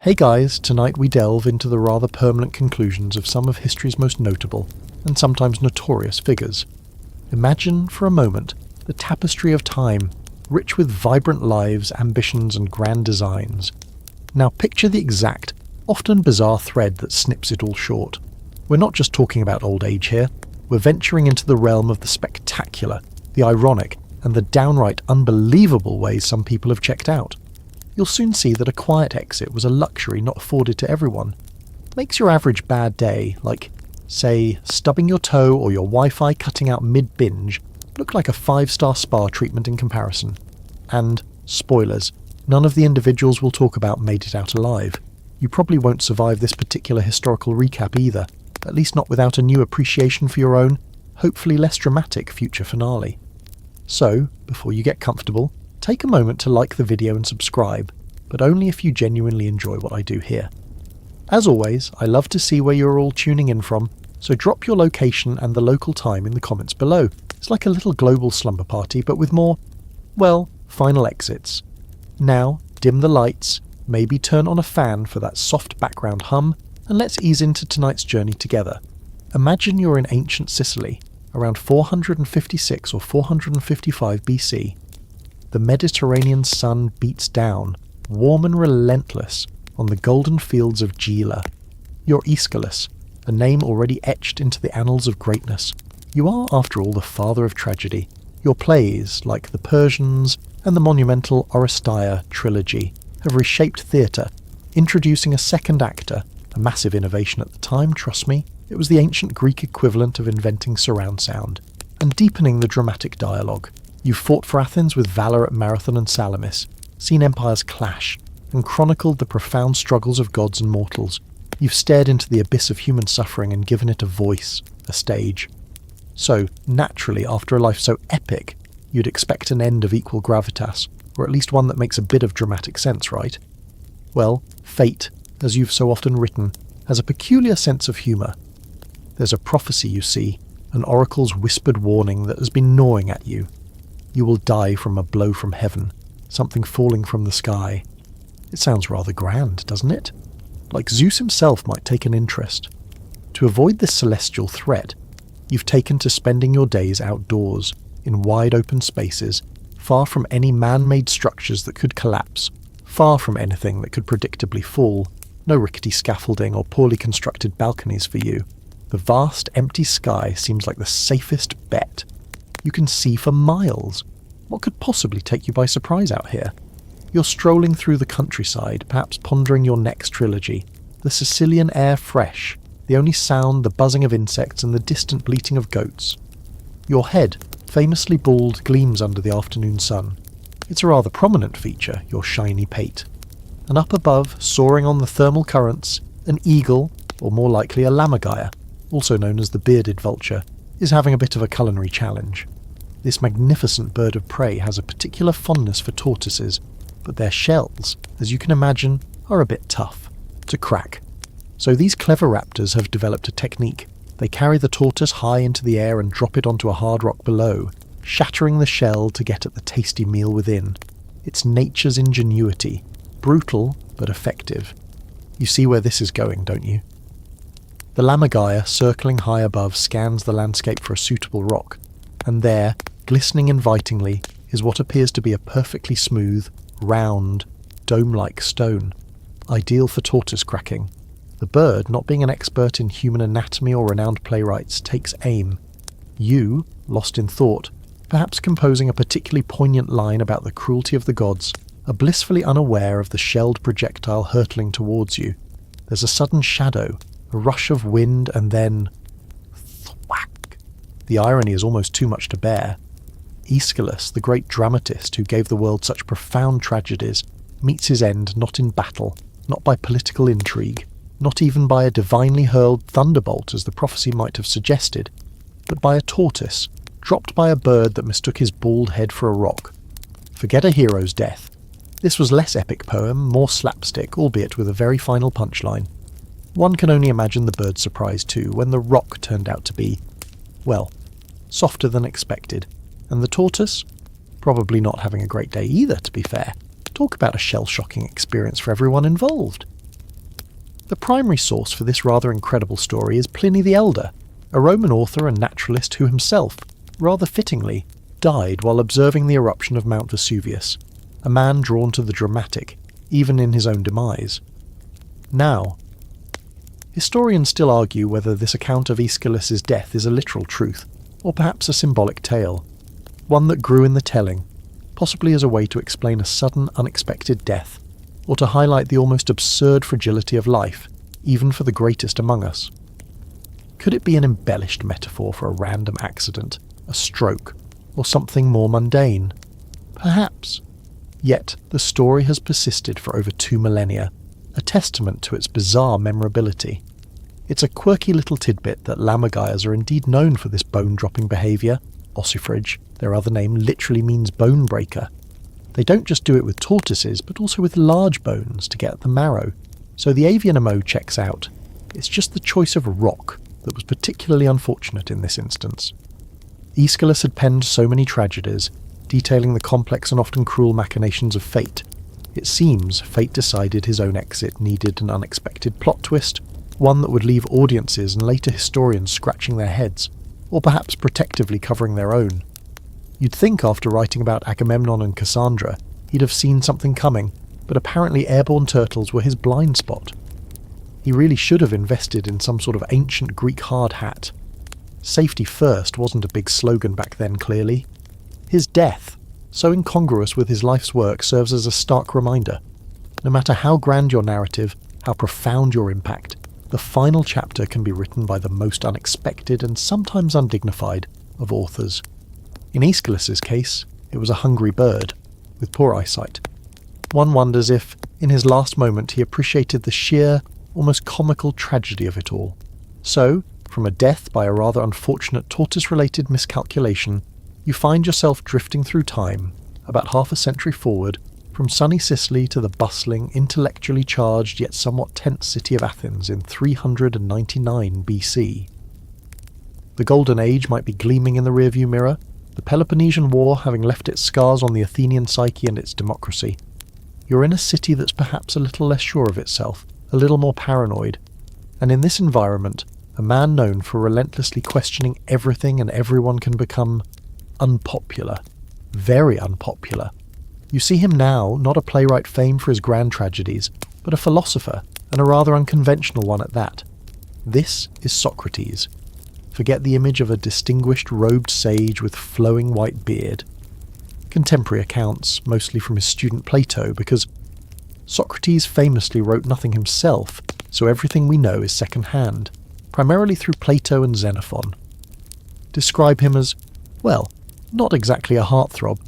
Hey guys, tonight we delve into the rather permanent conclusions of some of history's most notable, and sometimes notorious figures. Imagine, for a moment, the tapestry of time, rich with vibrant lives, ambitions and grand designs. Now picture the exact, often bizarre thread that snips it all short. We're not just talking about old age here, we're venturing into the realm of the spectacular, the ironic, and the downright unbelievable ways some people have checked out. You'll soon see that a quiet exit was a luxury not afforded to everyone. Makes your average bad day, like, say, stubbing your toe or your Wi-Fi cutting out mid-binge, look like a 5-star spa treatment in comparison. And, spoilers, none of the individuals we'll talk about made it out alive. You probably won't survive this particular historical recap either, at least not without a new appreciation for your own, hopefully less dramatic future finale. So, before you get comfortable, take a moment to like the video and subscribe, but only if you genuinely enjoy what I do here. As always, I love to see where you're all tuning in from, so drop your location and the local time in the comments below. It's like a little global slumber party, but with more, well, final exits. Now, dim the lights, maybe turn on a fan for that soft background hum, and let's ease into tonight's journey together. Imagine you're in ancient Sicily, around 456 or 455 BC. The Mediterranean sun beats down, warm and relentless, on the golden fields of Gela. You're Aeschylus, a name already etched into the annals of greatness. You are, after all, the father of tragedy. Your plays, like the Persians and the monumental Oresteia trilogy, have reshaped theatre, introducing a second actor, a massive innovation at the time, trust me. It was the ancient Greek equivalent of inventing surround sound, and deepening the dramatic dialogue. You've fought for Athens with valour at Marathon and Salamis, seen empires clash, and chronicled the profound struggles of gods and mortals. You've stared into the abyss of human suffering and given it a voice, a stage. So, naturally, after a life so epic, you'd expect an end of equal gravitas, or at least one that makes a bit of dramatic sense, right? Well, fate, as you've so often written, has a peculiar sense of humour. There's a prophecy, you see, an oracle's whispered warning that has been gnawing at you. You will die from a blow from heaven, something falling from the sky. It sounds rather grand, doesn't it? Like Zeus himself might take an interest. To avoid this celestial threat, you've taken to spending your days outdoors, in wide open spaces, far from any man-made structures that could collapse, far from anything that could predictably fall. No rickety scaffolding or poorly constructed balconies for you. The vast, empty sky seems like the safest bet. You can see for miles. What could possibly take you by surprise out here? You're strolling through the countryside, perhaps pondering your next trilogy. The Sicilian air fresh, the only sound the buzzing of insects and the distant bleating of goats. Your head, famously bald, gleams under the afternoon sun. It's a rather prominent feature, your shiny pate. And up above, soaring on the thermal currents, an eagle, or more likely a lammergeier, also known as the bearded vulture, is having a bit of a culinary challenge. This magnificent bird of prey has a particular fondness for tortoises, but their shells, as you can imagine, are a bit tough to crack. So these clever raptors have developed a technique. They carry the tortoise high into the air and drop it onto a hard rock below, shattering the shell to get at the tasty meal within. It's nature's ingenuity, brutal but effective. You see where this is going, don't you? The lammergeier, circling high above, scans the landscape for a suitable rock, and there, glistening invitingly, is what appears to be a perfectly smooth, round, dome-like stone, ideal for tortoise cracking. The bird, not being an expert in human anatomy or renowned playwrights, takes aim. You, lost in thought, perhaps composing a particularly poignant line about the cruelty of the gods, are blissfully unaware of the shelled projectile hurtling towards you. There's a sudden shadow, a rush of wind, and then thwack. The irony is almost too much to bear. Aeschylus, the great dramatist who gave the world such profound tragedies, meets his end not in battle, not by political intrigue, not even by a divinely hurled thunderbolt as the prophecy might have suggested, but by a tortoise, dropped by a bird that mistook his bald head for a rock. Forget a hero's death. This was less epic poem, more slapstick, albeit with a very final punchline. One can only imagine the bird's surprise too, when the rock turned out to be, well, softer than expected. And the tortoise? Probably not having a great day either, to be fair. Talk about a shell-shocking experience for everyone involved. The primary source for this rather incredible story is Pliny the Elder, a Roman author and naturalist who himself, rather fittingly, died while observing the eruption of Mount Vesuvius, a man drawn to the dramatic, even in his own demise. Now, historians still argue whether this account of Aeschylus' death is a literal truth, or perhaps a symbolic tale, one that grew in the telling, possibly as a way to explain a sudden, unexpected death, or to highlight the almost absurd fragility of life, even for the greatest among us. Could it be an embellished metaphor for a random accident, a stroke, or something more mundane? Perhaps. Yet, the story has persisted for over 2 millennia, a testament to its bizarre memorability. It's a quirky little tidbit that lammergeiers are indeed known for this bone-dropping behaviour. Ossifrage, their other name, literally means bone breaker. They don't just do it with tortoises, but also with large bones to get at the marrow. So the avian MO checks out. It's just the choice of rock that was particularly unfortunate in this instance. Aeschylus had penned so many tragedies, detailing the complex and often cruel machinations of fate. It seems fate decided his own exit needed an unexpected plot twist, one that would leave audiences and later historians scratching their heads, or perhaps protectively covering their own. You'd think after writing about Agamemnon and Cassandra, he'd have seen something coming, but apparently airborne turtles were his blind spot. He really should have invested in some sort of ancient Greek hard hat. Safety first wasn't a big slogan back then, clearly. His death, so incongruous with his life's work, serves as a stark reminder. No matter how grand your narrative, how profound your impact, the final chapter can be written by the most unexpected and sometimes undignified of authors. In Aeschylus' case, it was a hungry bird, with poor eyesight. One wonders if, in his last moment, he appreciated the sheer, almost comical tragedy of it all. So, from a death by a rather unfortunate tortoise-related miscalculation, you find yourself drifting through time, about half a century forward, from sunny Sicily to the bustling, intellectually charged yet somewhat tense city of Athens in 399 BC. The Golden Age might be gleaming in the rearview mirror, the Peloponnesian War having left its scars on the Athenian psyche and its democracy. You're in a city that's perhaps a little less sure of itself, a little more paranoid, and in this environment, a man known for relentlessly questioning everything and everyone can become unpopular, very unpopular. You see him now, not a playwright famed for his grand tragedies, but a philosopher, and a rather unconventional one at that. This is Socrates. Forget the image of a distinguished robed sage with flowing white beard. Contemporary accounts, mostly from his student Plato, because Socrates famously wrote nothing himself, so everything we know is second-hand, primarily through Plato and Xenophon. Describe him as, well, not exactly a heartthrob.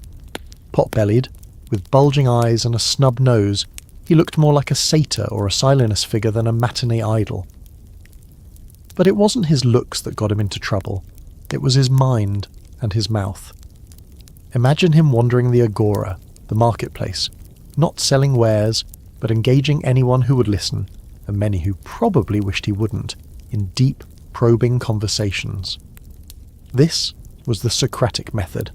Pot-bellied, with bulging eyes and a snub nose, he looked more like a satyr or a Silenus figure than a matinee idol. But it wasn't his looks that got him into trouble. It was his mind and his mouth. Imagine him wandering the agora, the marketplace, not selling wares, but engaging anyone who would listen, and many who probably wished he wouldn't, in deep, probing conversations. This was the Socratic method,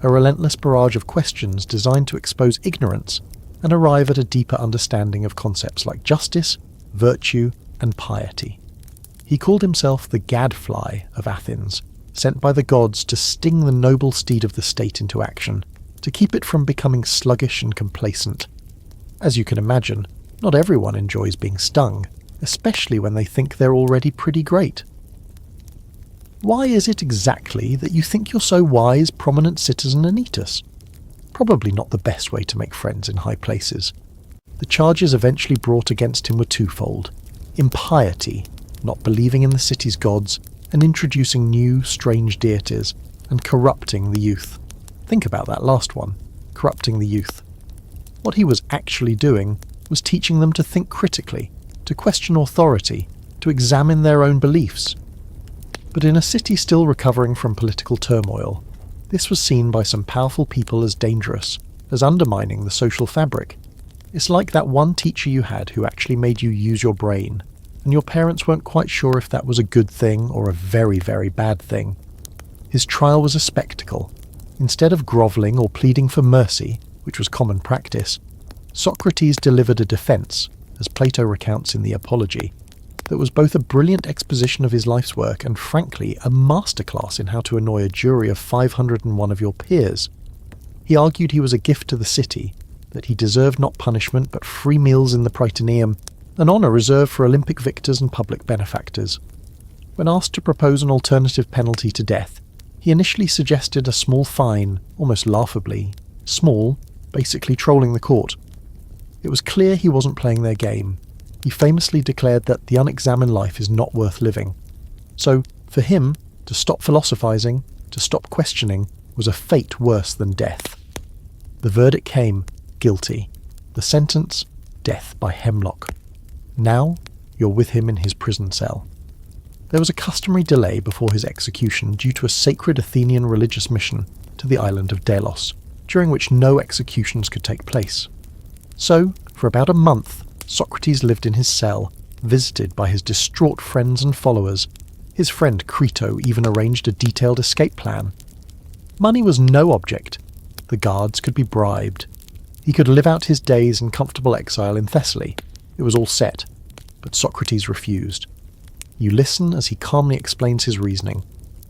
a relentless barrage of questions designed to expose ignorance and arrive at a deeper understanding of concepts like justice, virtue, and piety. He called himself the gadfly of Athens, sent by the gods to sting the noble steed of the state into action, to keep it from becoming sluggish and complacent. As you can imagine, not everyone enjoys being stung, especially when they think they're already pretty great. Why is it exactly that you think you're so wise, prominent citizen Anytus? Probably not the best way to make friends in high places. The charges eventually brought against him were twofold: impiety, not believing in the city's gods, and introducing new, strange deities, and corrupting the youth. Think about that last one, corrupting the youth. What he was actually doing was teaching them to think critically, to question authority, to examine their own beliefs. But in a city still recovering from political turmoil, this was seen by some powerful people as dangerous, as undermining the social fabric. It's like that one teacher you had who actually made you use your brain, and your parents weren't quite sure if that was a good thing or a very, very bad thing. His trial was a spectacle. Instead of grovelling or pleading for mercy, which was common practice, Socrates delivered a defence, as Plato recounts in the Apology, that was both a brilliant exposition of his life's work and, frankly, a masterclass in how to annoy a jury of 501 of your peers. He argued he was a gift to the city, that he deserved not punishment but free meals in the Prytaneum, an honour reserved for Olympic victors and public benefactors. When asked to propose an alternative penalty to death, he initially suggested a small fine, almost laughably. Small, basically trolling the court. It was clear he wasn't playing their game. He famously declared that the unexamined life is not worth living. So, for him, to stop philosophizing, to stop questioning, was a fate worse than death. The verdict came, guilty. The sentence, death by hemlock. Now, you're with him in his prison cell. There was a customary delay before his execution due to a sacred Athenian religious mission to the island of Delos, during which no executions could take place. So, for about a month, Socrates lived in his cell, visited by his distraught friends and followers. His friend Crito even arranged a detailed escape plan. Money was no object. The guards could be bribed. He could live out his days in comfortable exile in Thessaly. It was all set. But Socrates refused. You listen as he calmly explains his reasoning.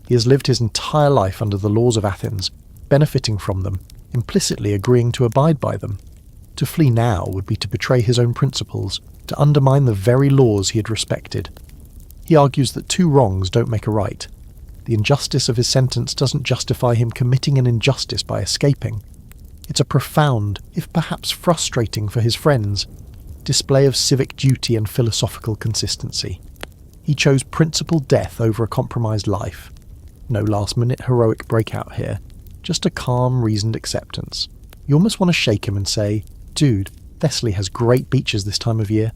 He has lived his entire life under the laws of Athens, benefiting from them, implicitly agreeing to abide by them. To flee now would be to betray his own principles, to undermine the very laws he had respected. He argues that two wrongs don't make a right. The injustice of his sentence doesn't justify him committing an injustice by escaping. It's a profound, if perhaps frustrating for his friends, display of civic duty and philosophical consistency. He chose principled death over a compromised life. No last-minute heroic breakout here, just a calm, reasoned acceptance. You almost want to shake him and say, dude, Thessaly has great beaches this time of year.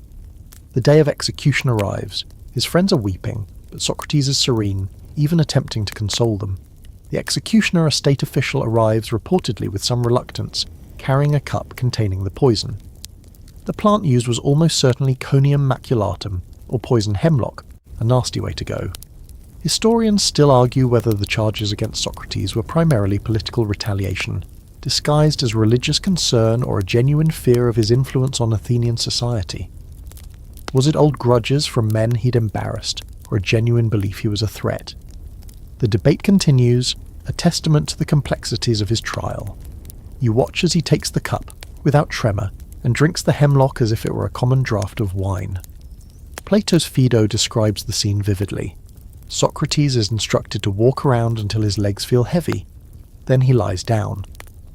The day of execution arrives. His friends are weeping, but Socrates is serene, even attempting to console them. The executioner, a state official, arrives reportedly with some reluctance, carrying a cup containing the poison. The plant used was almost certainly Conium maculatum, or poison hemlock, a nasty way to go. Historians still argue whether the charges against Socrates were primarily political retaliation, disguised as religious concern or a genuine fear of his influence on Athenian society. Was it old grudges from men he'd embarrassed, or a genuine belief he was a threat? The debate continues, a testament to the complexities of his trial. You watch as he takes the cup, without tremor, and drinks the hemlock as if it were a common draught of wine. Plato's Phaedo describes the scene vividly. Socrates is instructed to walk around until his legs feel heavy. Then he lies down.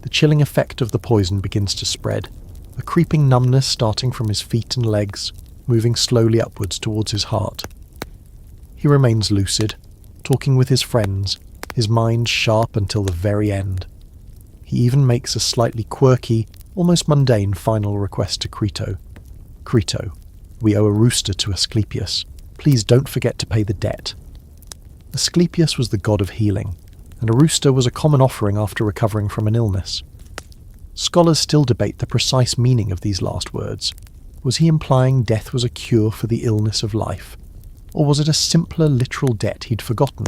The chilling effect of the poison begins to spread, a creeping numbness starting from his feet and legs, moving slowly upwards towards his heart. He remains lucid, talking with his friends, his mind sharp until the very end. He even makes a slightly quirky, almost mundane final request to Crito. Crito, we owe a rooster to Aeschylus. Please don't forget to pay the debt. Aeschylus was the god of healing, and a rooster was a common offering after recovering from an illness. Scholars still debate the precise meaning of these last words. Was he implying death was a cure for the illness of life? Or was it a simpler literal debt he'd forgotten?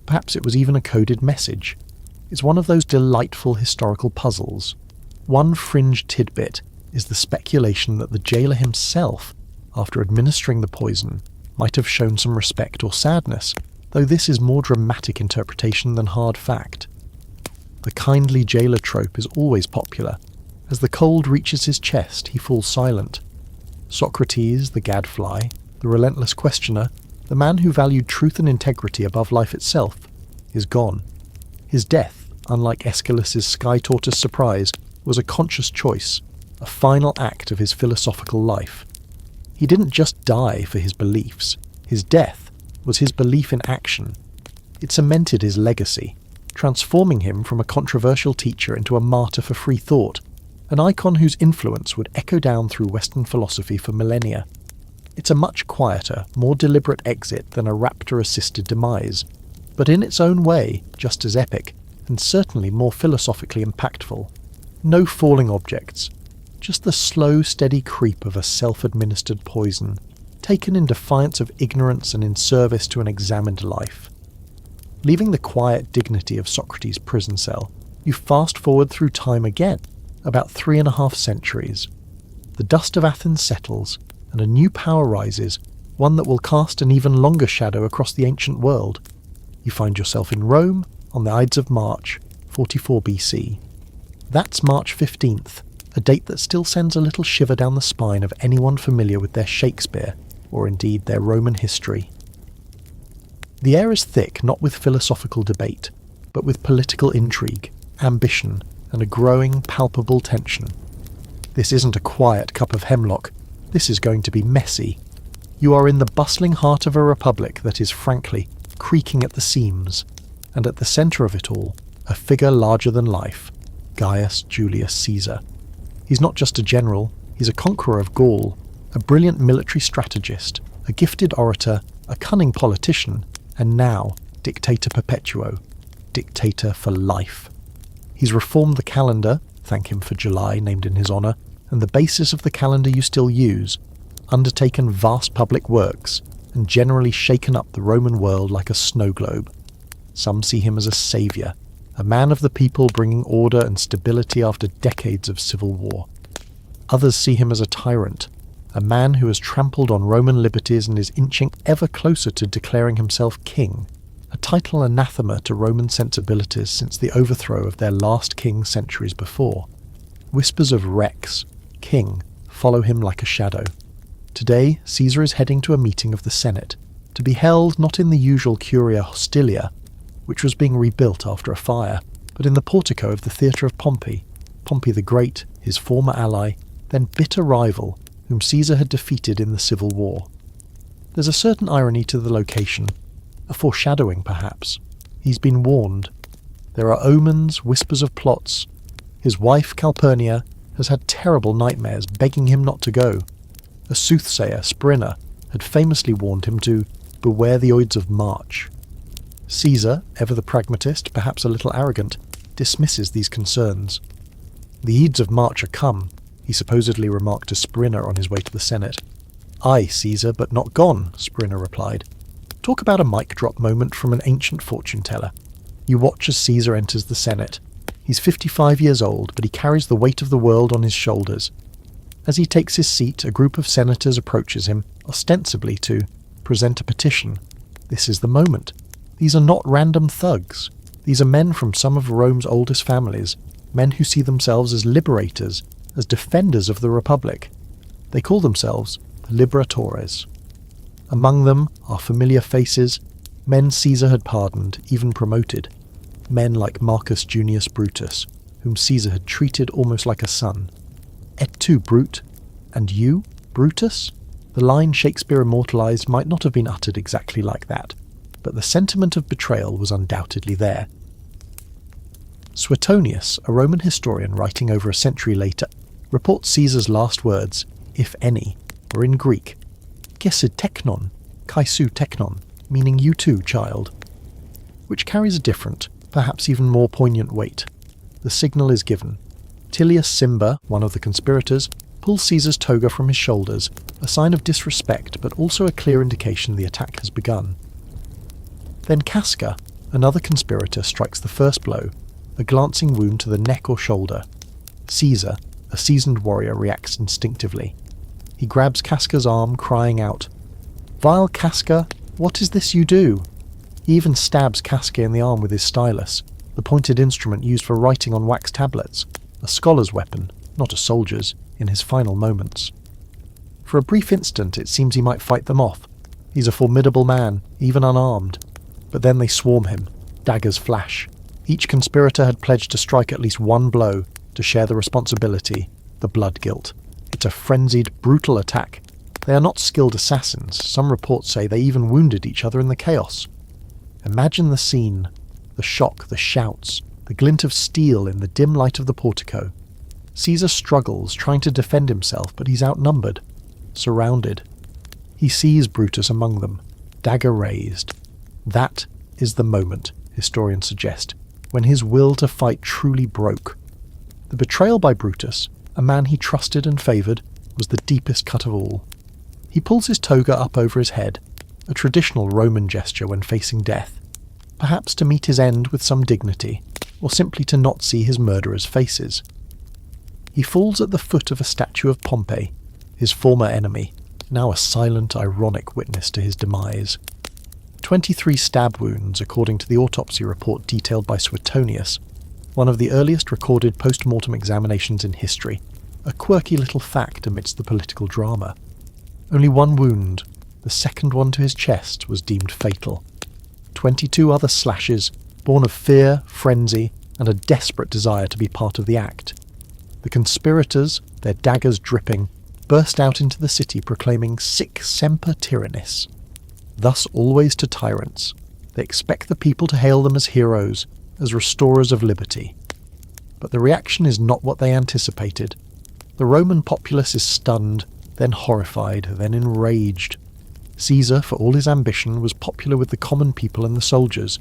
Perhaps it was even a coded message. It's one of those delightful historical puzzles. One fringe tidbit is the speculation that the jailer himself, after administering the poison, might have shown some respect or sadness, though this is more dramatic interpretation than hard fact. The kindly jailer trope is always popular. As the cold reaches his chest, he falls silent. Socrates, the gadfly, the relentless questioner, the man who valued truth and integrity above life itself, is gone. His death, unlike Aeschylus' sky tortoise surprise, was a conscious choice, a final act of his philosophical life. He didn't just die for his beliefs. His death was his belief in action. It cemented his legacy, transforming him from a controversial teacher into a martyr for free thought, an icon whose influence would echo down through Western philosophy for millennia. It's a much quieter, more deliberate exit than a raptor-assisted demise, but in its own way just as epic, and certainly more philosophically impactful. No falling objects, just the slow, steady creep of a self-administered poison, taken in defiance of ignorance and in service to an examined life. Leaving the quiet dignity of Socrates' prison cell, you fast forward through time again, about 3.5 centuries. The dust of Athens settles, and a new power rises, one that will cast an even longer shadow across the ancient world. You find yourself in Rome on the Ides of March, 44 BC. That's March 15th, a date that still sends a little shiver down the spine of anyone familiar with their Shakespeare, or indeed their Roman history. The air is thick not with philosophical debate, but with political intrigue, ambition, and a growing, palpable tension. This isn't a quiet cup of hemlock, this is going to be messy. You are in the bustling heart of a republic that is, frankly, creaking at the seams, and at the centre of it all, a figure larger than life, Gaius Julius Caesar. He's not just a general, he's a conqueror of Gaul, a brilliant military strategist, a gifted orator, a cunning politician, and now, dictator perpetuo, dictator for life. He's reformed the calendar, thank him for July named in his honour, and the basis of the calendar you still use, undertaken vast public works, and generally shaken up the Roman world like a snow globe. Some see him as a saviour, a man of the people bringing order and stability after decades of civil war. Others see him as a tyrant, a man who has trampled on Roman liberties and is inching ever closer to declaring himself king, a title anathema to Roman sensibilities since the overthrow of their last king centuries before. Whispers of Rex, king, follow him like a shadow. Today, Caesar is heading to a meeting of the Senate, to be held not in the usual Curia Hostilia, which was being rebuilt after a fire, but in the portico of the Theatre of Pompey, Pompey the Great, his former ally, then bitter rival, whom Caesar had defeated in the Civil War. There's a certain irony to the location, a foreshadowing perhaps. He's been warned. There are omens, whispers of plots. His wife, Calpurnia, has had terrible nightmares begging him not to go. A soothsayer, Sprinna, had famously warned him to beware the Ides of March. Caesar, ever the pragmatist, perhaps a little arrogant, dismisses these concerns. The Ides of March are come, he supposedly remarked to Sprinna on his way to the Senate. Aye, Caesar, but not gone, Sprinna replied. Talk about a mic drop moment from an ancient fortune-teller. You watch as Caesar enters the Senate. He's 55 years old, but he carries the weight of the world on his shoulders. As he takes his seat, a group of senators approaches him, ostensibly to present a petition. This is the moment. These are not random thugs. These are men from some of Rome's oldest families, men who see themselves as liberators, as defenders of the Republic. They call themselves the Liberatores. Among them are familiar faces, men Caesar had pardoned, even promoted, men like Marcus Junius Brutus, whom Caesar had treated almost like a son. Et tu, Brute? And you, Brutus? The line Shakespeare immortalised might not have been uttered exactly like that, but the sentiment of betrayal was undoubtedly there. Suetonius, a Roman historian writing over a century later, reports Caesar's last words, if any, were in Greek, "Gesid teknon, kaisu teknon," meaning you too, child, which carries a different, perhaps even more poignant weight. The signal is given. Tilius Cimber, one of the conspirators, pulls Caesar's toga from his shoulders, a sign of disrespect but also a clear indication the attack has begun. Then Casca, another conspirator, strikes the first blow, a glancing wound to the neck or shoulder. Caesar, a seasoned warrior, reacts instinctively. He grabs Casca's arm, crying out, "Vile Casca, what is this you do?" He even stabs Casca in the arm with his stylus, the pointed instrument used for writing on wax tablets, a scholar's weapon, not a soldier's, in his final moments. For a brief instant it seems he might fight them off. He's a formidable man, even unarmed. But then they swarm him, daggers flash. Each conspirator had pledged to strike at least one blow, to share the responsibility, the blood guilt. It's a frenzied, brutal attack. They are not skilled assassins. Some reports say they even wounded each other in the chaos. Imagine the scene, the shock, the shouts, the glint of steel in the dim light of the portico. Caesar struggles, trying to defend himself, but he's outnumbered, surrounded. He sees Brutus among them, dagger raised. That is the moment, historians suggest, when his will to fight truly broke. The betrayal by Brutus, a man he trusted and favoured, was the deepest cut of all. He pulls his toga up over his head, a traditional Roman gesture when facing death, perhaps to meet his end with some dignity, or simply to not see his murderers' faces. He falls at the foot of a statue of Pompey, his former enemy, now a silent, ironic witness to his demise. 23 stab wounds, according to the autopsy report detailed by Suetonius, one of the earliest recorded post-mortem examinations in history, a quirky little fact amidst the political drama. Only one wound, the second one to his chest, was deemed fatal. 22 other slashes, born of fear, frenzy, and a desperate desire to be part of the act. The conspirators, their daggers dripping, burst out into the city proclaiming "Sic semper tyrannis." Thus always to tyrants, they expect the people to hail them as heroes, as restorers of liberty. But the reaction is not what they anticipated. The Roman populace is stunned, then horrified, then enraged. Caesar, for all his ambition, was popular with the common people and the soldiers.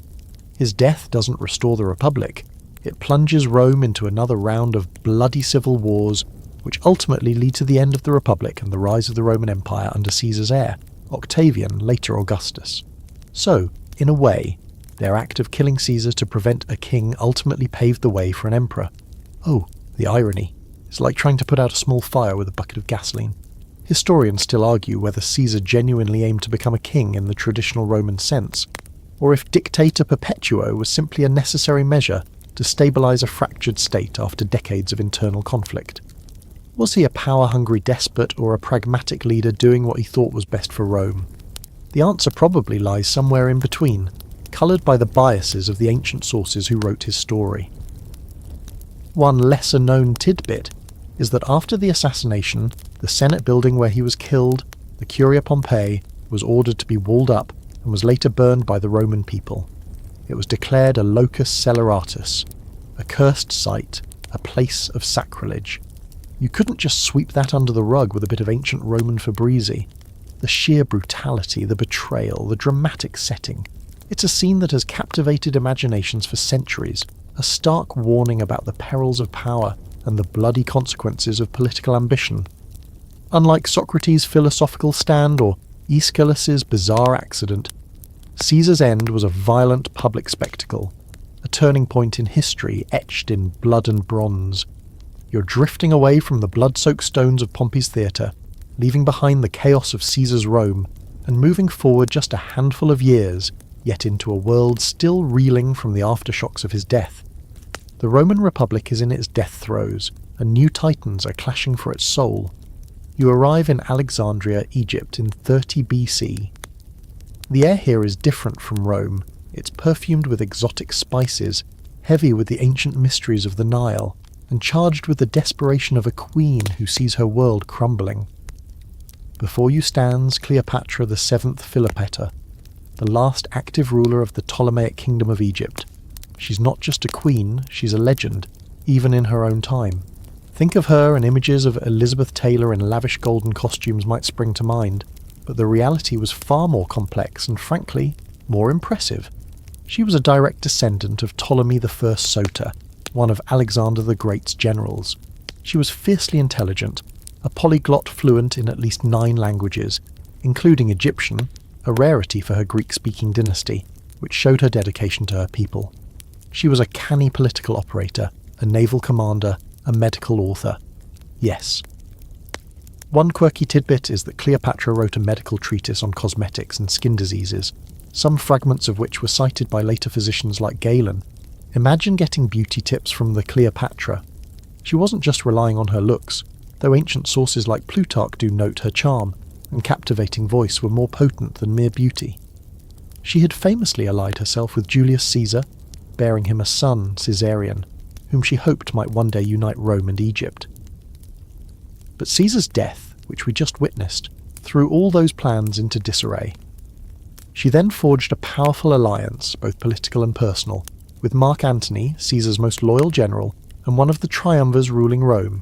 His death doesn't restore the Republic. It plunges Rome into another round of bloody civil wars, which ultimately lead to the end of the Republic and the rise of the Roman Empire under Caesar's heir, Octavian, later Augustus. So, in a way, their act of killing Caesar to prevent a king ultimately paved the way for an emperor. Oh, the irony. It's like trying to put out a small fire with a bucket of gasoline. Historians still argue whether Caesar genuinely aimed to become a king in the traditional Roman sense, or if dictator perpetuo was simply a necessary measure to stabilise a fractured state after decades of internal conflict. Was he a power-hungry despot or a pragmatic leader doing what he thought was best for Rome? The answer probably lies somewhere in between, coloured by the biases of the ancient sources who wrote his story. One lesser-known tidbit is that after the assassination, the Senate building where he was killed, the Curia Pompei, was ordered to be walled up and was later burned by the Roman people. It was declared a locus sceleratus, a cursed site, a place of sacrilege. You couldn't just sweep that under the rug with a bit of ancient Roman Fabrizi. The sheer brutality, the betrayal, the dramatic setting. It's a scene that has captivated imaginations for centuries, a stark warning about the perils of power and the bloody consequences of political ambition. Unlike Socrates' philosophical stand or Aeschylus' bizarre accident, Caesar's end was a violent public spectacle, a turning point in history etched in blood and bronze. You're drifting away from the blood-soaked stones of Pompey's theatre, leaving behind the chaos of Caesar's Rome, and moving forward just a handful of years, yet into a world still reeling from the aftershocks of his death. The Roman Republic is in its death throes, and new titans are clashing for its soul. You arrive in Alexandria, Egypt in 30 BC. The air here is different from Rome. It's perfumed with exotic spices, heavy with the ancient mysteries of the Nile, and charged with the desperation of a queen who sees her world crumbling. Before you stands Cleopatra the 7th Philopator, the last active ruler of the Ptolemaic kingdom of Egypt. She's not just a queen, she's a legend, even in her own time. Think of her and images of Elizabeth Taylor in lavish golden costumes might spring to mind, but the reality was far more complex and, frankly, more impressive. She was a direct descendant of Ptolemy I Soter, one of Alexander the Great's generals. She was fiercely intelligent, a polyglot fluent in at least 9 languages, including Egyptian, a rarity for her Greek-speaking dynasty, which showed her dedication to her people. She was a canny political operator, a naval commander, a medical author. Yes. One quirky tidbit is that Cleopatra wrote a medical treatise on cosmetics and skin diseases, some fragments of which were cited by later physicians like Galen. Imagine getting beauty tips from the Cleopatra. She wasn't just relying on her looks, though ancient sources like Plutarch do note her charm and captivating voice were more potent than mere beauty. She had famously allied herself with Julius Caesar, bearing him a son, Caesarion, whom she hoped might one day unite Rome and Egypt. But Caesar's death, which we just witnessed, threw all those plans into disarray. She then forged a powerful alliance, both political and personal, with Mark Antony, Caesar's most loyal general, and one of the triumvirs ruling Rome.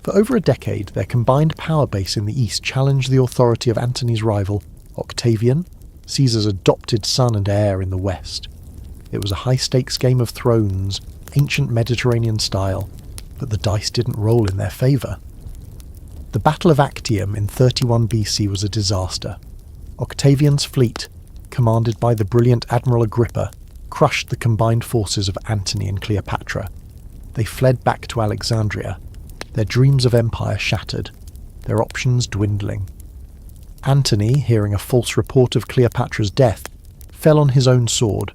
For over a decade, their combined power base in the east challenged the authority of Antony's rival, Octavian, Caesar's adopted son and heir in the west. It was a high-stakes Game of Thrones, ancient Mediterranean style, but the dice didn't roll in their favour. The Battle of Actium in 31 BC was a disaster. Octavian's fleet, commanded by the brilliant Admiral Agrippa, crushed the combined forces of Antony and Cleopatra. They fled back to Alexandria, their dreams of empire shattered, their options dwindling. Antony, hearing a false report of Cleopatra's death, fell on his own sword,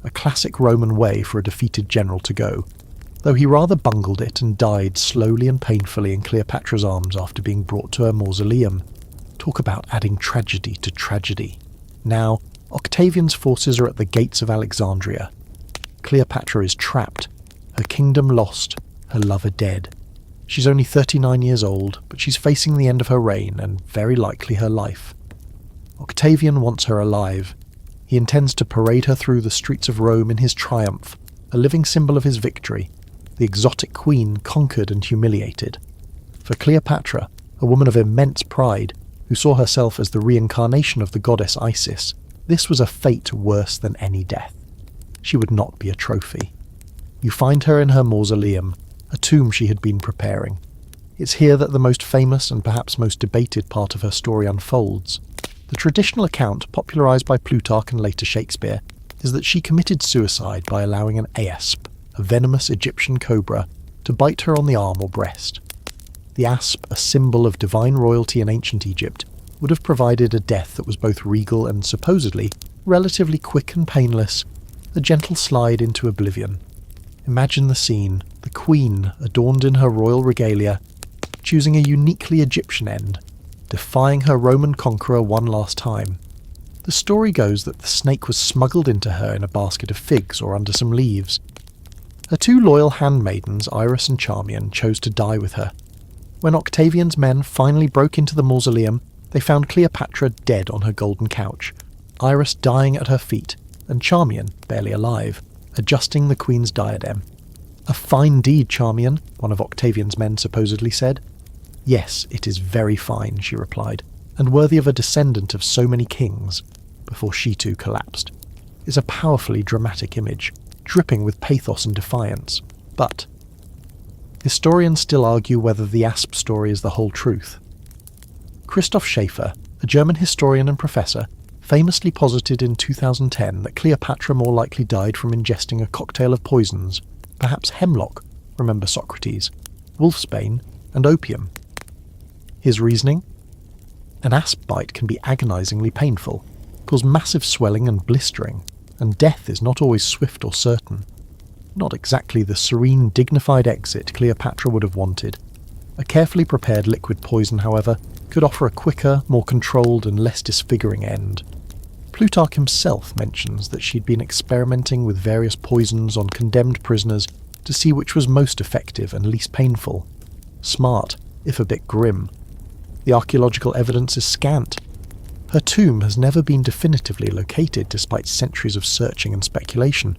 a classic Roman way for a defeated general to go, though he rather bungled it and died slowly and painfully in Cleopatra's arms after being brought to her mausoleum. Talk about adding tragedy to tragedy. Now, Octavian's forces are at the gates of Alexandria. Cleopatra is trapped, her kingdom lost, her lover dead. She's only 39 years old, but she's facing the end of her reign and very likely her life. Octavian wants her alive. He intends to parade her through the streets of Rome in his triumph, a living symbol of his victory, the exotic queen conquered and humiliated. For Cleopatra, a woman of immense pride, who saw herself as the reincarnation of the goddess Isis, this was a fate worse than any death. She would not be a trophy. You find her in her mausoleum, a tomb she had been preparing. It's here that the most famous and perhaps most debated part of her story unfolds. The traditional account, popularised by Plutarch and later Shakespeare, is that she committed suicide by allowing an asp, a venomous Egyptian cobra, to bite her on the arm or breast. The asp, a symbol of divine royalty in ancient Egypt, would have provided a death that was both regal and, supposedly, relatively quick and painless, a gentle slide into oblivion. Imagine the scene, the queen, adorned in her royal regalia, choosing a uniquely Egyptian end, defying her Roman conqueror one last time. The story goes that the snake was smuggled into her in a basket of figs or under some leaves. Her two loyal handmaidens, Iris and Charmian, chose to die with her. When Octavian's men finally broke into the mausoleum, they found Cleopatra dead on her golden couch, Iris dying at her feet, and Charmian, barely alive, adjusting the queen's diadem. "A fine deed, Charmian," one of Octavian's men supposedly said. "Yes, it is very fine," she replied, "and worthy of a descendant of so many kings," before she too collapsed. It's a powerfully dramatic image, dripping with pathos and defiance. But historians still argue whether the asp story is the whole truth. Christoph Schaefer, a German historian and professor, famously posited in 2010 that Cleopatra more likely died from ingesting a cocktail of poisons, perhaps hemlock, remember Socrates, wolfsbane, and opium. His reasoning? An asp bite can be agonizingly painful, cause massive swelling and blistering, and death is not always swift or certain. Not exactly the serene, dignified exit Cleopatra would have wanted. A carefully prepared liquid poison, however, could offer a quicker, more controlled and less disfiguring end. Plutarch himself mentions that she'd been experimenting with various poisons on condemned prisoners to see which was most effective and least painful. Smart, if a bit grim. The archaeological evidence is scant. Her tomb has never been definitively located despite centuries of searching and speculation.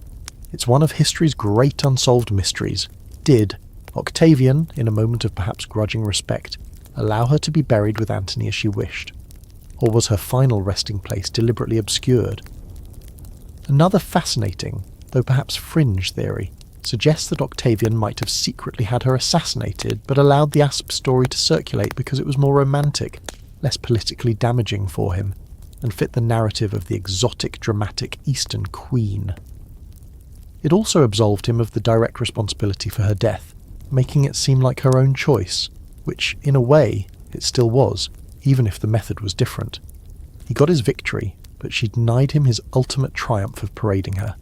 It's one of history's great unsolved mysteries. Did Octavian, in a moment of perhaps grudging respect, allow her to be buried with Antony as she wished? Or was her final resting place deliberately obscured? Another fascinating, though perhaps fringe theory, suggests that Octavian might have secretly had her assassinated but allowed the asp story to circulate because it was more romantic, less politically damaging for him, and fit the narrative of the exotic, dramatic Eastern queen. It also absolved him of the direct responsibility for her death, making it seem like her own choice, which, in a way, it still was, even if the method was different. He got his victory, but she denied him his ultimate triumph of parading her.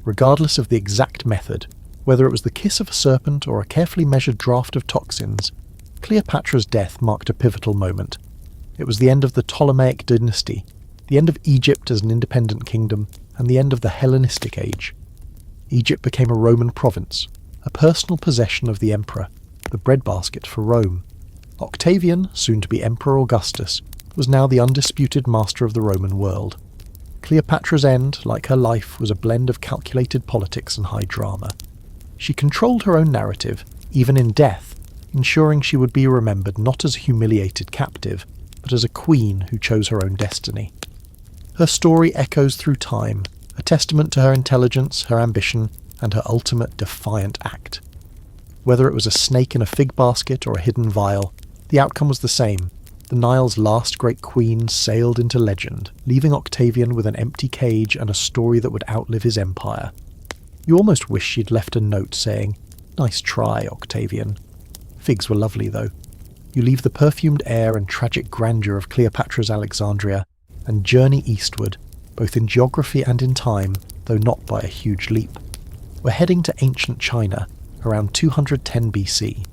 Regardless of the exact method, whether it was the kiss of a serpent or a carefully measured draught of toxins, Cleopatra's death marked a pivotal moment. It was the end of the Ptolemaic dynasty, the end of Egypt as an independent kingdom, and the end of the Hellenistic age. Egypt became a Roman province, a personal possession of the emperor, the breadbasket for Rome. Octavian, soon to be Emperor Augustus, was now the undisputed master of the Roman world. Cleopatra's end, like her life, was a blend of calculated politics and high drama. She controlled her own narrative, even in death, ensuring she would be remembered not as a humiliated captive, but as a queen who chose her own destiny. Her story echoes through time, a testament to her intelligence, her ambition, and her ultimate defiant act. Whether it was a snake in a fig basket or a hidden vial, the outcome was the same. The Nile's last great queen sailed into legend, leaving Octavian with an empty cage and a story that would outlive his empire. You almost wish she'd left a note saying, "Nice try, Octavian." Figs were lovely, though. you leave the perfumed air and tragic grandeur of Cleopatra's Alexandria and journey eastward, both in geography and in time, though not by a huge leap. We're heading to ancient China, around 210 BC.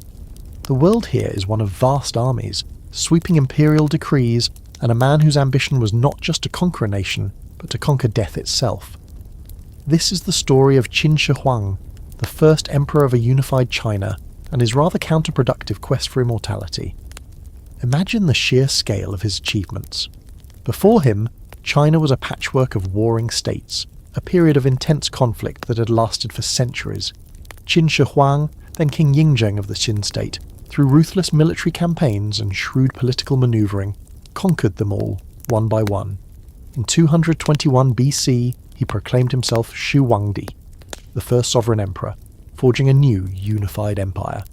The world here is one of vast armies, sweeping imperial decrees, and a man whose ambition was not just to conquer a nation, but to conquer death itself. This is the story of Qin Shi Huang, the first emperor of a unified China, and his rather counterproductive quest for immortality. Imagine the sheer scale of his achievements. Before him, China was a patchwork of warring states, a period of intense conflict that had lasted for centuries. Qin Shi Huang, then King Yingzheng of the Qin state, through ruthless military campaigns and shrewd political manoeuvring, conquered them all, one by one. In 221 BC, he proclaimed himself Shu Huangdi, the first sovereign emperor, forging a new, unified empire.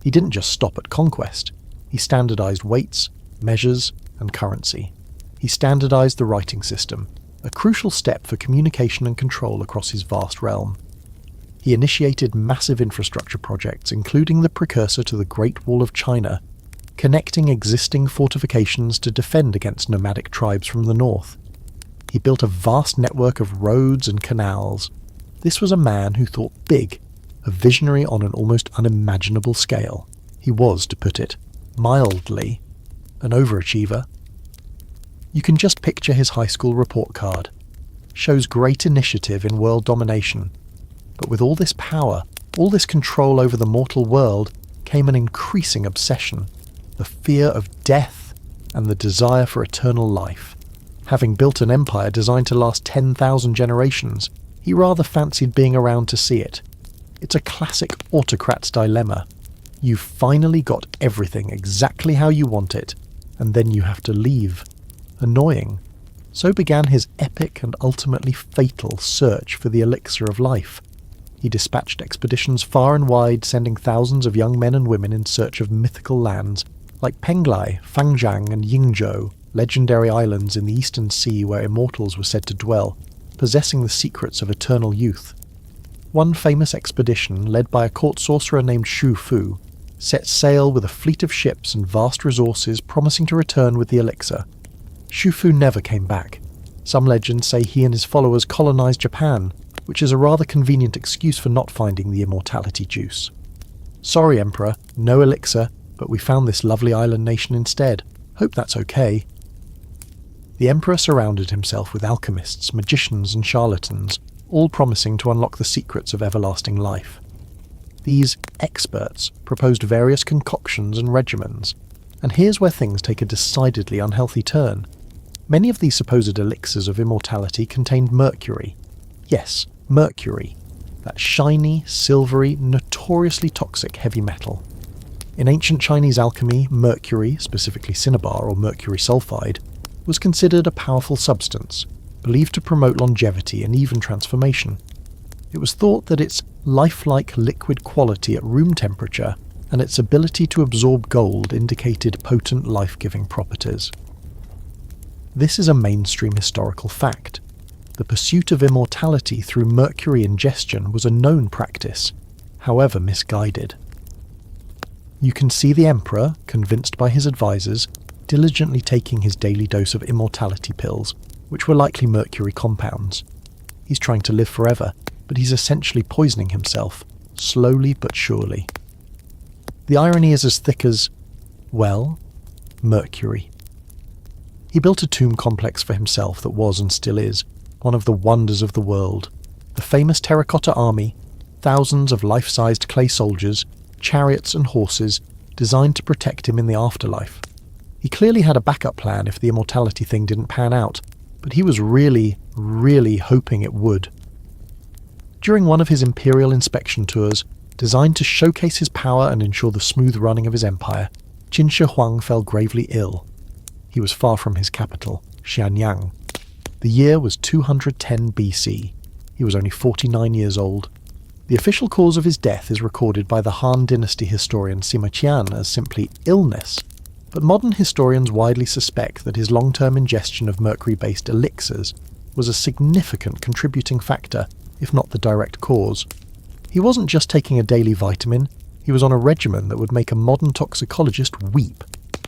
He didn't just stop at conquest. He standardized weights, measures, and currency. He standardized the writing system, a crucial step for communication and control across his vast realm. He initiated massive infrastructure projects, including the precursor to the Great Wall of China, connecting existing fortifications to defend against nomadic tribes from the north. He built a vast network of roads and canals. This was a man who thought big, a visionary on an almost unimaginable scale. He was, to put it mildly, an overachiever. You can just picture his high school report card. Shows great initiative in world domination. But with all this power, all this control over the mortal world, came an increasing obsession, the fear of death and the desire for eternal life. Having built an empire designed to last 10,000 generations, he rather fancied being around to see it. It's a classic autocrat's dilemma. You've finally got everything exactly how you want it, and then you have to leave. Annoying. So began his epic and ultimately fatal search for the elixir of life. He dispatched expeditions far and wide, sending thousands of young men and women in search of mythical lands, like Penglai, Fangjiang and Yingzhou, legendary islands in the eastern sea where immortals were said to dwell, possessing the secrets of eternal youth. One famous expedition, led by a court sorcerer named Xu Fu, set sail with a fleet of ships and vast resources, promising to return with the elixir. Xu Fu never came back. Some legends say he and his followers colonized Japan, which is a rather convenient excuse for not finding the immortality juice. Sorry, Emperor, no elixir, but we found this lovely island nation instead. Hope that's okay. The Emperor surrounded himself with alchemists, magicians and charlatans, all promising to unlock the secrets of everlasting life. These experts proposed various concoctions and regimens, and here's where things take a decidedly unhealthy turn. Many of these supposed elixirs of immortality contained mercury. Yes, mercury, that shiny, silvery, notoriously toxic heavy metal. In ancient Chinese alchemy, mercury, specifically cinnabar or mercury sulfide, was considered a powerful substance, believed to promote longevity and even transformation. It was thought that its lifelike liquid quality at room temperature and its ability to absorb gold indicated potent life-giving properties. This is a mainstream historical fact. The pursuit of immortality through mercury ingestion was a known practice, however misguided. You can see the Emperor, convinced by his advisors, diligently taking his daily dose of immortality pills, which were likely mercury compounds. He's trying to live forever, but he's essentially poisoning himself, slowly but surely. The irony is as thick as, well, mercury. He built a tomb complex for himself that was and still is one of the wonders of the world. The famous terracotta army, thousands of life-sized clay soldiers, chariots and horses designed to protect him in the afterlife. He clearly had a backup plan if the immortality thing didn't pan out, but he was really, really hoping it would. During one of his imperial inspection tours, designed to showcase his power and ensure the smooth running of his empire, Qin Shi Huang fell gravely ill. He was far from his capital, Xianyang. The year was 210 BC. He was only 49 years old. The official cause of his death is recorded by the Han Dynasty historian Sima Qian as simply illness, but modern historians widely suspect that his long-term ingestion of mercury-based elixirs was a significant contributing factor, if not the direct cause. He wasn't just taking a daily vitamin, He was on a regimen that would make a modern toxicologist weep.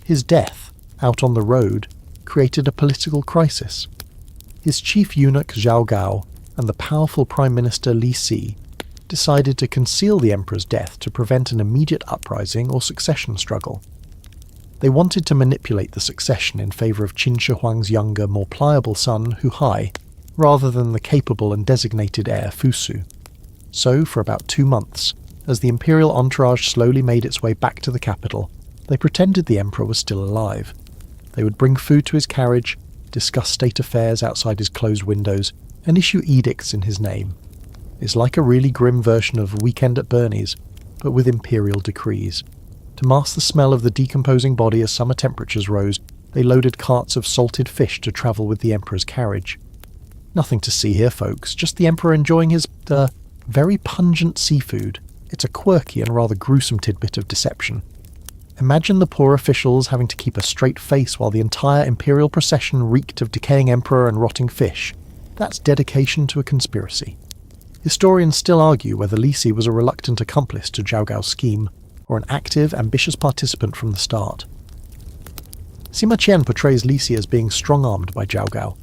His death, out on the road, created a political crisis. His chief eunuch Zhao Gao and the powerful Prime Minister Li Si decided to conceal the emperor's death to prevent an immediate uprising or succession struggle. They wanted to manipulate the succession in favour of Qin Shi Huang's younger, more pliable son, Hu Hai, rather than the capable and designated heir Fu Su. So, for about 2 months, as the imperial entourage slowly made its way back to the capital, they pretended the emperor was still alive. They would bring food to his carriage, discuss state affairs outside his closed windows, and issue edicts in his name. It's like a really grim version of Weekend at Bernie's, but with imperial decrees. To mask the smell of the decomposing body as summer temperatures rose, they loaded carts of salted fish to travel with the emperor's carriage. Nothing to see here, folks, just the emperor enjoying his, very pungent seafood. It's a quirky and rather gruesome tidbit of deception. Imagine the poor officials having to keep a straight face while the entire imperial procession reeked of decaying emperor and rotting fish. That's dedication to a conspiracy. Historians still argue whether Li Si was a reluctant accomplice to Zhao Gao's scheme, or an active, ambitious participant from the start. Sima Qian portrays Li Si as being strong-armed by Zhao Gao,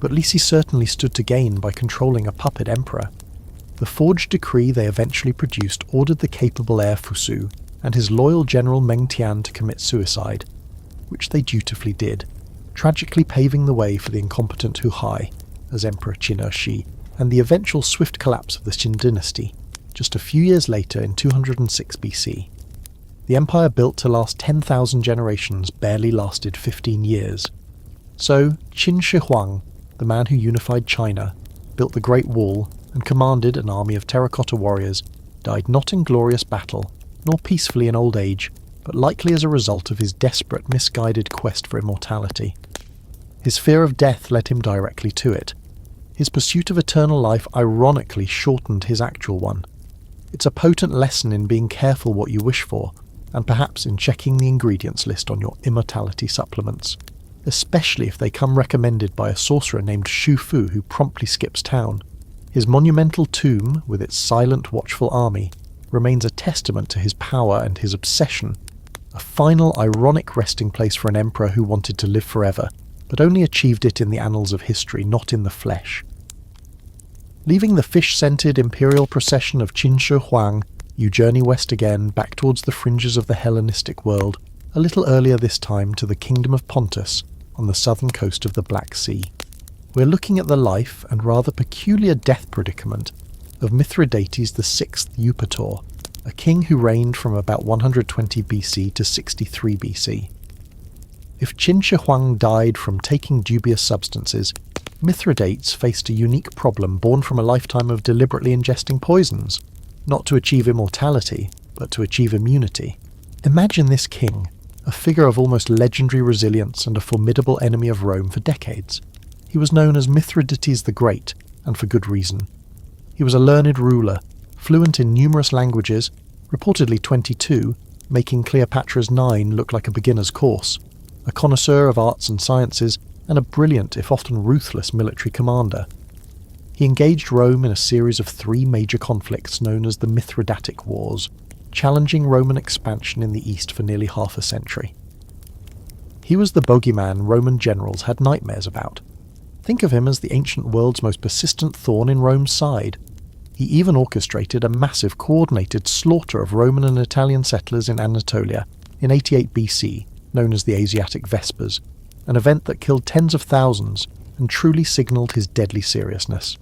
but Li Si certainly stood to gain by controlling a puppet emperor. The forged decree they eventually produced ordered the capable heir Fu Su and his loyal general Meng Tian to commit suicide, which they dutifully did, tragically paving the way for the incompetent Hu Hai as Emperor Qin Shi, and the eventual swift collapse of the Qin dynasty, just a few years later in 206 BC. The empire built to last 10,000 generations barely lasted 15 years. So, Qin Shi Huang, the man who unified China, built the Great Wall, and commanded an army of terracotta warriors, died not in glorious battle, nor peacefully in old age, but likely as a result of his desperate, misguided quest for immortality. His fear of death led him directly to it. His pursuit of eternal life ironically shortened his actual one. It's a potent lesson in being careful what you wish for, and perhaps in checking the ingredients list on your immortality supplements, especially if they come recommended by a sorcerer named Shu Fu who promptly skips town. His monumental tomb, with its silent, watchful army, remains a testament to his power and his obsession, a final, ironic resting place for an emperor who wanted to live forever, but only achieved it in the annals of history, not in the flesh. Leaving the fish-scented imperial procession of Qin Shi Huang, you journey west again, back towards the fringes of the Hellenistic world, a little earlier this time to the kingdom of Pontus, on the southern coast of the Black Sea. We're looking at the life and rather peculiar death predicament of Mithridates VI Eupator, a king who reigned from about 120 BC to 63 BC. If Qin Shi Huang died from taking dubious substances, Mithridates faced a unique problem born from a lifetime of deliberately ingesting poisons, not to achieve immortality, but to achieve immunity. Imagine this king, a figure of almost legendary resilience and a formidable enemy of Rome for decades. He was known as Mithridates the Great, and for good reason. He was a learned ruler, fluent in numerous languages, reportedly 22, making Cleopatra's 9 look like a beginner's course, a connoisseur of arts and sciences, and a brilliant, if often ruthless, military commander. He engaged Rome in a series of 3 major conflicts known as the Mithridatic Wars, challenging Roman expansion in the east for nearly half a century. He was the bogeyman Roman generals had nightmares about. Think of him as the ancient world's most persistent thorn in Rome's side. He even orchestrated a massive coordinated slaughter of Roman and Italian settlers in Anatolia in 88 BC, known as the Asiatic Vespers, an event that killed tens of thousands and truly signalled his deadly seriousness.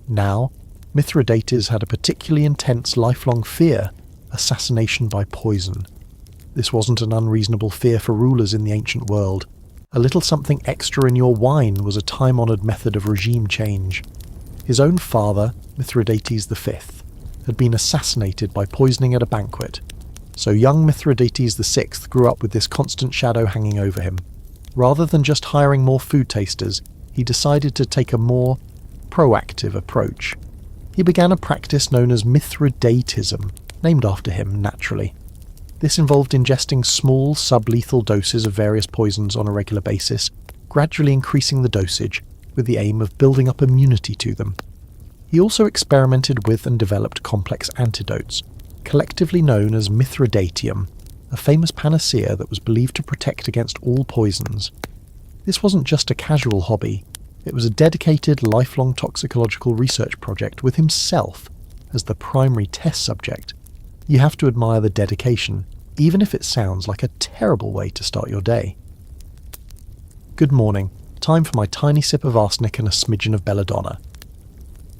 Now, Mithridates had a particularly intense lifelong fear: assassination by poison. This wasn't an unreasonable fear for rulers in the ancient world. A little something extra in your wine was a time-honoured method of regime change. His own father, Mithridates V, had been assassinated by poisoning at a banquet, so young Mithridates VI grew up with this constant shadow hanging over him. Rather than just hiring more food tasters, he decided to take a more proactive approach. He began a practice known as Mithridatism, named after him naturally. This involved ingesting small, sublethal doses of various poisons on a regular basis, gradually increasing the dosage, with the aim of building up immunity to them. He also experimented with and developed complex antidotes, collectively known as Mithridatium, a famous panacea that was believed to protect against all poisons. This wasn't just a casual hobby, it was a dedicated, lifelong toxicological research project with himself as the primary test subject. You have to admire the dedication, even if it sounds like a terrible way to start your day. Good morning. Time for my tiny sip of arsenic and a smidgen of belladonna.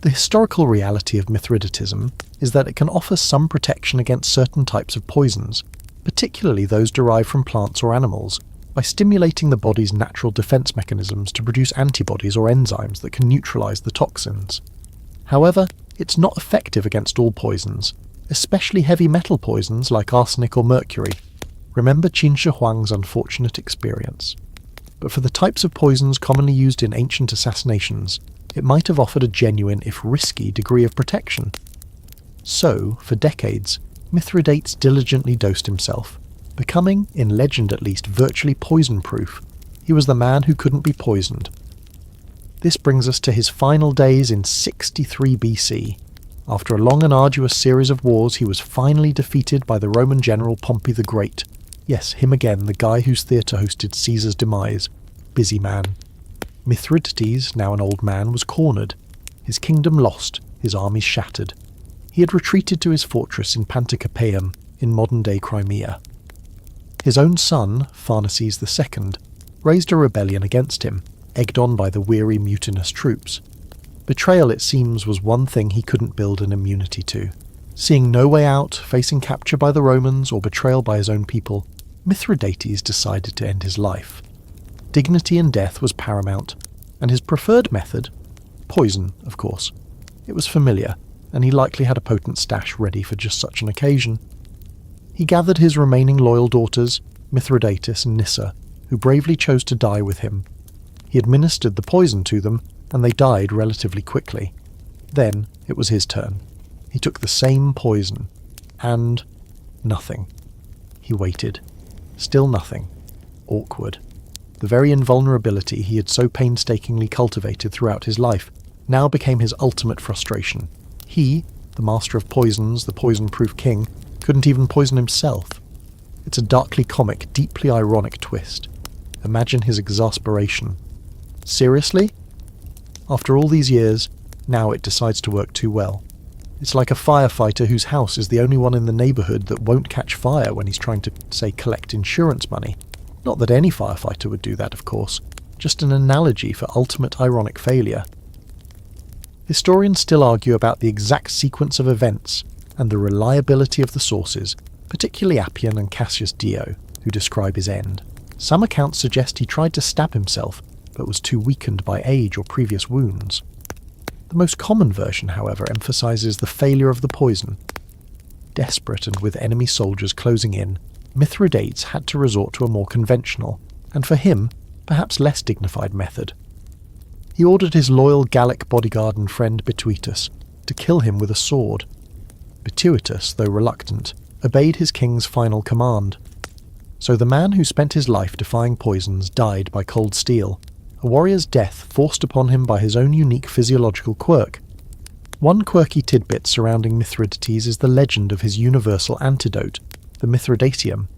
The historical reality of Mithridatism is that it can offer some protection against certain types of poisons, particularly those derived from plants or animals, by stimulating the body's natural defense mechanisms to produce antibodies or enzymes that can neutralize the toxins. However, it's not effective against all poisons, especially heavy metal poisons like arsenic or mercury. Remember Qin Shi Huang's unfortunate experience. But for the types of poisons commonly used in ancient assassinations, it might have offered a genuine, if risky, degree of protection. So, for decades, Mithridates diligently dosed himself, becoming, in legend at least, virtually poison-proof. He was the man who couldn't be poisoned. This brings us to his final days in 63 BC. After a long and arduous series of wars, he was finally defeated by the Roman general Pompey the Great. Yes, him again, the guy whose theatre hosted Caesar's demise. Busy man. Mithridates, now an old man, was cornered. His kingdom lost, his armies shattered. He had retreated to his fortress in Panticapaeum, in modern-day Crimea. His own son, Pharnaces II, raised a rebellion against him, egged on by the weary, mutinous troops. Betrayal, it seems, was one thing he couldn't build an immunity to. Seeing no way out, facing capture by the Romans or betrayal by his own people, Mithridates decided to end his life. Dignity in death was paramount, and his preferred method? Poison, of course. It was familiar, and he likely had a potent stash ready for just such an occasion. He gathered his remaining loyal daughters, Mithridates and Nyssa, who bravely chose to die with him. He administered the poison to them, and they died relatively quickly. Then it was his turn. He took the same poison, and nothing. He waited. Still nothing. Awkward. The very invulnerability he had so painstakingly cultivated throughout his life now became his ultimate frustration. He, the master of poisons, the poison-proof king, couldn't even poison himself. It's a darkly comic, deeply ironic twist. Imagine his exasperation. Seriously? After all these years, now it decides to work too well. It's like a firefighter whose house is the only one in the neighbourhood that won't catch fire when he's trying to, say, collect insurance money. Not that any firefighter would do that, of course. Just an analogy for ultimate ironic failure. Historians still argue about the exact sequence of events and the reliability of the sources, particularly Appian and Cassius Dio, who describe his end. Some accounts suggest he tried to stab himself, but was too weakened by age or previous wounds. The most common version, however, emphasizes the failure of the poison. Desperate and with enemy soldiers closing in, Mithridates had to resort to a more conventional, and for him, perhaps less dignified method. He ordered his loyal Gallic bodyguard and friend Bituitus to kill him with a sword. Bituitus, though reluctant, obeyed his king's final command. So the man who spent his life defying poisons died by cold steel, a warrior's death forced upon him by his own unique physiological quirk. One quirky tidbit surrounding Mithridates is the legend of his universal antidote, the Mithridatium.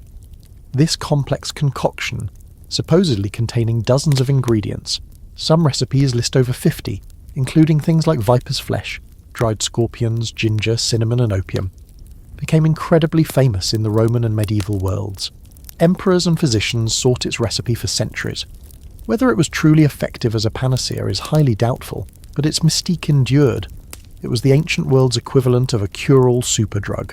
This complex concoction, supposedly containing dozens of ingredients, some recipes list over 50, including things like viper's flesh, dried scorpions, ginger, cinnamon and opium, became incredibly famous in the Roman and medieval worlds. Emperors and physicians sought its recipe for centuries. Whether it was truly effective as a panacea is highly doubtful, but its mystique endured. It was the ancient world's equivalent of a cure-all superdrug.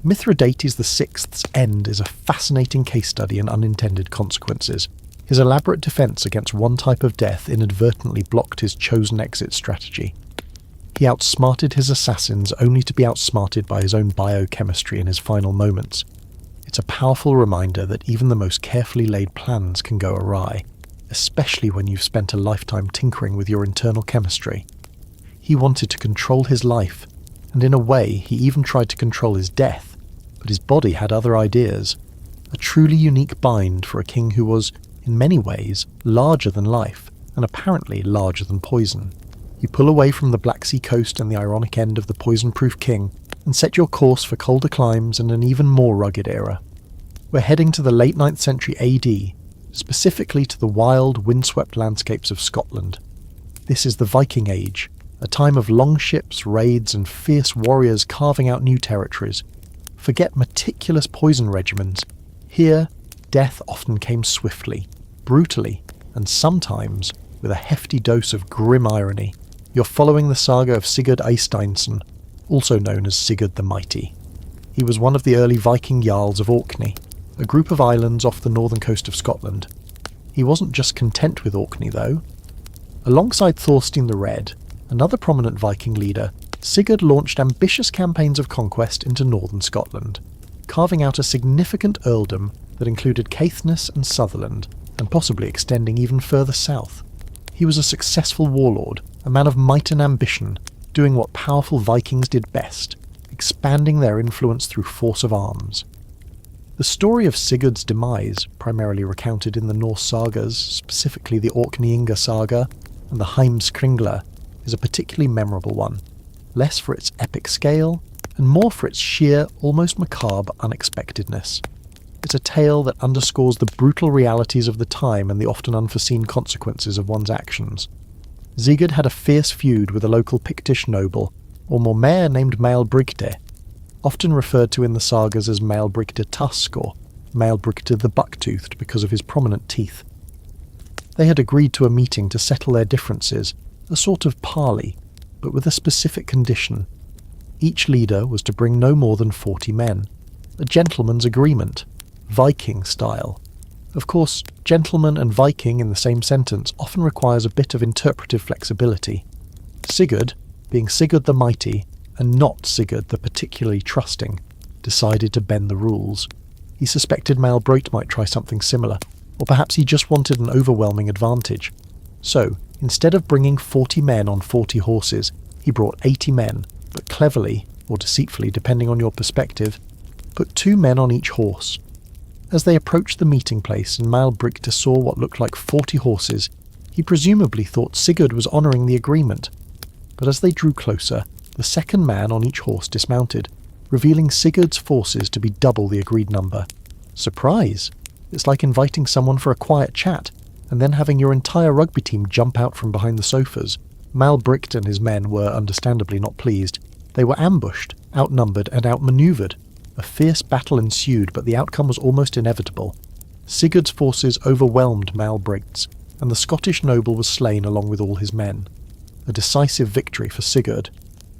Mithridates VI's end is a fascinating case study in unintended consequences. His elaborate defense against one type of death inadvertently blocked his chosen exit strategy. He outsmarted his assassins only to be outsmarted by his own biochemistry in his final moments. It's a powerful reminder that even the most carefully laid plans can go awry, especially when you've spent a lifetime tinkering with your internal chemistry. He wanted to control his life, and in a way he even tried to control his death, but his body had other ideas. A truly unique bind for a king who was, in many ways, larger than life, and apparently larger than poison. You pull away from the Black Sea coast and the ironic end of the poison-proof king, and set your course for colder climes and an even more rugged era. We're heading to the late 9th century AD, specifically to the wild, windswept landscapes of Scotland. This is the Viking Age, a time of long ships, raids, and fierce warriors carving out new territories. Forget meticulous poison regimens. Here, death often came swiftly, brutally, and sometimes with a hefty dose of grim irony. You're following the saga of Sigurd Eysteinsson, also known as Sigurd the Mighty. He was one of the early Viking Jarls of Orkney, a group of islands off the northern coast of Scotland. He wasn't just content with Orkney, though. Alongside Thorstein the Red, another prominent Viking leader, Sigurd launched ambitious campaigns of conquest into northern Scotland, carving out a significant earldom that included Caithness and Sutherland, and possibly extending even further south. He was a successful warlord, a man of might and ambition, doing what powerful Vikings did best, expanding their influence through force of arms. The story of Sigurd's demise, primarily recounted in the Norse sagas, specifically the Orkneyinga saga and the Heimskringla, is a particularly memorable one, less for its epic scale and more for its sheer, almost macabre unexpectedness. It's a tale that underscores the brutal realities of the time and the often unforeseen consequences of one's actions. Sigurd had a fierce feud with a local Pictish noble, or Mormaer named Maelbrigte, often referred to in the sagas as Maelbrigte Tusk or Maelbrigte the Buck-toothed because of his prominent teeth. They had agreed to a meeting to settle their differences, a sort of parley, but with a specific condition. Each leader was to bring no more than 40 men, a gentleman's agreement, Viking style. Of course, gentleman and Viking in the same sentence often requires a bit of interpretive flexibility. Sigurd, being Sigurd the Mighty, and not Sigurd the particularly trusting, decided to bend the rules. He suspected Maelbrigte might try something similar, or perhaps he just wanted an overwhelming advantage. So, instead of bringing 40 men on 40 horses, he brought 80 men, but cleverly, or deceitfully depending on your perspective, put 2 men on each horse. As they approached the meeting place and Maelbrigte saw what looked like 40 horses, he presumably thought Sigurd was honouring the agreement. But as they drew closer, the second man on each horse dismounted, revealing Sigurd's forces to be double the agreed number. Surprise! It's like inviting someone for a quiet chat, and then having your entire rugby team jump out from behind the sofas. Maelbrigte and his men were understandably not pleased. They were ambushed, outnumbered and outmanoeuvred. A fierce battle ensued, but the outcome was almost inevitable. Sigurd's forces overwhelmed Maelbrigte's, and the Scottish noble was slain along with all his men. A decisive victory for Sigurd.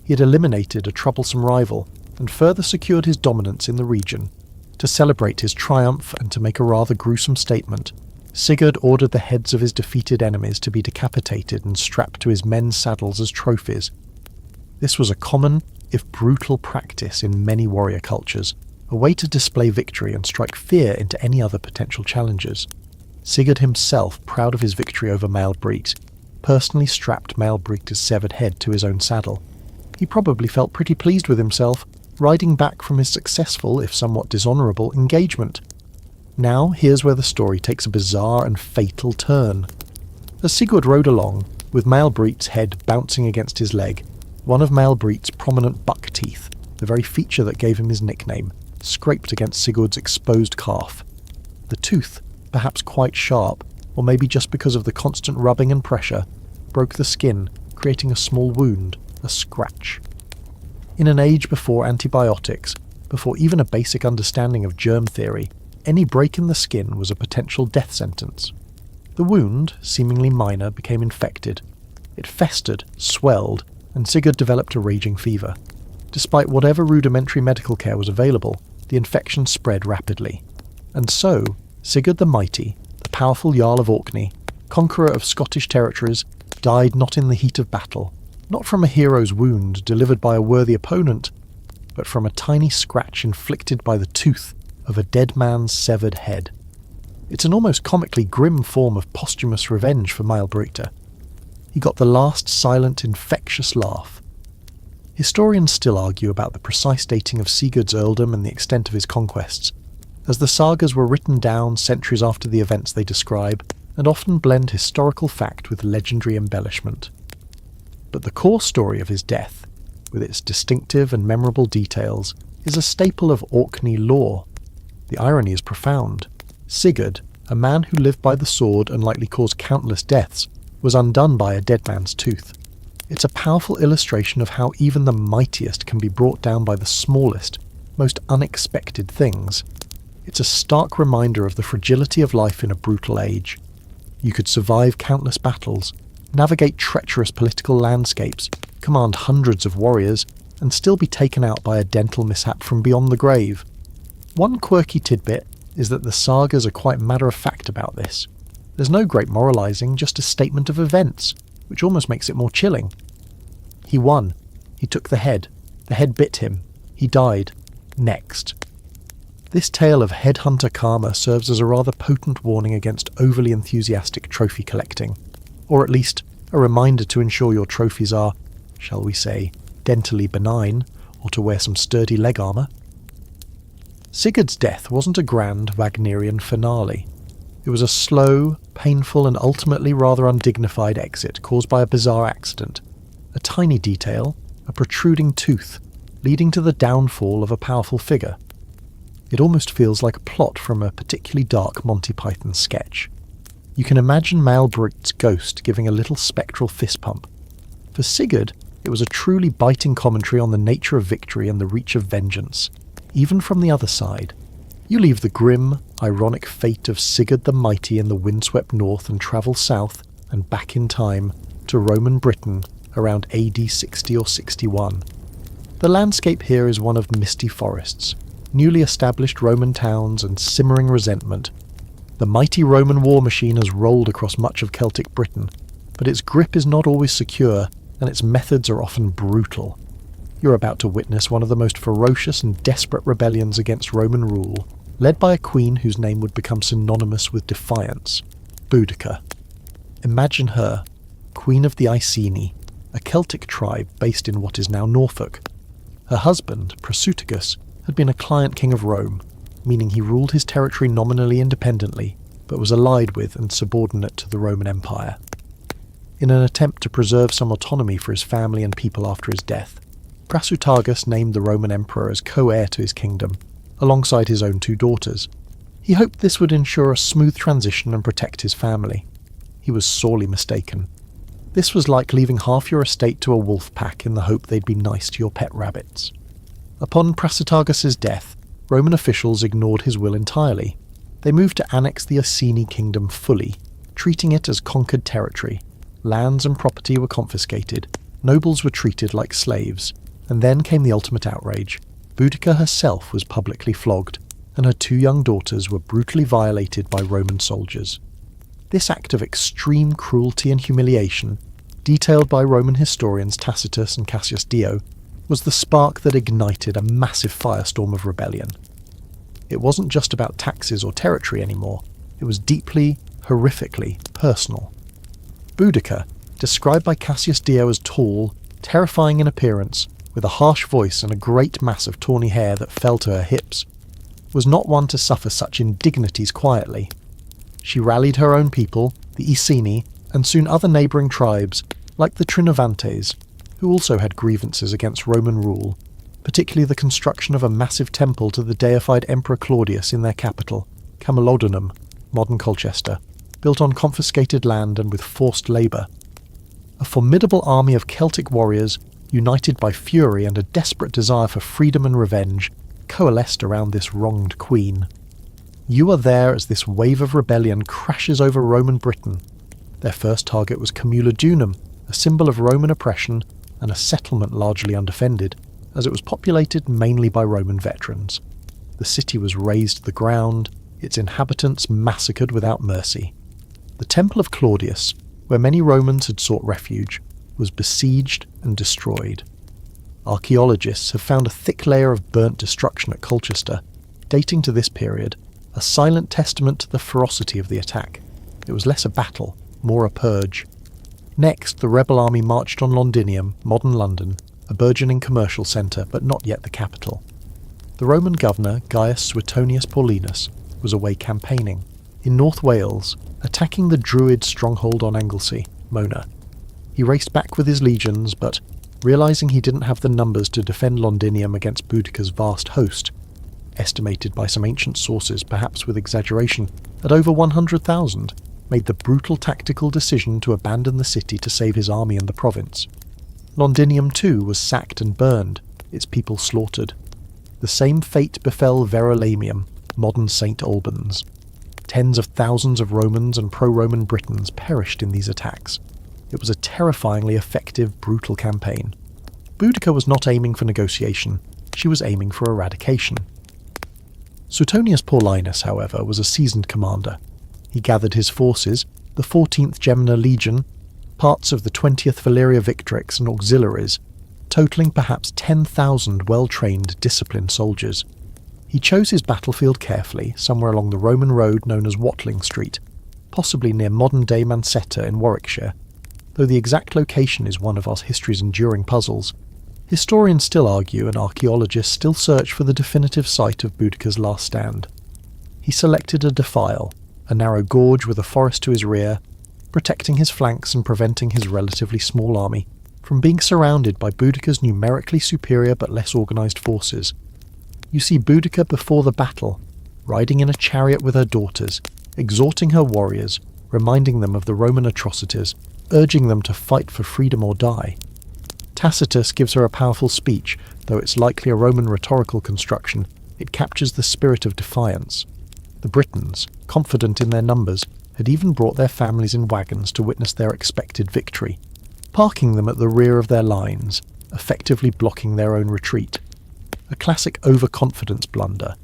He had eliminated a troublesome rival, and further secured his dominance in the region. To celebrate his triumph and to make a rather gruesome statement, Sigurd ordered the heads of his defeated enemies to be decapitated and strapped to his men's saddles as trophies. This was a common, if brutal, practice in many warrior cultures, a way to display victory and strike fear into any other potential challengers. Sigurd himself, proud of his victory over Maelbrigte, personally strapped Maelbrigte's severed head to his own saddle. He probably felt pretty pleased with himself, riding back from his successful, if somewhat dishonourable, engagement. Now here's where the story takes a bizarre and fatal turn. As Sigurd rode along, with Maelbrigte's head bouncing against his leg, one of Maelbrigte's prominent buck teeth, the very feature that gave him his nickname, scraped against Sigurd's exposed calf. The tooth, perhaps quite sharp, or maybe just because of the constant rubbing and pressure, broke the skin, creating a small wound, a scratch. In an age before antibiotics, before even a basic understanding of germ theory, any break in the skin was a potential death sentence. The wound, seemingly minor, became infected. It festered, swelled, and Sigurd developed a raging fever. Despite whatever rudimentary medical care was available, the infection spread rapidly. And so, Sigurd the Mighty, the powerful Jarl of Orkney, conqueror of Scottish territories, died not in the heat of battle, not from a hero's wound delivered by a worthy opponent, but from a tiny scratch inflicted by the tooth of a dead man's severed head. It's an almost comically grim form of posthumous revenge for Maelbrigte. He got the last silent, infectious laugh. Historians still argue about the precise dating of Sigurd's earldom and the extent of his conquests, as the sagas were written down centuries after the events they describe, and often blend historical fact with legendary embellishment. But the core story of his death, with its distinctive and memorable details, is a staple of Orkney lore. The irony is profound. Sigurd, a man who lived by the sword and likely caused countless deaths, was undone by a dead man's tooth. It's a powerful illustration of how even the mightiest can be brought down by the smallest, most unexpected things. It's a stark reminder of the fragility of life in a brutal age. You could survive countless battles, navigate treacherous political landscapes, command hundreds of warriors, and still be taken out by a dental mishap from beyond the grave. One quirky tidbit is that the sagas are quite matter-of-fact about this. There's no great moralising, just a statement of events, which almost makes it more chilling. He won. He took the head. The head bit him. He died. Next. This tale of headhunter karma serves as a rather potent warning against overly enthusiastic trophy collecting, or at least a reminder to ensure your trophies are, shall we say, dentally benign, or to wear some sturdy leg armour. Sigurd's death wasn't a grand Wagnerian finale. It was a slow, painful and ultimately rather undignified exit caused by a bizarre accident. A tiny detail, a protruding tooth, leading to the downfall of a powerful figure. It almost feels like a plot from a particularly dark Monty Python sketch. You can imagine Malbrook's ghost giving a little spectral fist pump. For Sigurd, it was a truly biting commentary on the nature of victory and the reach of vengeance, even from the other side. You leave the grim, ironic fate of Sigurd the Mighty in the windswept north and travel south and back in time to Roman Britain around AD 60 or 61. The landscape here is one of misty forests, newly established Roman towns and simmering resentment. The mighty Roman war machine has rolled across much of Celtic Britain, but its grip is not always secure and its methods are often brutal. You're about to witness one of the most ferocious and desperate rebellions against Roman rule, led by a queen whose name would become synonymous with defiance, Boudica. Imagine her, Queen of the Iceni, a Celtic tribe based in what is now Norfolk. Her husband, Prasutagus, had been a client king of Rome, meaning he ruled his territory nominally independently, but was allied with and subordinate to the Roman Empire. In an attempt to preserve some autonomy for his family and people after his death, Prasutagus named the Roman emperor as co-heir to his kingdom, alongside his own 2 daughters. He hoped this would ensure a smooth transition and protect his family. He was sorely mistaken. This was like leaving half your estate to a wolf pack in the hope they'd be nice to your pet rabbits. Upon Prasutagus's death, Roman officials ignored his will entirely. They moved to annex the Iceni kingdom fully, treating it as conquered territory. Lands and property were confiscated, nobles were treated like slaves, and then came the ultimate outrage. Boudica herself was publicly flogged, and her 2 young daughters were brutally violated by Roman soldiers. This act of extreme cruelty and humiliation, detailed by Roman historians Tacitus and Cassius Dio, was the spark that ignited a massive firestorm of rebellion. It wasn't just about taxes or territory anymore, it was deeply, horrifically personal. Boudica, described by Cassius Dio as tall, terrifying in appearance, with a harsh voice and a great mass of tawny hair that fell to her hips, was not one to suffer such indignities quietly. She rallied her own people, the Iceni, and soon other neighbouring tribes, like the Trinovantes, who also had grievances against Roman rule, particularly the construction of a massive temple to the deified Emperor Claudius in their capital, Camulodunum, modern Colchester, built on confiscated land and with forced labour. A formidable army of Celtic warriors, united by fury and a desperate desire for freedom and revenge, coalesced around this wronged queen. You are there as this wave of rebellion crashes over Roman Britain. Their first target was Camulodunum, a symbol of Roman oppression and a settlement largely undefended, as it was populated mainly by Roman veterans. The city was razed to the ground, its inhabitants massacred without mercy. The Temple of Claudius, where many Romans had sought refuge, was besieged and destroyed. Archaeologists have found a thick layer of burnt destruction at Colchester, dating to this period, a silent testament to the ferocity of the attack. It was less a battle, more a purge. Next, the rebel army marched on Londinium, modern London, a burgeoning commercial centre, but not yet the capital. The Roman governor, Gaius Suetonius Paulinus, was away campaigning, in North Wales, attacking the Druid stronghold on Anglesey, Mona. He raced back with his legions, but, realizing he didn't have the numbers to defend Londinium against Boudica's vast host, estimated by some ancient sources, perhaps with exaggeration, at over 100,000, made the brutal tactical decision to abandon the city to save his army and the province. Londinium too was sacked and burned, its people slaughtered. The same fate befell Verulamium, modern St. Albans. Tens of thousands of Romans and pro-Roman Britons perished in these attacks. It was a terrifyingly effective, brutal campaign. Boudica was not aiming for negotiation, she was aiming for eradication. Suetonius Paulinus, however, was a seasoned commander. He gathered his forces, the 14th Gemina Legion, parts of the 20th Valeria Victrix and auxiliaries, totaling perhaps 10,000 well-trained, disciplined soldiers. He chose his battlefield carefully, somewhere along the Roman road known as Watling Street, possibly near modern-day Mansetta in Warwickshire. Though the exact location is one of our history's enduring puzzles, historians still argue and archaeologists still search for the definitive site of Boudica's last stand. He selected a defile, a narrow gorge with a forest to his rear, protecting his flanks and preventing his relatively small army from being surrounded by Boudica's numerically superior but less organised forces. You see Boudica before the battle, riding in a chariot with her daughters, exhorting her warriors, reminding them of the Roman atrocities, urging them to fight for freedom or die. Tacitus gives her a powerful speech, though it's likely a Roman rhetorical construction. It captures the spirit of defiance. The Britons, confident in their numbers, had even brought their families in wagons to witness their expected victory, parking them at the rear of their lines, effectively blocking their own retreat. A classic overconfidence blunder.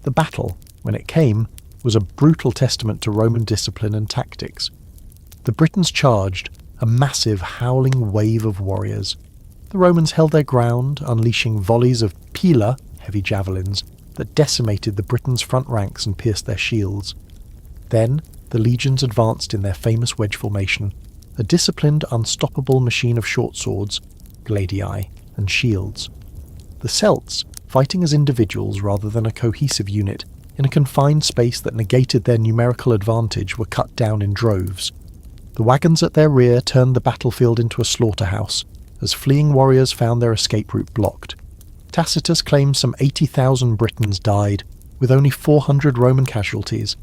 The battle, when it came, was a brutal testament to Roman discipline and tactics. The Britons charged, a massive howling wave of warriors. The Romans held their ground, unleashing volleys of pila, heavy javelins, that decimated the Britons' front ranks and pierced their shields. Then, the legions advanced in their famous wedge formation, a disciplined, unstoppable machine of short swords, gladii, and shields. The Celts, fighting as individuals rather than a cohesive unit, in a confined space that negated their numerical advantage, were cut down in droves. The wagons at their rear turned the battlefield into a slaughterhouse, as fleeing warriors found their escape route blocked. Tacitus claims some 80,000 Britons died, with only 400 Roman casualties,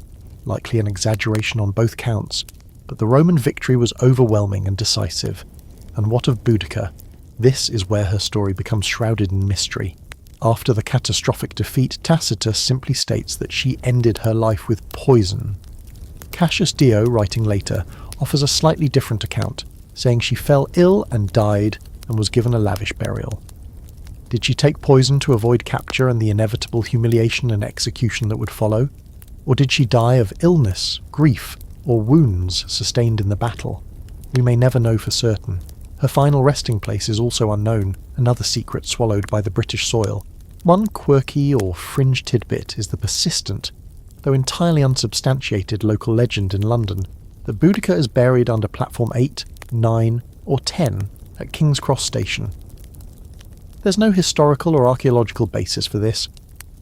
likely an exaggeration on both counts, but the Roman victory was overwhelming and decisive. And what of Boudica? This is where her story becomes shrouded in mystery. After the catastrophic defeat, Tacitus simply states that she ended her life with poison. Cassius Dio, writing later, offers a slightly different account, saying she fell ill and died and was given a lavish burial. Did she take poison to avoid capture and the inevitable humiliation and execution that would follow? Or did she die of illness, grief, or wounds sustained in the battle? We may never know for certain. Her final resting place is also unknown, another secret swallowed by the British soil. One quirky or fringe tidbit is the persistent, though entirely unsubstantiated local legend in London, that Boudica is buried under platform 8, 9, or 10 at King's Cross Station. There's no historical or archaeological basis for this,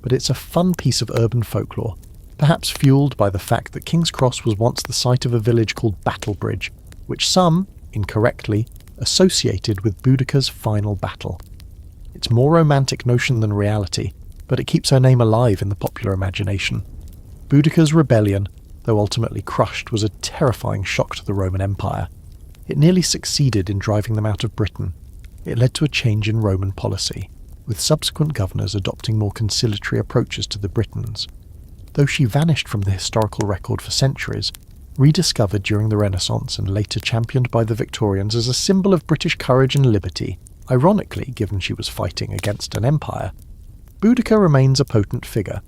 but it's a fun piece of urban folklore, perhaps fueled by the fact that King's Cross was once the site of a village called Battlebridge, which some, incorrectly, associated with Boudica's final battle. It's more romantic notion than reality, but it keeps her name alive in the popular imagination. Boudica's rebellion, though ultimately crushed, was a terrifying shock to the Roman Empire. It nearly succeeded in driving them out of Britain. It led to a change in Roman policy, with subsequent governors adopting more conciliatory approaches to the Britons. Though she vanished from the historical record for centuries, rediscovered during the Renaissance and later championed by the Victorians as a symbol of British courage and liberty, ironically given she was fighting against an empire, Boudica remains a potent figure.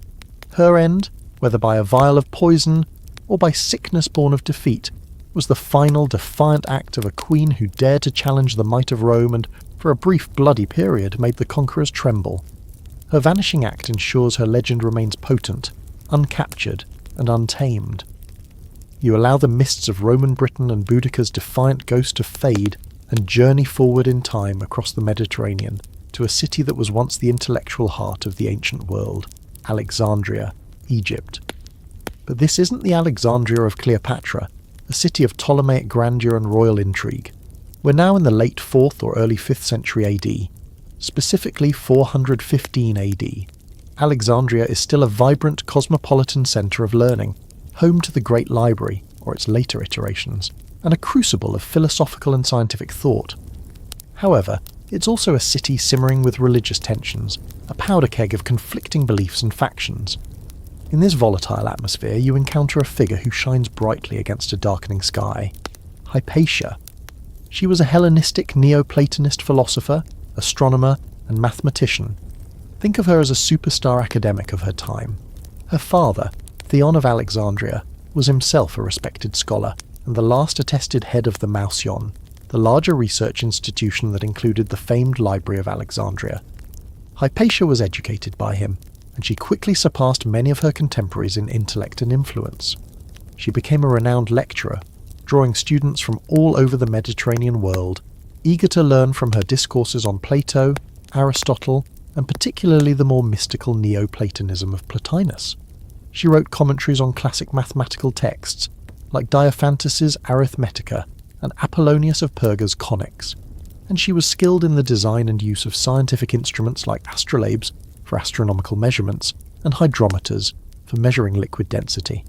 Her end, whether by a vial of poison or by sickness born of defeat, was the final defiant act of a queen who dared to challenge the might of Rome and, for a brief bloody period, made the conquerors tremble. Her vanishing act ensures her legend remains potent, uncaptured, and untamed. You allow the mists of Roman Britain and Boudica's defiant ghost to fade and journey forward in time across the Mediterranean to a city that was once the intellectual heart of the ancient world, Alexandria, Egypt. But this isn't the Alexandria of Cleopatra, a city of Ptolemaic grandeur and royal intrigue. We're now in the late 4th or early 5th century AD, specifically 415 AD. Alexandria is still a vibrant cosmopolitan centre of learning, home to the Great Library, or its later iterations, and a crucible of philosophical and scientific thought. However, it's also a city simmering with religious tensions, a powder keg of conflicting beliefs and factions. In this volatile atmosphere, you encounter a figure who shines brightly against a darkening sky: Hypatia. She was a Hellenistic Neoplatonist philosopher, astronomer, and mathematician. Think of her as a superstar academic of her time. Her father, Theon of Alexandria, was himself a respected scholar and the last attested head of the Mouseion, the larger research institution that included the famed Library of Alexandria. Hypatia was educated by him, and she quickly surpassed many of her contemporaries in intellect and influence. She became a renowned lecturer, drawing students from all over the Mediterranean world, eager to learn from her discourses on Plato, Aristotle, and particularly the more mystical Neoplatonism of Plotinus. She wrote commentaries on classic mathematical texts, like Diophantus's Arithmetica and Apollonius of Perga's Conics, and she was skilled in the design and use of scientific instruments like astrolabes for astronomical measurements and hydrometers for measuring liquid density.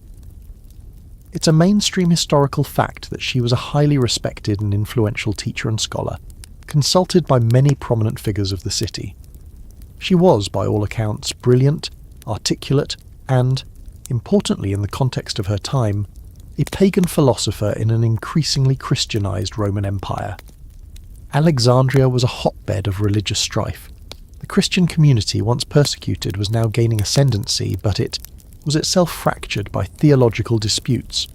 It's a mainstream historical fact that she was a highly respected and influential teacher and scholar, consulted by many prominent figures of the city. She was, by all accounts, brilliant, articulate, and, importantly in the context of her time, a pagan philosopher in an increasingly Christianized Roman Empire. Alexandria was a hotbed of religious strife. The Christian community, once persecuted, was now gaining ascendancy, but it was itself fractured by theological disputes.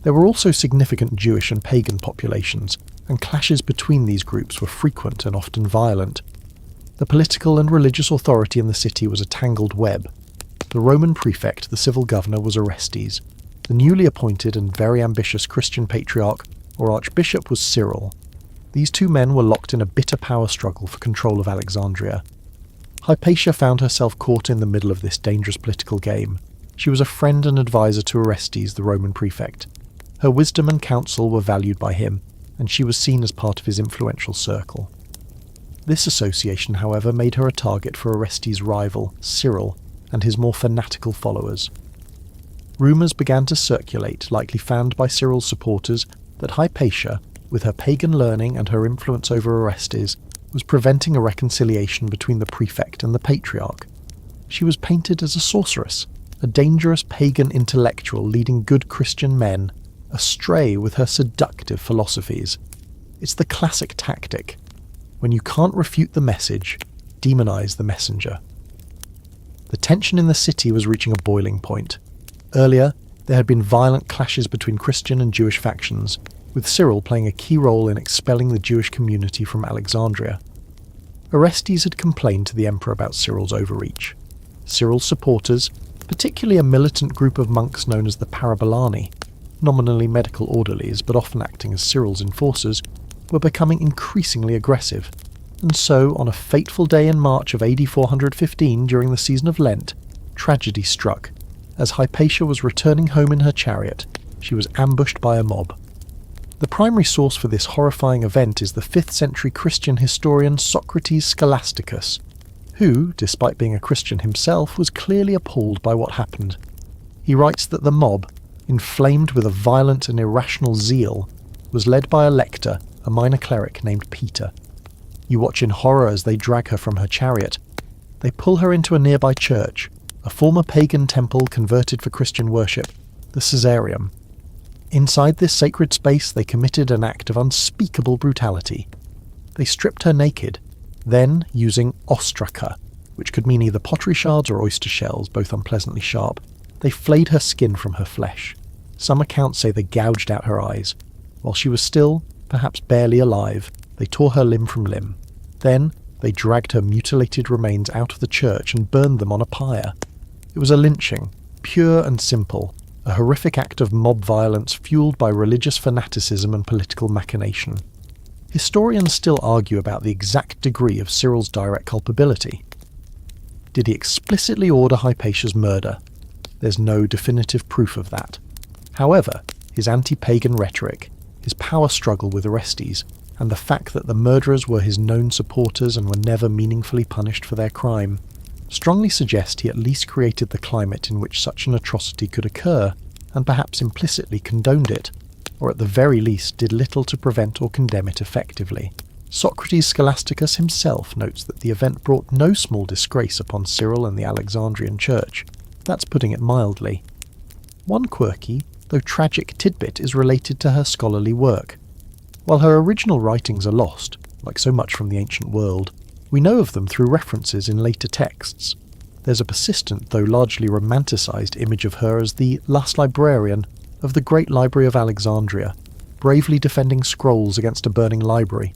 There were also significant Jewish and pagan populations, and clashes between these groups were frequent and often violent. The political and religious authority in the city was a tangled web. The Roman prefect, the civil governor, was Orestes. The newly appointed and very ambitious Christian patriarch or archbishop was Cyril. These two men were locked in a bitter power struggle for control of Alexandria. Hypatia found herself caught in the middle of this dangerous political game. She was a friend and advisor to Orestes, the Roman prefect. Her wisdom and counsel were valued by him, and she was seen as part of his influential circle. This association, however, made her a target for Orestes' rival, Cyril, and his more fanatical followers. Rumours began to circulate, likely fanned by Cyril's supporters, that Hypatia, with her pagan learning and her influence over Orestes, was preventing a reconciliation between the prefect and the patriarch. She was painted as a sorceress, a dangerous pagan intellectual leading good Christian men astray with her seductive philosophies. It's the classic tactic. When you can't refute the message, demonize the messenger. The tension in the city was reaching a boiling point. Earlier, there had been violent clashes between Christian and Jewish factions, with Cyril playing a key role in expelling the Jewish community from Alexandria. Orestes had complained to the emperor about Cyril's overreach. Cyril's supporters, particularly a militant group of monks known as the Parabolani, nominally medical orderlies but often acting as Cyril's enforcers, were becoming increasingly aggressive, and so on a fateful day in March of AD 415 during the season of Lent, tragedy struck. As Hypatia was returning home in her chariot, she was ambushed by a mob. The primary source for this horrifying event is the 5th century Christian historian Socrates Scholasticus, who, despite being a Christian himself, was clearly appalled by what happened. He writes that the mob, inflamed with a violent and irrational zeal, was led by a lector, a minor cleric named Peter. You watch in horror as they drag her from her chariot. They pull her into a nearby church, a former pagan temple converted for Christian worship, the Caesareum. Inside this sacred space they committed an act of unspeakable brutality. They stripped her naked, then, using ostraca, which could mean either pottery shards or oyster shells, both unpleasantly sharp, they flayed her skin from her flesh. Some accounts say they gouged out her eyes. While she was still, perhaps barely alive, they tore her limb from limb. Then, they dragged her mutilated remains out of the church and burned them on a pyre. It was a lynching, pure and simple, a horrific act of mob violence fueled by religious fanaticism and political machination. Historians still argue about the exact degree of Cyril's direct culpability. Did he explicitly order Hypatia's murder? There's no definitive proof of that. However, his anti-pagan rhetoric, his power struggle with Orestes, and the fact that the murderers were his known supporters and were never meaningfully punished for their crime, strongly suggest he at least created the climate in which such an atrocity could occur, and perhaps implicitly condoned it, or at the very least did little to prevent or condemn it effectively. Socrates Scholasticus himself notes that the event brought no small disgrace upon Cyril and the Alexandrian Church. That's putting it mildly. One quirky, though tragic tidbit is related to her scholarly work. While her original writings are lost, like so much from the ancient world, we know of them through references in later texts. There's a persistent, though largely romanticised, image of her as the last librarian of the Great Library of Alexandria, bravely defending scrolls against a burning library.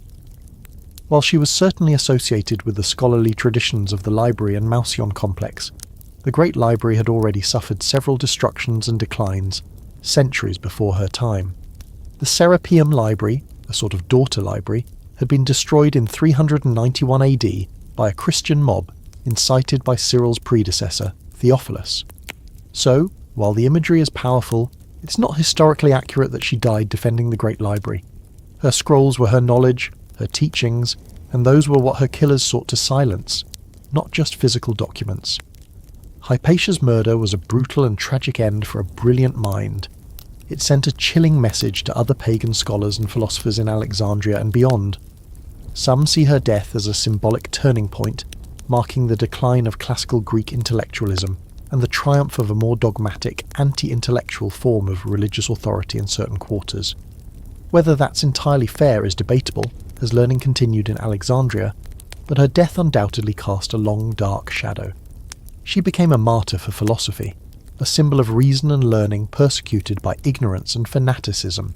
While she was certainly associated with the scholarly traditions of the library and Mausion complex, the Great Library had already suffered several destructions and declines, centuries before her time. The Serapeum Library, a sort of daughter library, had been destroyed in 391 AD by a Christian mob incited by Cyril's predecessor, Theophilus. So, while the imagery is powerful, it's not historically accurate that she died defending the Great Library. Her scrolls were her knowledge, her teachings, and those were what her killers sought to silence, not just physical documents. Hypatia's murder was a brutal and tragic end for a brilliant mind. It sent a chilling message to other pagan scholars and philosophers in Alexandria and beyond. Some see her death as a symbolic turning point, marking the decline of classical Greek intellectualism and the triumph of a more dogmatic, anti-intellectual form of religious authority in certain quarters. Whether that's entirely fair is debatable, as learning continued in Alexandria, but her death undoubtedly cast a long, dark shadow. She became a martyr for philosophy, a symbol of reason and learning persecuted by ignorance and fanaticism.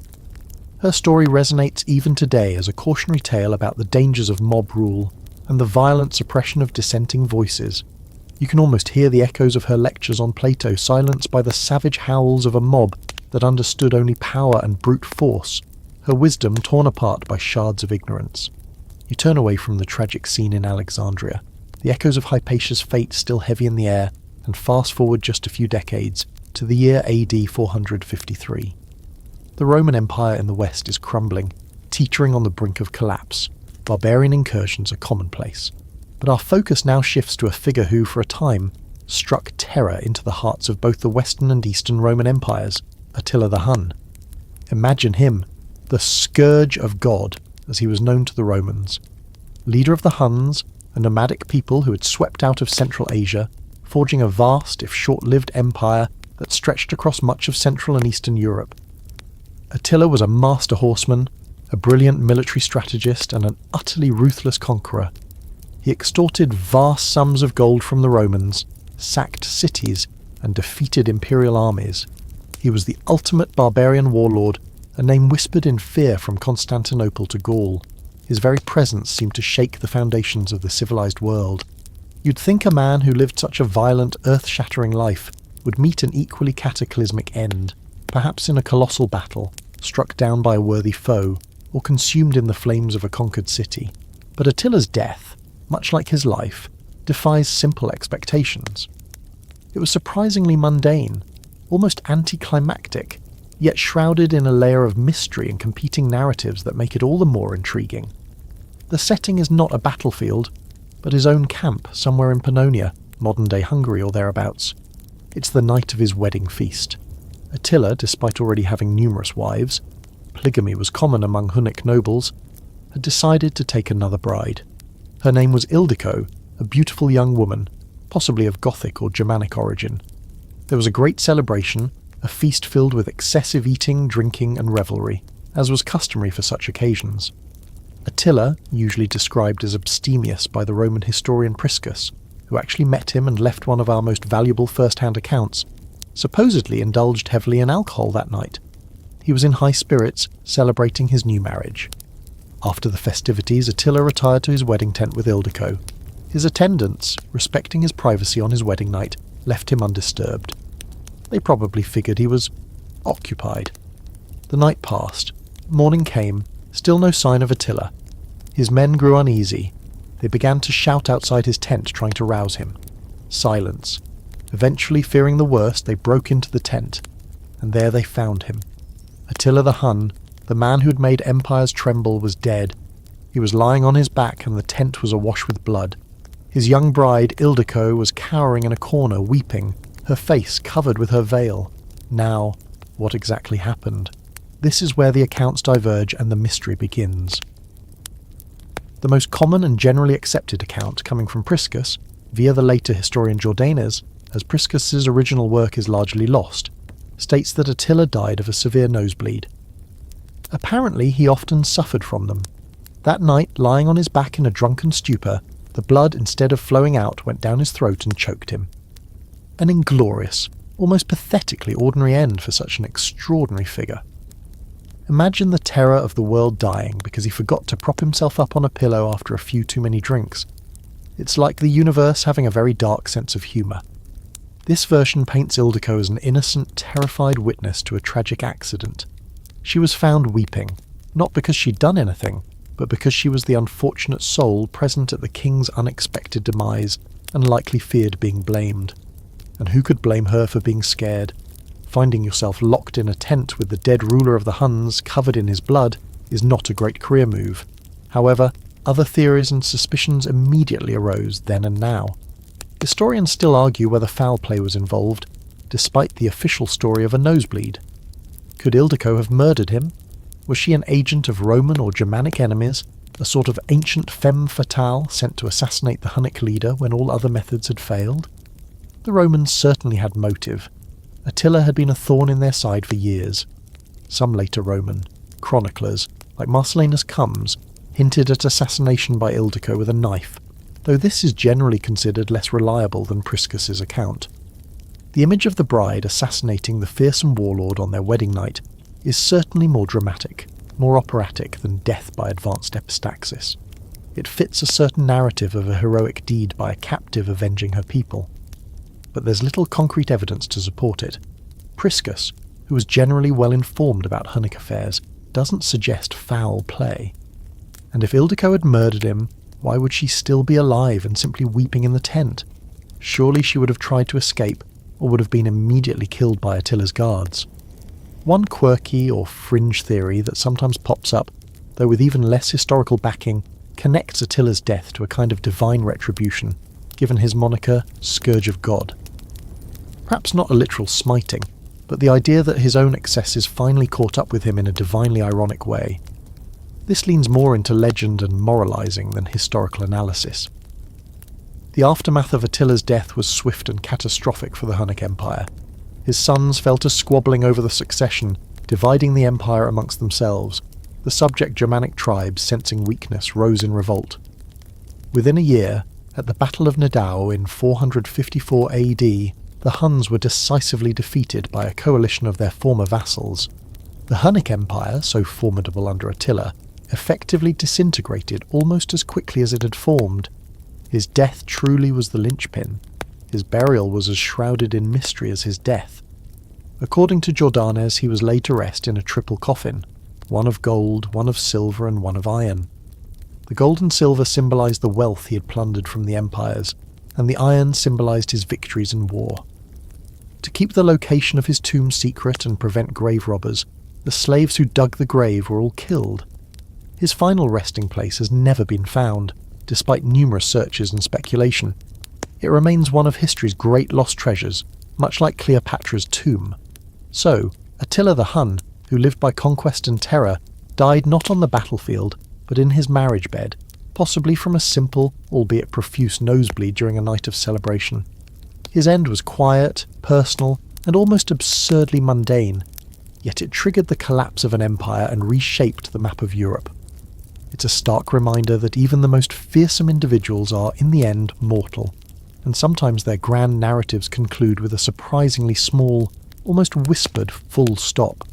Her story resonates even today as a cautionary tale about the dangers of mob rule and the violent suppression of dissenting voices. You can almost hear the echoes of her lectures on Plato silenced by the savage howls of a mob that understood only power and brute force, her wisdom torn apart by shards of ignorance. You turn away from the tragic scene in Alexandria, the echoes of Hypatia's fate still heavy in the air, and fast forward just a few decades to the year AD 453. The Roman Empire in the west is crumbling, teetering on the brink of collapse. Barbarian incursions are commonplace. But our focus now shifts to a figure who, for a time, struck terror into the hearts of both the Western and Eastern Roman empires, Attila the Hun. Imagine him, the scourge of God, as he was known to the Romans. Leader of the Huns, a nomadic people who had swept out of Central Asia, forging a vast, if short-lived empire that stretched across much of Central and Eastern Europe. Attila was a master horseman, a brilliant military strategist, and an utterly ruthless conqueror. He extorted vast sums of gold from the Romans, sacked cities, and defeated imperial armies. He was the ultimate barbarian warlord, a name whispered in fear from Constantinople to Gaul. His very presence seemed to shake the foundations of the civilized world. You'd think a man who lived such a violent, earth-shattering life would meet an equally cataclysmic end, perhaps in a colossal battle, struck down by a worthy foe, or consumed in the flames of a conquered city. But Attila's death, much like his life, defies simple expectations. It was surprisingly mundane, almost anticlimactic, yet shrouded in a layer of mystery and competing narratives that make it all the more intriguing. The setting is not a battlefield, but his own camp somewhere in Pannonia, modern-day Hungary or thereabouts. It's the night of his wedding feast. Attila, despite already having numerous wives, polygamy was common among Hunnic nobles, had decided to take another bride. Her name was Ildiko, a beautiful young woman, possibly of Gothic or Germanic origin. There was a great celebration, a feast filled with excessive eating, drinking, and revelry, as was customary for such occasions. Attila, usually described as abstemious by the Roman historian Priscus, who actually met him and left one of our most valuable first-hand accounts, supposedly indulged heavily in alcohol that night. He was in high spirits, celebrating his new marriage. After the festivities, Attila retired to his wedding tent with Ildiko. His attendants, respecting his privacy on his wedding night, left him undisturbed. They probably figured he was occupied. The night passed. Morning came. Still no sign of Attila. His men grew uneasy. They began to shout outside his tent, trying to rouse him. Silence. Eventually, fearing the worst, they broke into the tent, and there they found him. Attila the Hun, The man who had made empires tremble was dead. He was lying on his back and the tent was awash with blood. His young bride, Ildiko, was cowering in a corner, weeping, her face covered with her veil. Now, what exactly happened? This is where the accounts diverge and the mystery begins. The most common and generally accepted account, coming from Priscus, via the later historian Jordanes, as Priscus's original work is largely lost, states that Attila died of a severe nosebleed. Apparently he often suffered from them. That night, lying on his back in a drunken stupor, the blood, instead of flowing out, went down his throat and choked him. An inglorious, almost pathetically ordinary end for such an extraordinary figure. Imagine the terror of the world dying because he forgot to prop himself up on a pillow after a few too many drinks. It's like the universe having a very dark sense of humour. This version paints Ildiko as an innocent, terrified witness to a tragic accident. She was found weeping, not because she'd done anything, but because she was the unfortunate soul present at the king's unexpected demise and likely feared being blamed. And who could blame her for being scared? Finding yourself locked in a tent with the dead ruler of the Huns covered in his blood is not a great career move. However, other theories and suspicions immediately arose then and now. Historians still argue whether foul play was involved, despite the official story of a nosebleed. Could Ildiko have murdered him? Was she an agent of Roman or Germanic enemies, a sort of ancient femme fatale sent to assassinate the Hunnic leader when all other methods had failed? The Romans certainly had motive. Attila had been a thorn in their side for years. Some later Roman chroniclers, like Marcellinus Comes, hinted at assassination by Ildiko with a knife, though this is generally considered less reliable than Priscus's account. The image of the bride assassinating the fearsome warlord on their wedding night is certainly more dramatic, more operatic than death by advanced epistaxis. It fits a certain narrative of a heroic deed by a captive avenging her people. But there's little concrete evidence to support it. Priscus, who was generally well informed about Hunnic affairs, doesn't suggest foul play. And if Ildiko had murdered him, why would she still be alive and simply weeping in the tent? Surely she would have tried to escape, or would have been immediately killed by Attila's guards. One quirky or fringe theory that sometimes pops up, though with even less historical backing, connects Attila's death to a kind of divine retribution, given his moniker Scourge of God. Perhaps not a literal smiting, but the idea that his own excesses finally caught up with him in a divinely ironic way. This leans more into legend and moralizing than historical analysis. The aftermath of Attila's death was swift and catastrophic for the Hunnic Empire. His sons fell to squabbling over the succession, dividing the empire amongst themselves. The subject Germanic tribes, sensing weakness, rose in revolt. Within a year, at the Battle of Nidau in 454 AD, the Huns were decisively defeated by a coalition of their former vassals. The Hunnic Empire, so formidable under Attila, effectively disintegrated almost as quickly as it had formed. His death truly was the linchpin. His burial was as shrouded in mystery as his death. According to Jordanes, he was laid to rest in a triple coffin, one of gold, one of silver, and one of iron. The gold and silver symbolized the wealth he had plundered from the empires, and the iron symbolized his victories in war. To keep the location of his tomb secret and prevent grave robbers, the slaves who dug the grave were all killed. His final resting place has never been found, despite numerous searches and speculation. It remains one of history's great lost treasures, much like Cleopatra's tomb. So, Attila the Hun, who lived by conquest and terror, died not on the battlefield, but in his marriage bed, possibly from a simple, albeit profuse nosebleed during a night of celebration. His end was quiet, personal, and almost absurdly mundane, yet it triggered the collapse of an empire and reshaped the map of Europe. It's a stark reminder that even the most fearsome individuals are, in the end, mortal, and sometimes their grand narratives conclude with a surprisingly small, almost whispered full stop.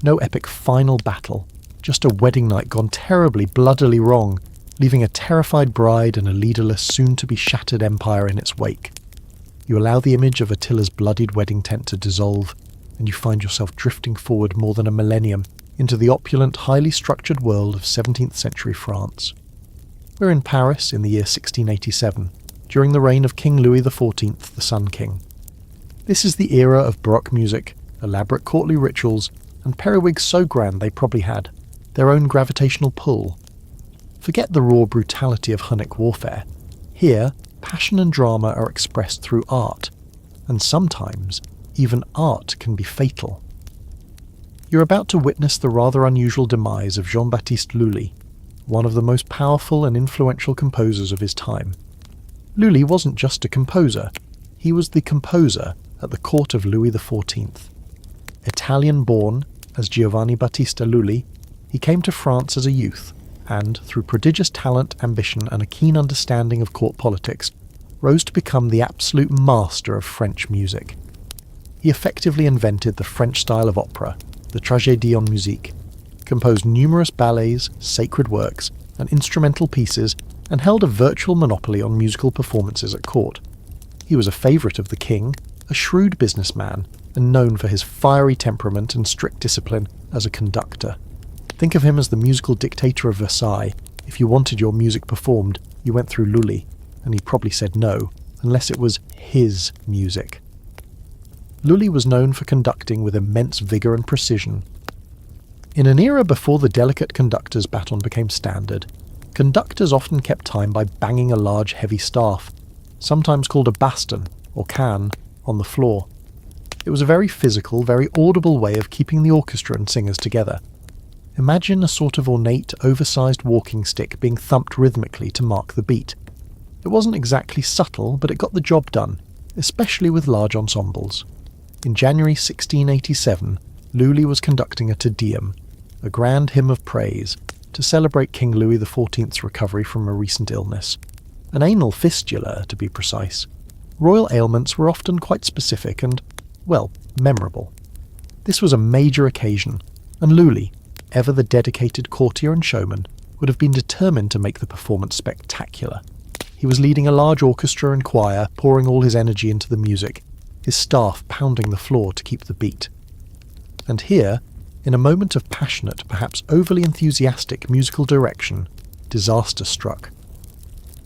No epic final battle, just a wedding night gone terribly, bloodily wrong, leaving a terrified bride and a leaderless, soon-to-be-shattered empire in its wake. You allow the image of Attila's bloodied wedding tent to dissolve, and you find yourself drifting forward more than a millennium into the opulent, highly structured world of 17th century France. We're in Paris in the year 1687, during the reign of King Louis XIV, the Sun King. This is the era of Baroque music, elaborate courtly rituals, and periwigs so grand they probably had their own gravitational pull. Forget the raw brutality of Hunnic warfare. Here, passion and drama are expressed through art, and sometimes even art can be fatal. You're about to witness the rather unusual demise of Jean-Baptiste Lully, one of the most powerful and influential composers of his time. Lully wasn't just a composer, he was the composer at the court of Louis XIV. Italian-born as Giovanni Battista Lully, he came to France as a youth, and, through prodigious talent, ambition, and a keen understanding of court politics, rose to become the absolute master of French music. He effectively invented the French style of opera, the tragédie en musique, composed numerous ballets, sacred works, and instrumental pieces, and held a virtual monopoly on musical performances at court. He was a favourite of the king, a shrewd businessman, and known for his fiery temperament and strict discipline as a conductor. Think of him as the musical dictator of Versailles. If you wanted your music performed, you went through Lully, and he probably said no, unless it was his music. Lully was known for conducting with immense vigour and precision. In an era before the delicate conductor's baton became standard, conductors often kept time by banging a large heavy staff, sometimes called a baston, or can, on the floor. It was a very physical, very audible way of keeping the orchestra and singers together. Imagine a sort of ornate, oversized walking stick being thumped rhythmically to mark the beat. It wasn't exactly subtle, but it got the job done, especially with large ensembles. In January 1687, Lully was conducting a Te Deum, a grand hymn of praise, to celebrate King Louis XIV's recovery from a recent illness. An anal fistula, to be precise. Royal ailments were often quite specific and, well, memorable. This was a major occasion, and Lully, ever the dedicated courtier and showman, would have been determined to make the performance spectacular. He was leading a large orchestra and choir, pouring all his energy into the music, his staff pounding the floor to keep the beat. And here, in a moment of passionate, perhaps overly enthusiastic musical direction, disaster struck.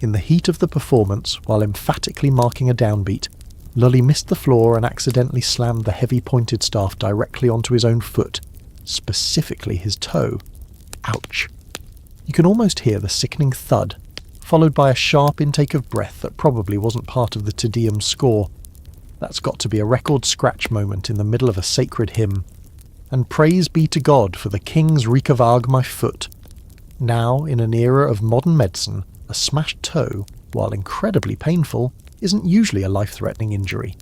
In the heat of the performance, while emphatically marking a downbeat, Lully missed the floor and accidentally slammed the heavy pointed staff directly onto his own foot, specifically his toe. Ouch! You can almost hear the sickening thud, followed by a sharp intake of breath that probably wasn't part of the Te Deum score. That's got to be a record scratch moment in the middle of a sacred hymn. And praise be to God for the king's recouvage my foot. Now, in an era of modern medicine, a smashed toe, while incredibly painful, isn't usually a life-threatening injury.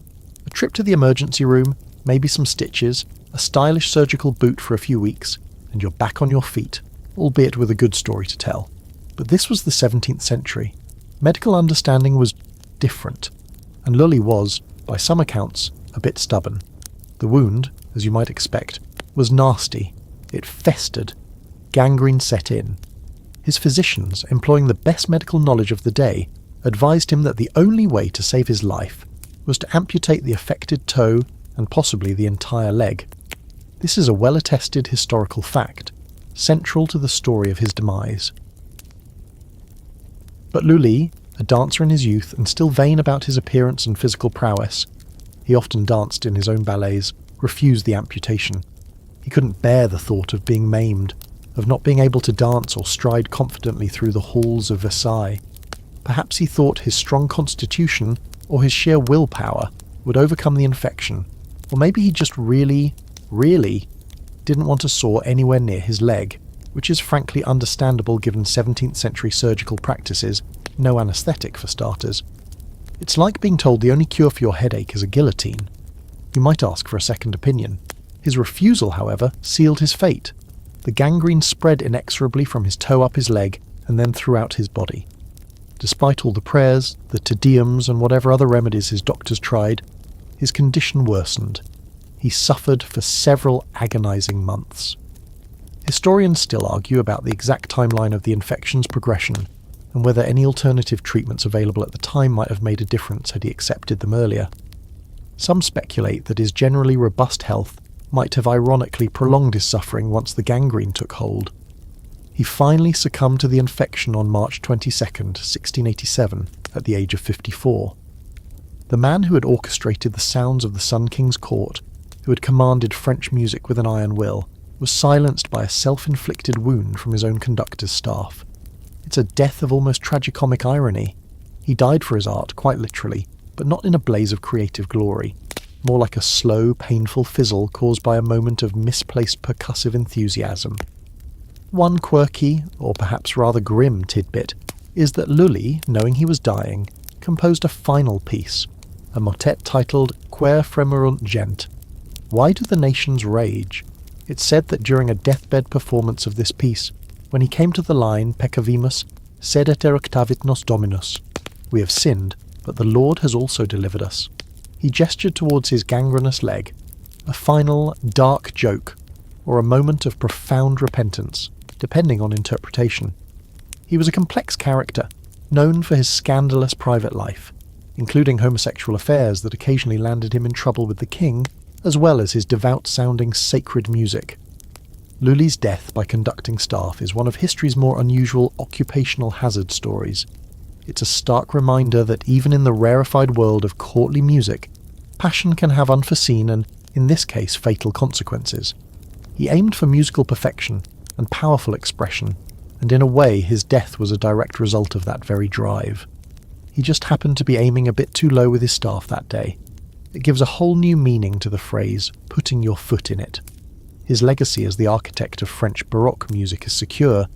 A trip to the emergency room, maybe some stitches, a stylish surgical boot for a few weeks, and you're back on your feet, albeit with a good story to tell. But this was the 17th century. Medical understanding was different, and Lully was, by some accounts, a bit stubborn. The wound, as you might expect, was nasty. It festered. Gangrene set in. His physicians, employing the best medical knowledge of the day, advised him that the only way to save his life was to amputate the affected toe and possibly the entire leg. This is a well-attested historical fact, central to the story of his demise. But Lully, a dancer in his youth and still vain about his appearance and physical prowess, he often danced in his own ballets, refused the amputation. He couldn't bear the thought of being maimed, of not being able to dance or stride confidently through the halls of Versailles. Perhaps he thought his strong constitution or his sheer willpower would overcome the infection, or maybe he just really didn't want a sore anywhere near his leg, which is frankly understandable given 17th century surgical practices, no anaesthetic for starters. It's like being told the only cure for your headache is a guillotine. You might ask for a second opinion. His refusal, however, sealed his fate. The gangrene spread inexorably from his toe up his leg and then throughout his body. Despite all the prayers, the Te Deums and whatever other remedies his doctors tried, his condition worsened. He suffered for several agonizing months. Historians still argue about the exact timeline of the infection's progression and whether any alternative treatments available at the time might have made a difference had he accepted them earlier. Some speculate that his generally robust health might have ironically prolonged his suffering once the gangrene took hold. He finally succumbed to the infection on March 22nd, 1687, at the age of 54. The man who had orchestrated the sounds of the Sun King's court who had commanded French music with an iron will, was silenced by a self-inflicted wound from his own conductor's staff. It's a death of almost tragicomic irony. He died for his art, quite literally, but not in a blaze of creative glory, more like a slow, painful fizzle caused by a moment of misplaced percussive enthusiasm. One quirky, or perhaps rather grim tidbit, is that Lully, knowing he was dying, composed a final piece, a motet titled Quae Fremurunt Gent. Why do the nations rage? It's said that during a deathbed performance of this piece, when he came to the line Peccavimus, sed et eructavit nos Dominus, we have sinned, but the Lord has also delivered us. He gestured towards his gangrenous leg, a final, dark joke, or a moment of profound repentance, depending on interpretation. He was a complex character, known for his scandalous private life, including homosexual affairs that occasionally landed him in trouble with the king, as well as his devout-sounding sacred music. Lully's death by conducting staff is one of history's more unusual occupational hazard stories. It's a stark reminder that even in the rarefied world of courtly music, passion can have unforeseen and, in this case, fatal consequences. He aimed for musical perfection and powerful expression, and in a way his death was a direct result of that very drive. He just happened to be aiming a bit too low with his staff that day. It gives a whole new meaning to the phrase, putting your foot in it. His legacy as the architect of French Baroque music is secure,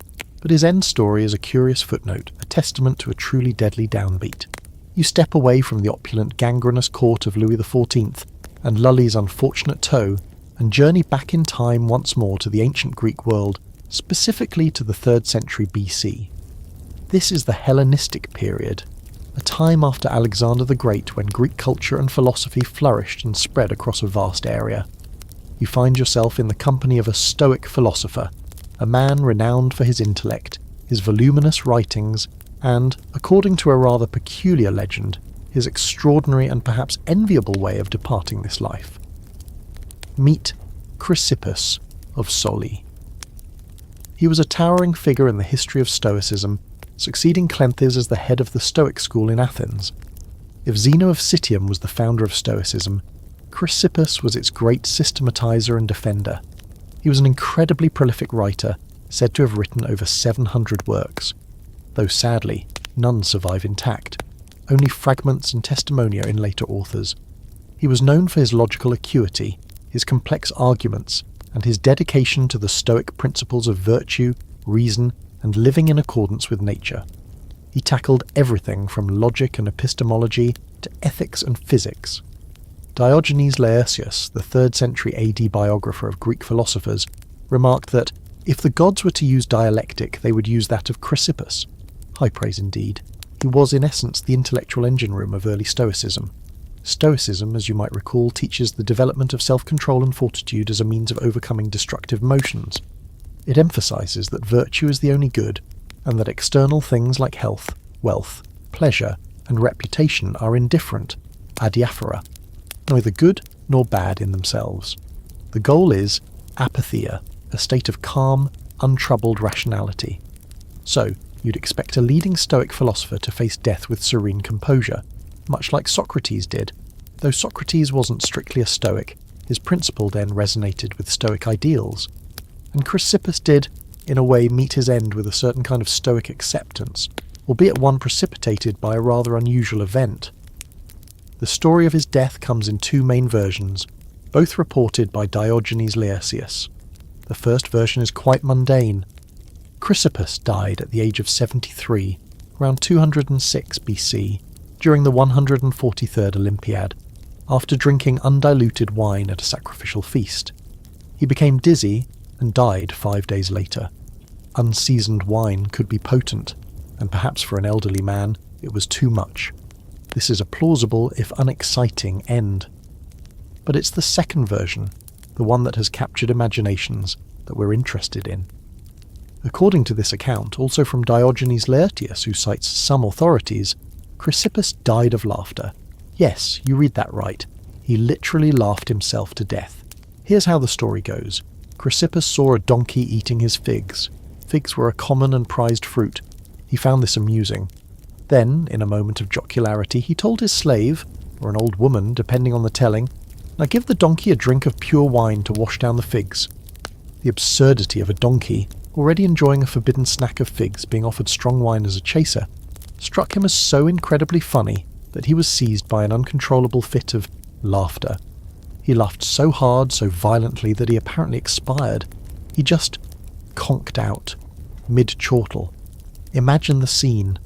but his end story is a curious footnote, a testament to a truly deadly downbeat. You step away from the opulent, gangrenous court of Louis XIV and Lully's unfortunate toe, and journey back in time once more to the ancient Greek world, specifically to the 3rd century BC. This is the Hellenistic period, a time after Alexander the Great when Greek culture and philosophy flourished and spread across a vast area. You find yourself in the company of a Stoic philosopher, a man renowned for his intellect, his voluminous writings, and, according to a rather peculiar legend, his extraordinary and perhaps enviable way of departing this life. Meet Chrysippus of Soli. He was a towering figure in the history of Stoicism, succeeding Cleanthes as the head of the Stoic school in Athens. If Zeno of Citium was the founder of Stoicism, Chrysippus was its great systematizer and defender. He was an incredibly prolific writer, said to have written over 700 works, though sadly, none survive intact, only fragments and testimonia in later authors. He was known for his logical acuity, his complex arguments, and his dedication to the Stoic principles of virtue, reason, and living in accordance with nature. He tackled everything from logic and epistemology to ethics and physics. Diogenes Laertius, the 3rd century AD biographer of Greek philosophers, remarked that if the gods were to use dialectic, they would use that of Chrysippus. High praise indeed. He was in essence the intellectual engine room of early Stoicism. Stoicism, as you might recall, teaches the development of self-control and fortitude as a means of overcoming destructive emotions. It emphasizes that virtue is the only good, and that external things like health, wealth, pleasure, and reputation are indifferent, adiaphora, neither good nor bad in themselves. The goal is apatheia, a state of calm, untroubled rationality. So, you'd expect a leading Stoic philosopher to face death with serene composure, much like Socrates did. Though Socrates wasn't strictly a Stoic, his principle then resonated with Stoic ideals. And Chrysippus did, in a way, meet his end with a certain kind of Stoic acceptance, albeit one precipitated by a rather unusual event. The story of his death comes in 2 main versions, both reported by Diogenes Laertius. The first version is quite mundane. Chrysippus died at the age of 73, around 206 BC, during the 143rd Olympiad, after drinking undiluted wine at a sacrificial feast. He became dizzy and died 5 days later. Unseasoned wine could be potent, and perhaps for an elderly man, it was too much. This is a plausible, if unexciting, end. But it's the second version, the one that has captured imaginations, that we're interested in. According to this account, also from Diogenes Laertius, who cites some authorities, Chrysippus died of laughter. Yes, you read that right. He literally laughed himself to death. Here's how the story goes. Chrysippus saw a donkey eating his figs. Figs were a common and prized fruit. He found this amusing. Then, in a moment of jocularity, he told his slave, or an old woman, depending on the telling, Now give the donkey a drink of pure wine to wash down the figs. The absurdity of a donkey, already enjoying a forbidden snack of figs, being offered strong wine as a chaser, struck him as so incredibly funny that he was seized by an uncontrollable fit of laughter. He laughed so hard, so violently, that he apparently expired. He just conked out, mid-chortle. Imagine the scene.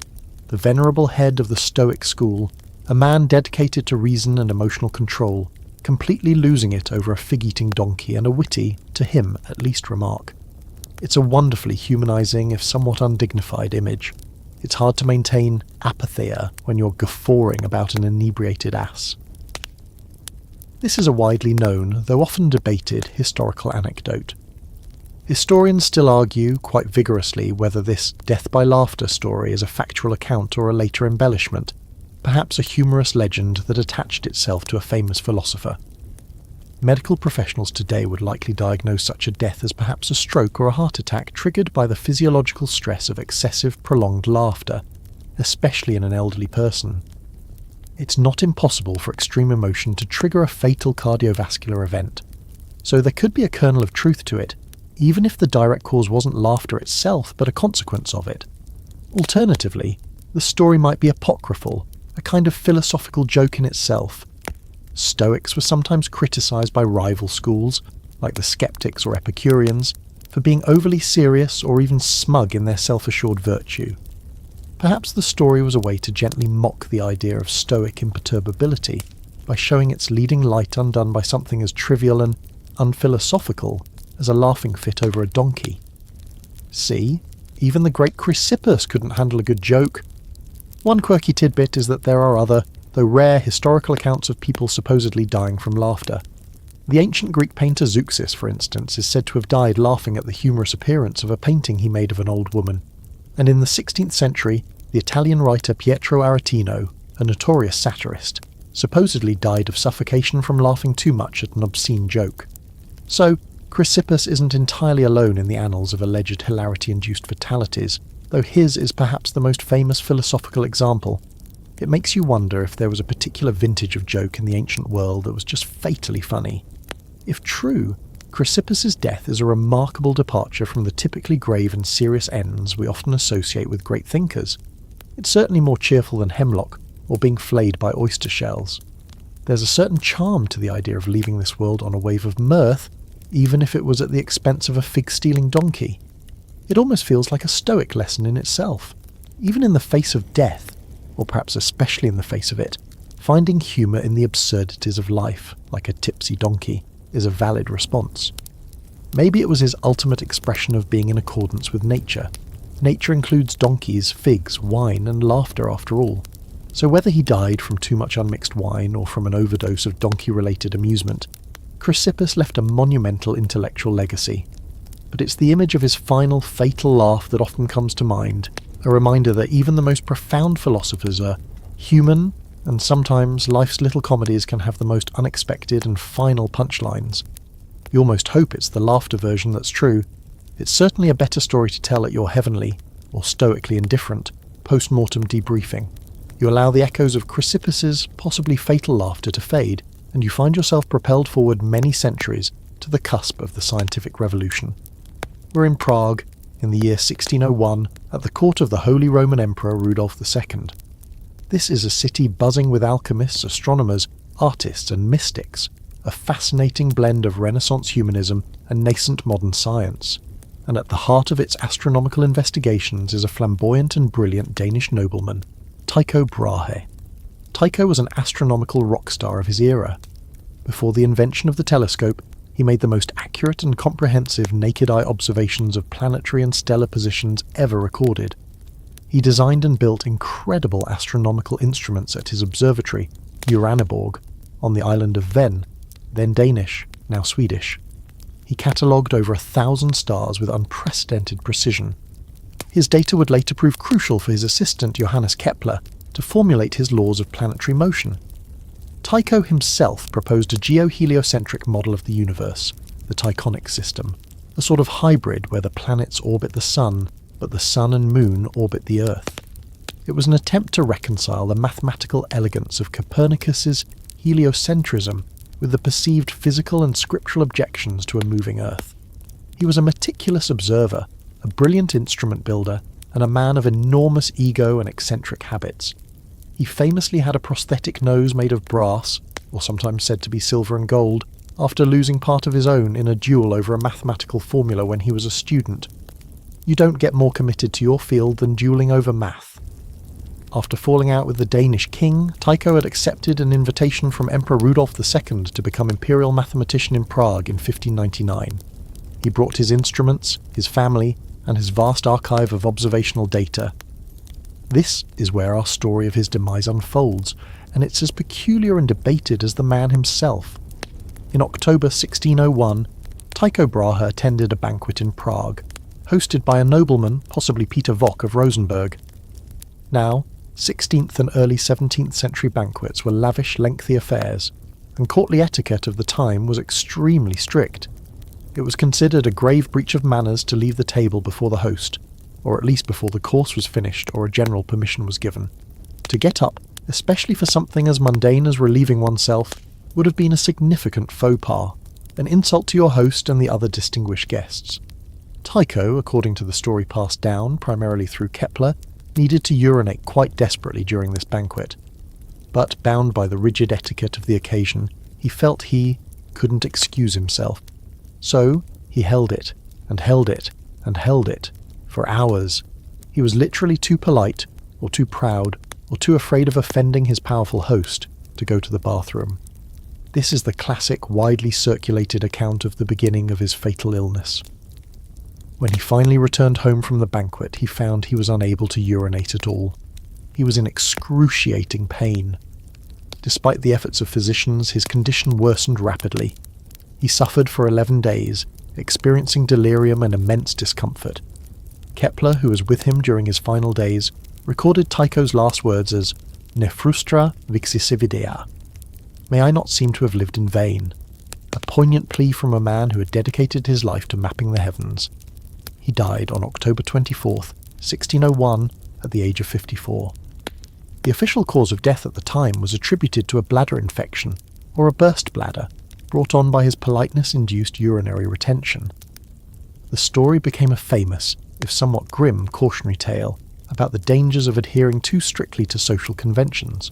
The venerable head of the Stoic school, a man dedicated to reason and emotional control, completely losing it over a fig-eating donkey and a witty, to him at least, remark. It's a wonderfully humanising, if somewhat undignified, image. It's hard to maintain apatheia when you're guffawing about an inebriated ass. This is a widely known, though often debated, historical anecdote. Historians still argue, quite vigorously, whether this death by laughter story is a factual account or a later embellishment, perhaps a humorous legend that attached itself to a famous philosopher. Medical professionals today would likely diagnose such a death as perhaps a stroke or a heart attack triggered by the physiological stress of excessive, prolonged laughter, especially in an elderly person. It's not impossible for extreme emotion to trigger a fatal cardiovascular event, so there could be a kernel of truth to it, even if the direct cause wasn't laughter itself but a consequence of it. Alternatively, the story might be apocryphal, a kind of philosophical joke in itself. Stoics were sometimes criticised by rival schools, like the Skeptics or Epicureans, for being overly serious or even smug in their self-assured virtue. Perhaps the story was a way to gently mock the idea of Stoic imperturbability by showing its leading light undone by something as trivial and unphilosophical as a laughing fit over a donkey. See, even the great Chrysippus couldn't handle a good joke. One quirky tidbit is that there are other, though rare, historical accounts of people supposedly dying from laughter. The ancient Greek painter Zeuxis, for instance, is said to have died laughing at the humorous appearance of a painting he made of an old woman. And in the 16th century, the Italian writer Pietro Aretino, a notorious satirist, supposedly died of suffocation from laughing too much at an obscene joke. So, Chrysippus isn't entirely alone in the annals of alleged hilarity-induced fatalities, though his is perhaps the most famous philosophical example. It makes you wonder if there was a particular vintage of joke in the ancient world that was just fatally funny. If true, Chrysippus's death is a remarkable departure from the typically grave and serious ends we often associate with great thinkers. It's certainly more cheerful than Hemlock, or being flayed by oyster shells. There's a certain charm to the idea of leaving this world on a wave of mirth, even if it was at the expense of a fig-stealing donkey. It almost feels like a Stoic lesson in itself. Even in the face of death, or perhaps especially in the face of it, finding humour in the absurdities of life, like a tipsy donkey, is a valid response. Maybe it was his ultimate expression of being in accordance with nature. Nature includes donkeys, figs, wine, and laughter after all. So whether he died from too much unmixed wine or from an overdose of donkey-related amusement, Chrysippus left a monumental intellectual legacy. But it's the image of his final fatal laugh that often comes to mind, a reminder that even the most profound philosophers are human, and sometimes life's little comedies can have the most unexpected and final punchlines. You almost hope it's the laughter version that's true. It's certainly a better story to tell at your heavenly, or stoically indifferent, post-mortem debriefing. You allow the echoes of Chrysippus's possibly fatal laughter to fade, and you find yourself propelled forward many centuries to the cusp of the scientific revolution. We're in Prague, in the year 1601, at the court of the Holy Roman Emperor Rudolf II. This is a city buzzing with alchemists, astronomers, artists and mystics, a fascinating blend of Renaissance humanism and nascent modern science. And at the heart of its astronomical investigations is a flamboyant and brilliant Danish nobleman, Tycho Brahe. Tycho was an astronomical rock star of his era. Before the invention of the telescope, he made the most accurate and comprehensive naked-eye observations of planetary and stellar positions ever recorded. He designed and built incredible astronomical instruments at his observatory, Uraniborg, on the island of Ven, then Danish, now Swedish. He catalogued over 1,000 stars with unprecedented precision. His data would later prove crucial for his assistant Johannes Kepler to formulate his laws of planetary motion. Tycho himself proposed a geoheliocentric model of the universe, the Tychonic system, a sort of hybrid where the planets orbit the Sun, but the Sun and Moon orbit the Earth. It was an attempt to reconcile the mathematical elegance of Copernicus's heliocentrism with the perceived physical and scriptural objections to a moving earth. He was a meticulous observer, a brilliant instrument builder, and a man of enormous ego and eccentric habits. He famously had a prosthetic nose made of brass, or sometimes said to be silver and gold, after losing part of his own in a duel over a mathematical formula when he was a student. You don't get more committed to your field than dueling over math. After falling out with the Danish king, Tycho had accepted an invitation from Emperor Rudolf II to become imperial mathematician in Prague in 1599. He brought his instruments, his family, and his vast archive of observational data. This is where our story of his demise unfolds, and it's as peculiar and debated as the man himself. In October 1601, Tycho Brahe attended a banquet in Prague, hosted by a nobleman, possibly Peter Vock of Rosenberg. Now, 16th and early 17th century banquets were lavish, lengthy affairs, and courtly etiquette of the time was extremely strict. It was considered a grave breach of manners to leave the table before the host, or at least before the course was finished or a general permission was given. To get up, especially for something as mundane as relieving oneself, would have been a significant faux pas, an insult to your host and the other distinguished guests. Tycho, according to the story passed down primarily through Kepler, needed to urinate quite desperately during this banquet. But, bound by the rigid etiquette of the occasion, he felt he couldn't excuse himself. So, he held it, and held it, and held it, for hours. He was literally too polite, or too proud, or too afraid of offending his powerful host to go to the bathroom. This is the classic, widely circulated account of the beginning of his fatal illness. When he finally returned home from the banquet, he found he was unable to urinate at all. He was in excruciating pain. Despite the efforts of physicians, his condition worsened rapidly. He suffered for 11 days, experiencing delirium and immense discomfort. Kepler, who was with him during his final days, recorded Tycho's last words as "Ne frustra vixisse videa." May I not seem to have lived in vain. A poignant plea from a man who had dedicated his life to mapping the heavens. He died on October 24th, 1601, at the age of 54. The official cause of death at the time was attributed to a bladder infection, or a burst bladder, brought on by his politeness-induced urinary retention. The story became a famous, if somewhat grim, cautionary tale about the dangers of adhering too strictly to social conventions,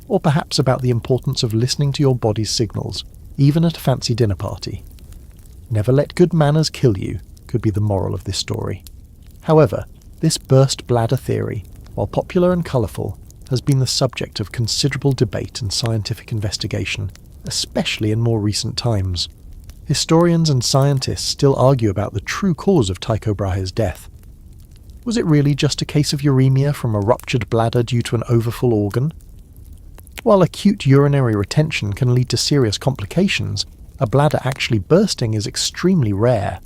or perhaps about the importance of listening to your body's signals, even at a fancy dinner party. Never let good manners kill you, could be the moral of this story. However, this burst bladder theory, while popular and colourful, has been the subject of considerable debate and scientific investigation, especially in more recent times. Historians and scientists still argue about the true cause of Tycho Brahe's death. Was it really just a case of uremia from a ruptured bladder due to an overfull organ? While acute urinary retention can lead to serious complications, a bladder actually bursting is extremely rare.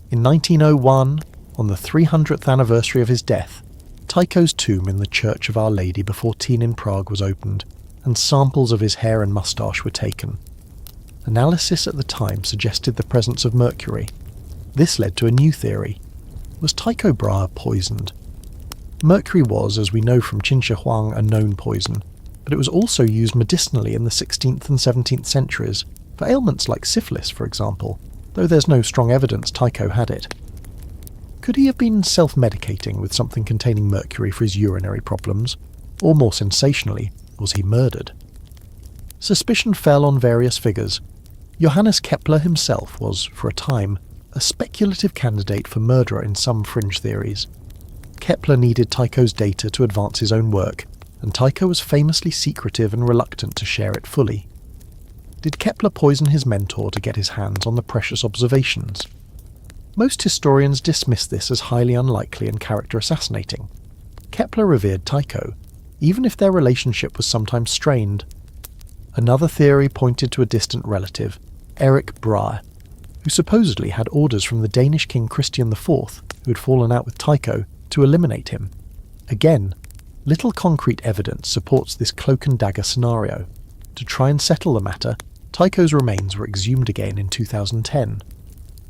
In 1901, on the 300th anniversary of his death, Tycho's tomb in the Church of Our Lady before Teen in Prague was opened, and samples of his hair and moustache were taken. Analysis at the time suggested the presence of mercury. This led to a new theory. Was Tycho Brahe poisoned? Mercury was, as we know from Huang, a known poison, but it was also used medicinally in the 16th and 17th centuries, for ailments like syphilis, for example, though there's no strong evidence Tycho had it. Could he have been self-medicating with something containing mercury for his urinary problems? Or more sensationally, was he murdered? Suspicion fell on various figures. Johannes Kepler himself was, for a time, a speculative candidate for murderer in some fringe theories. Kepler needed Tycho's data to advance his own work, and Tycho was famously secretive and reluctant to share it fully. Did Kepler poison his mentor to get his hands on the precious observations? Most historians dismiss this as highly unlikely and character assassinating. Kepler revered Tycho, even if their relationship was sometimes strained. Another theory pointed to a distant relative, Erik Brahe, who supposedly had orders from the Danish king Christian IV, who had fallen out with Tycho, to eliminate him. Again, little concrete evidence supports this cloak and dagger scenario. To try and settle the matter, Tycho's remains were exhumed again in 2010.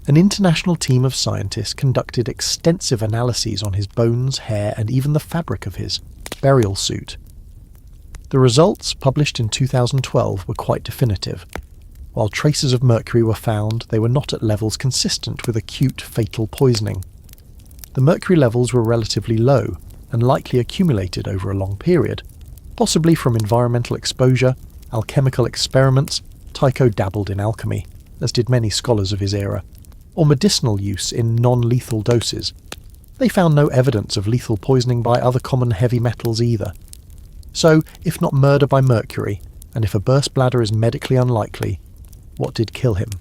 An international team of scientists conducted extensive analyses on his bones, hair, and even the fabric of his burial suit. The results, published in 2012, were quite definitive. While traces of mercury were found, they were not at levels consistent with acute fatal poisoning. The mercury levels were relatively low and likely accumulated over a long period, possibly from environmental exposure, alchemical experiments. Tycho dabbled in alchemy, as did many scholars of his era, or medicinal use in non-lethal doses. They found no evidence of lethal poisoning by other common heavy metals either. So, if not murder by mercury, and if a burst bladder is medically unlikely, what did kill him?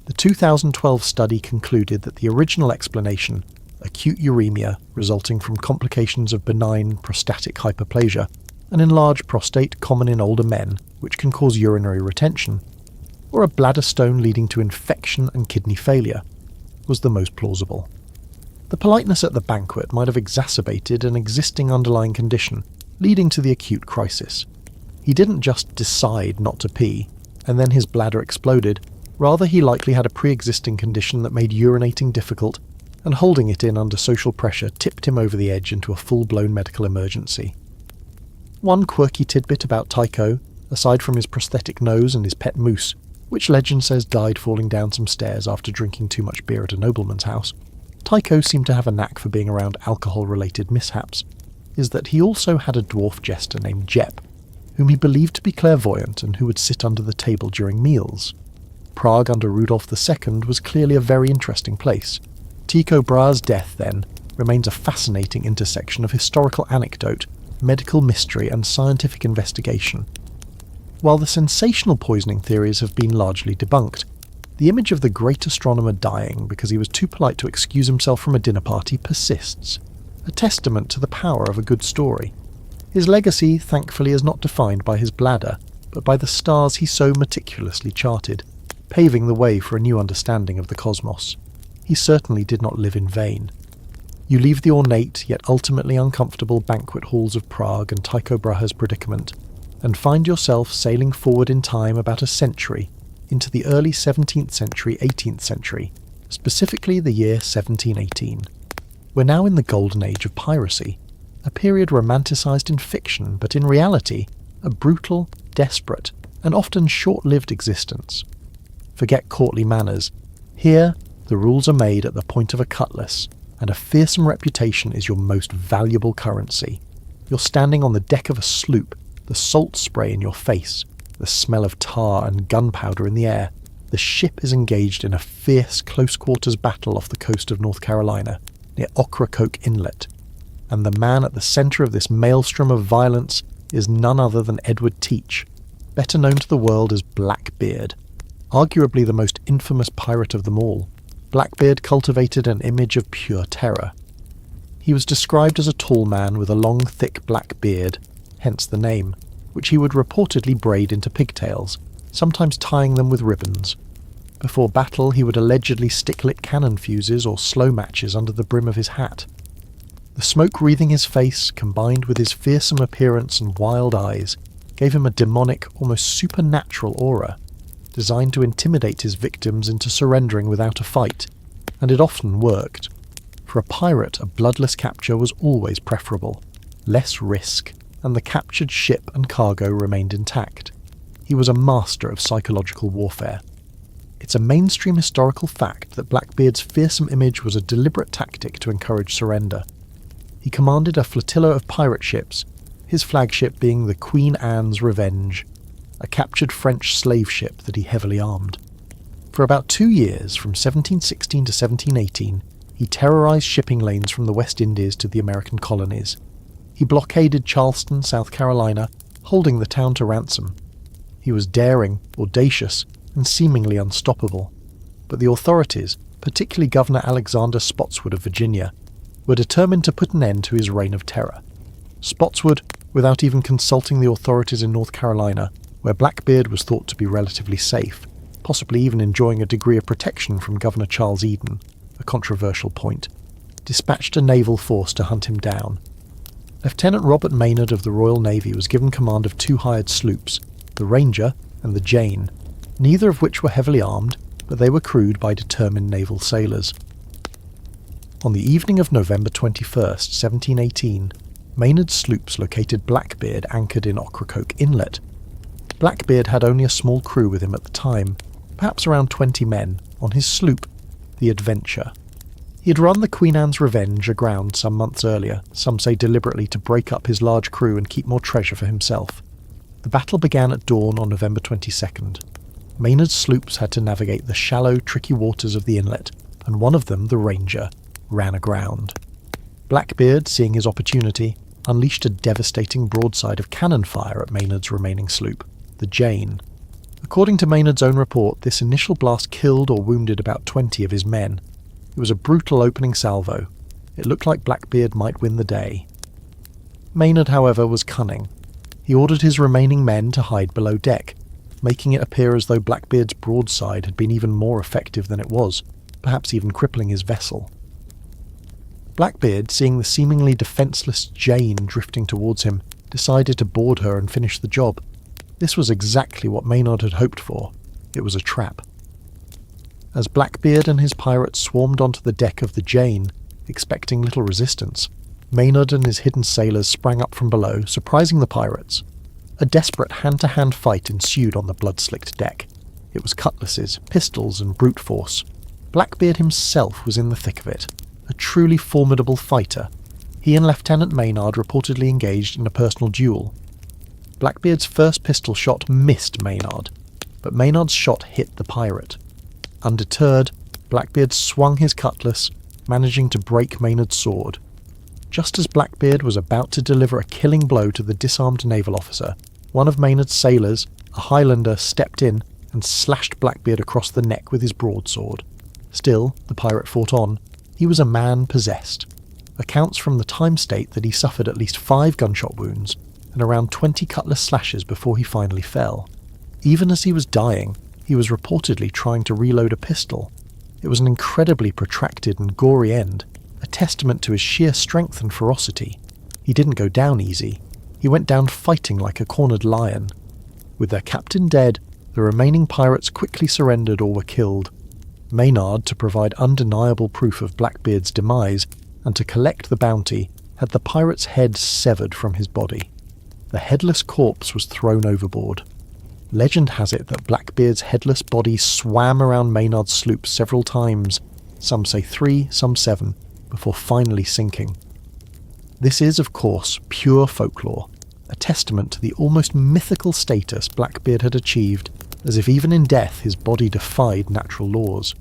The 2012 study concluded that the original explanation, acute uremia resulting from complications of benign prostatic hyperplasia, an enlarged prostate common in older men which can cause urinary retention, or a bladder stone leading to infection and kidney failure, was the most plausible. The politeness at the banquet might have exacerbated an existing underlying condition, leading to the acute crisis. He didn't just decide not to pee, and then his bladder exploded. Rather, he likely had a pre-existing condition that made urinating difficult, and holding it in under social pressure tipped him over the edge into a full-blown medical emergency. One quirky tidbit about Tycho, aside from his prosthetic nose and his pet moose, which legend says died falling down some stairs after drinking too much beer at a nobleman's house, Tycho seemed to have a knack for being around alcohol-related mishaps, is that he also had a dwarf jester named Jep, whom he believed to be clairvoyant and who would sit under the table during meals. Prague under Rudolf II was clearly a very interesting place. Tycho Brahe's death, then, remains a fascinating intersection of historical anecdote, medical mystery and scientific investigation. While the sensational poisoning theories have been largely debunked, the image of the great astronomer dying because he was too polite to excuse himself from a dinner party persists, a testament to the power of a good story. His legacy, thankfully, is not defined by his bladder, but by the stars he so meticulously charted, paving the way for a new understanding of the cosmos. He certainly did not live in vain. You leave the ornate yet ultimately uncomfortable banquet halls of Prague and Tycho Brahe's predicament, and find yourself sailing forward in time about a century into the early 17th century, 18th century, specifically the year 1718. We're now in the golden age of piracy, a period romanticised in fiction, but in reality, a brutal, desperate, and often short-lived existence. Forget courtly manners. Here, the rules are made at the point of a cutlass, and a fearsome reputation is your most valuable currency. You're standing on the deck of a sloop, the salt spray in your face, the smell of tar and gunpowder in the air. The ship is engaged in a fierce close-quarters battle off the coast of North Carolina, near Ocracoke Inlet, and the man at the centre of this maelstrom of violence is none other than Edward Teach, better known to the world as Blackbeard, arguably the most infamous pirate of them all. Blackbeard cultivated an image of pure terror. He was described as a tall man with a long, thick black beard, hence the name, which he would reportedly braid into pigtails, sometimes tying them with ribbons. Before battle, he would allegedly stick lit cannon fuses or slow matches under the brim of his hat. The smoke wreathing his face, combined with his fearsome appearance and wild eyes, gave him a demonic, almost supernatural aura, designed to intimidate his victims into surrendering without a fight, and it often worked. For a pirate, a bloodless capture was always preferable, less risk, and the captured ship and cargo remained intact. He was a master of psychological warfare. It's a mainstream historical fact that Blackbeard's fearsome image was a deliberate tactic to encourage surrender. He commanded a flotilla of pirate ships, his flagship being the Queen Anne's Revenge, a captured French slave ship that he heavily armed. For about 2 years, from 1716 to 1718, he terrorised shipping lanes from the West Indies to the American colonies. He blockaded Charleston, South Carolina, holding the town to ransom. He was daring, audacious, and seemingly unstoppable. But the authorities, particularly Governor Alexander Spotswood of Virginia, were determined to put an end to his reign of terror. Spotswood, without even consulting the authorities in North Carolina, where Blackbeard was thought to be relatively safe, possibly even enjoying a degree of protection from Governor Charles Eden, a controversial point, dispatched a naval force to hunt him down. Lieutenant Robert Maynard of the Royal Navy was given command of 2 hired sloops, the Ranger and the Jane, neither of which were heavily armed, but they were crewed by determined naval sailors. On the evening of November 21st, 1718, Maynard's sloops located Blackbeard anchored in Ocracoke Inlet. Blackbeard had only a small crew with him at the time, perhaps around 20 men, on his sloop, the Adventure. He had run the Queen Anne's Revenge aground some months earlier, some say deliberately to break up his large crew and keep more treasure for himself. The battle began at dawn on November 22nd. Maynard's sloops had to navigate the shallow, tricky waters of the inlet, and one of them, the Ranger, ran aground. Blackbeard, seeing his opportunity, unleashed a devastating broadside of cannon fire at Maynard's remaining sloop, the Jane. According to Maynard's own report, this initial blast killed or wounded about 20 of his men. It was a brutal opening salvo. It looked like Blackbeard might win the day. Maynard, however, was cunning. He ordered his remaining men to hide below deck, making it appear as though Blackbeard's broadside had been even more effective than it was, perhaps even crippling his vessel. Blackbeard, seeing the seemingly defenceless Jane drifting towards him, decided to board her and finish the job. This was exactly what Maynard had hoped for. It was a trap. As Blackbeard and his pirates swarmed onto the deck of the Jane, expecting little resistance, Maynard and his hidden sailors sprang up from below, surprising the pirates. A desperate hand-to-hand fight ensued on the blood-slicked deck. It was cutlasses, pistols, and brute force. Blackbeard himself was in the thick of it, a truly formidable fighter. He and Lieutenant Maynard reportedly engaged in a personal duel. Blackbeard's first pistol shot missed Maynard, but Maynard's shot hit the pirate. Undeterred, Blackbeard swung his cutlass, managing to break Maynard's sword. Just as Blackbeard was about to deliver a killing blow to the disarmed naval officer, one of Maynard's sailors, a Highlander, stepped in and slashed Blackbeard across the neck with his broadsword. Still, the pirate fought on. He was a man possessed. Accounts from the time state that he suffered at least 5 gunshot wounds and around 20 cutlass slashes before he finally fell. Even as he was dying, he was reportedly trying to reload a pistol. It was an incredibly protracted and gory end, a testament to his sheer strength and ferocity. He didn't go down easy. He went down fighting like a cornered lion. With their captain dead, the remaining pirates quickly surrendered or were killed. Maynard, to provide undeniable proof of Blackbeard's demise and to collect the bounty, had the pirate's head severed from his body. The headless corpse was thrown overboard. Legend has it that Blackbeard's headless body swam around Maynard's sloop several times, some say 3, some 7, before finally sinking. This is, of course, pure folklore, a testament to the almost mythical status Blackbeard had achieved, as if even in death his body defied natural laws.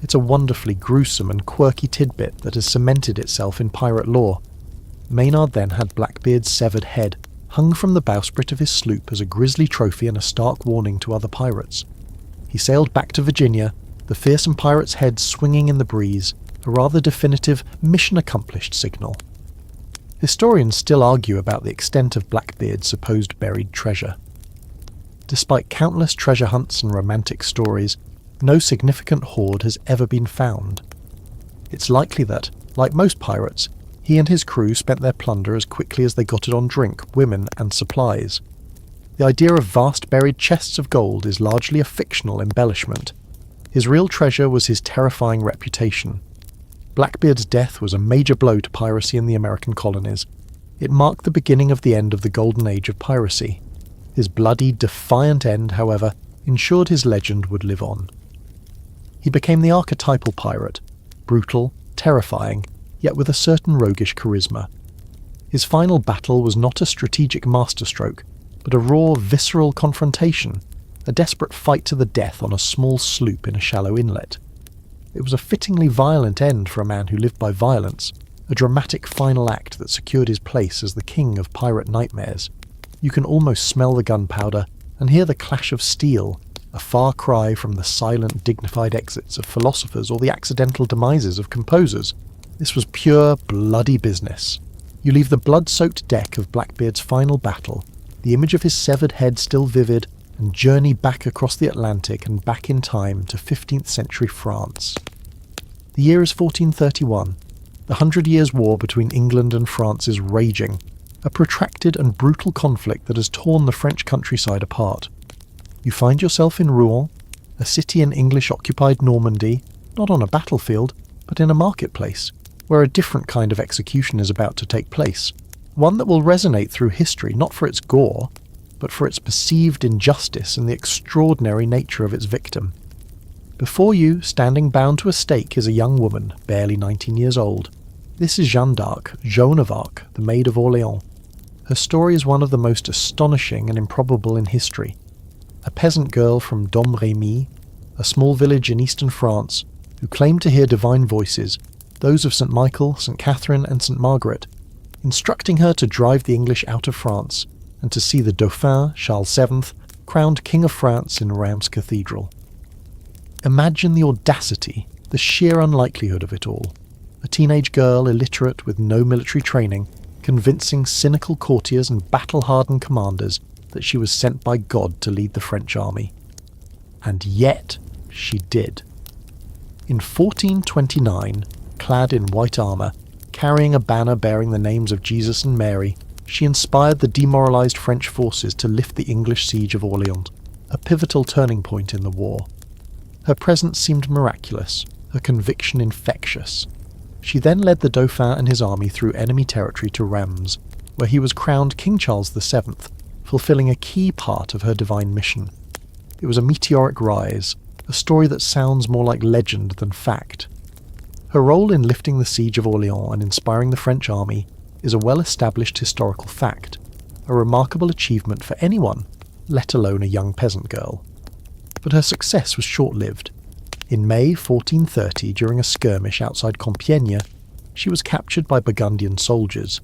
It's a wonderfully gruesome and quirky tidbit that has cemented itself in pirate lore. Maynard then had Blackbeard's severed head hung from the bowsprit of his sloop as a grisly trophy and a stark warning to other pirates. He sailed back to Virginia, the fearsome pirate's head swinging in the breeze, a rather definitive mission accomplished signal. Historians still argue about the extent of Blackbeard's supposed buried treasure. Despite countless treasure hunts and romantic stories, no significant hoard has ever been found. It's likely that, like most pirates, he and his crew spent their plunder as quickly as they got it on drink, women, and supplies. The idea of vast buried chests of gold is largely a fictional embellishment. His real treasure was his terrifying reputation. Blackbeard's death was a major blow to piracy in the American colonies. It marked the beginning of the end of the golden age of piracy. His bloody, defiant end, however, ensured his legend would live on. He became the archetypal pirate, brutal, terrifying, yet with a certain roguish charisma. His final battle was not a strategic masterstroke, but a raw, visceral confrontation, a desperate fight to the death on a small sloop in a shallow inlet. It was a fittingly violent end for a man who lived by violence, a dramatic final act that secured his place as the king of pirate nightmares. You can almost smell the gunpowder and hear the clash of steel, a far cry from the silent, dignified exits of philosophers or the accidental demises of composers. This was pure, bloody business. You leave the blood-soaked deck of Blackbeard's final battle, the image of his severed head still vivid, and journey back across the Atlantic and back in time to 15th century France. The year is 1431. The 100 Years' War between England and France is raging, a protracted and brutal conflict that has torn the French countryside apart. You find yourself in Rouen, a city in English-occupied Normandy, not on a battlefield, but in a marketplace, where a different kind of execution is about to take place, one that will resonate through history not for its gore, but for its perceived injustice and the extraordinary nature of its victim. Before you, standing bound to a stake, is a young woman, barely 19 years old. This is Jeanne d'Arc, Joan of Arc, the Maid of Orleans. Her story is one of the most astonishing and improbable in history. A peasant girl from Domremy, a small village in eastern France, who claimed to hear divine voices, those of St. Michael, St. Catherine and St. Margaret, instructing her to drive the English out of France and to see the Dauphin, Charles VII, crowned King of France in Reims Cathedral. Imagine the audacity, the sheer unlikelihood of it all. A teenage girl, illiterate with no military training, convincing cynical courtiers and battle-hardened commanders that she was sent by God to lead the French army. And yet, she did. In 1429, clad in white armour, carrying a banner bearing the names of Jesus and Mary, she inspired the demoralised French forces to lift the English siege of Orleans, a pivotal turning point in the war. Her presence seemed miraculous, her conviction infectious. She then led the Dauphin and his army through enemy territory to Reims, where he was crowned King Charles VII, fulfilling a key part of her divine mission. It was a meteoric rise, a story that sounds more like legend than fact. Her role in lifting the siege of Orleans and inspiring the French army is a well-established historical fact, a remarkable achievement for anyone, let alone a young peasant girl. But her success was short-lived. In May 1430, during a skirmish outside Compiègne, she was captured by Burgundian soldiers,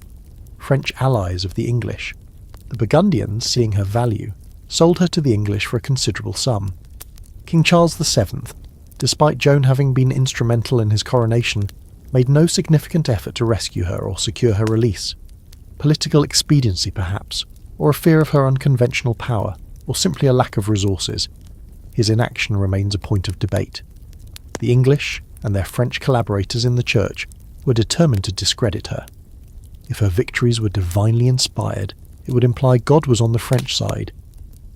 French allies of the English. The Burgundians, seeing her value, sold her to the English for a considerable sum. King Charles VII, despite Joan having been instrumental in his coronation, made no significant effort to rescue her or secure her release. Political expediency, perhaps, or a fear of her unconventional power, or simply a lack of resources. His inaction remains a point of debate. The English, and their French collaborators in the church, were determined to discredit her. If her victories were divinely inspired, it would imply God was on the French side.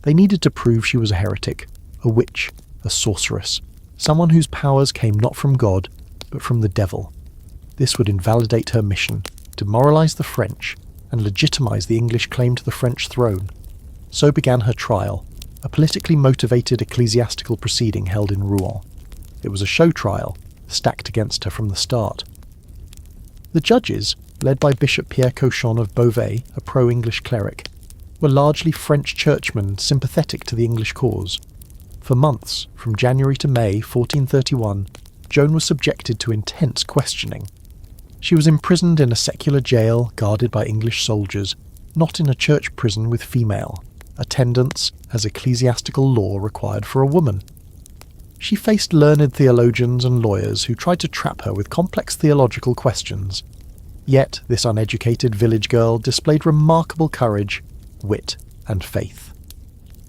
They needed to prove she was a heretic, a witch, a sorceress, someone whose powers came not from God, but from the devil. This would invalidate her mission, demoralise the French, and legitimise the English claim to the French throne. So began her trial, a politically motivated ecclesiastical proceeding held in Rouen. It was a show trial, stacked against her from the start. The judges, led by Bishop Pierre Cauchon of Beauvais, a pro-English cleric, were largely French churchmen sympathetic to the English cause. For months, from January to May 1431, Joan was subjected to intense questioning. She was imprisoned in a secular jail guarded by English soldiers, not in a church prison with female attendance as ecclesiastical law required for a woman. She faced learned theologians and lawyers who tried to trap her with complex theological questions. Yet this uneducated village girl displayed remarkable courage, wit, and faith.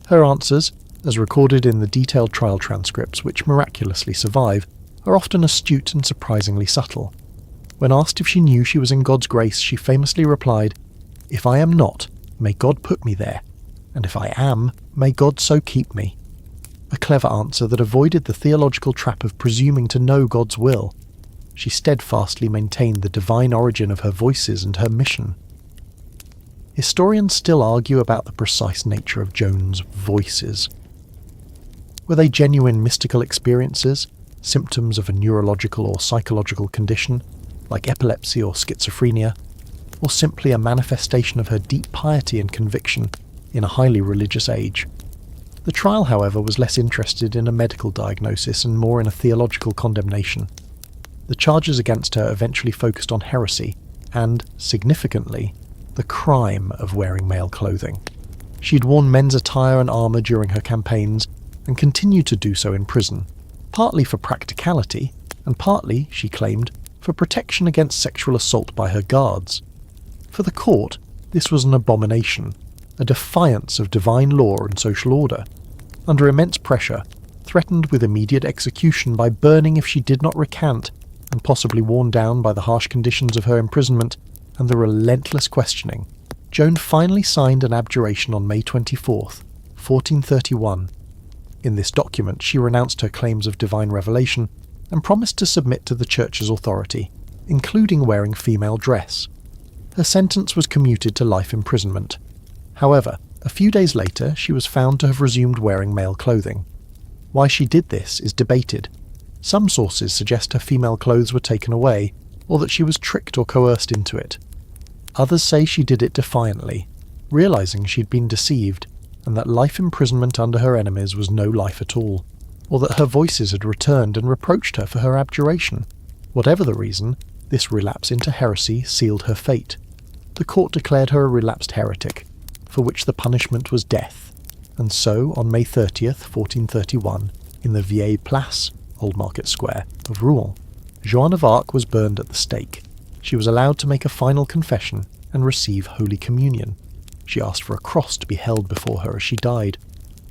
Her answers, as recorded in the detailed trial transcripts which miraculously survive, are often astute and surprisingly subtle. When asked if she knew she was in God's grace, she famously replied, "If I am not, may God put me there, and if I am, may God so keep me." A clever answer that avoided the theological trap of presuming to know God's will. She steadfastly maintained the divine origin of her voices and her mission. Historians still argue about the precise nature of Joan's voices. Were they genuine mystical experiences, symptoms of a neurological or psychological condition, like epilepsy or schizophrenia, or simply a manifestation of her deep piety and conviction in a highly religious age? The trial, however, was less interested in a medical diagnosis and more in a theological condemnation. The charges against her eventually focused on heresy and, significantly, the crime of wearing male clothing. She had worn men's attire and armour during her campaigns and continued to do so in prison, partly for practicality and partly, she claimed, for protection against sexual assault by her guards. For the court, this was an abomination, a defiance of divine law and social order. Under immense pressure, threatened with immediate execution by burning if she did not recant, and possibly worn down by the harsh conditions of her imprisonment and the relentless questioning, Joan finally signed an abjuration on May 24th, 1431. In this document, she renounced her claims of divine revelation and promised to submit to the Church's authority, including wearing female dress. Her sentence was commuted to life imprisonment. However, A few days later, she was found to have resumed wearing male clothing. Why she did this is debated. Some sources suggest her female clothes were taken away, or that she was tricked or coerced into it. Others say she did it defiantly, realizing she'd been deceived, and that life imprisonment under her enemies was no life at all, or that her voices had returned and reproached her for her abjuration. Whatever the reason, this relapse into heresy sealed her fate. The court declared her a relapsed heretic, for which the punishment was death, and so, on May 30th, 1431, in the VIII Place, Old Market Square, of Rouen, Joan of Arc was burned at the stake. She was allowed to make a final confession and receive Holy Communion. She asked for a cross to be held before her as she died.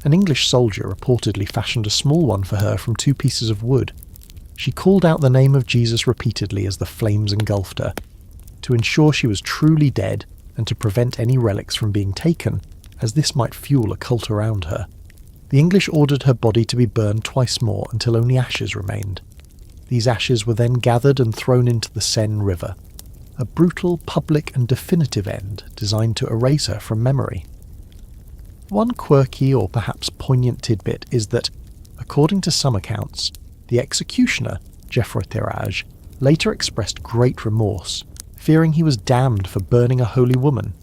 An English soldier reportedly fashioned a small one for her from 2 pieces of wood. She called out the name of Jesus repeatedly as the flames engulfed her. To ensure she was truly dead, and to prevent any relics from being taken, as this might fuel a cult around her, the English ordered her body to be burned twice more until only ashes remained. These ashes were then gathered and thrown into the Seine River, a brutal, public and definitive end designed to erase her from memory. One quirky or perhaps poignant tidbit is that, according to some accounts, the executioner, Geoffroy Tirage, later expressed great remorse, fearing he was damned for burning a holy woman.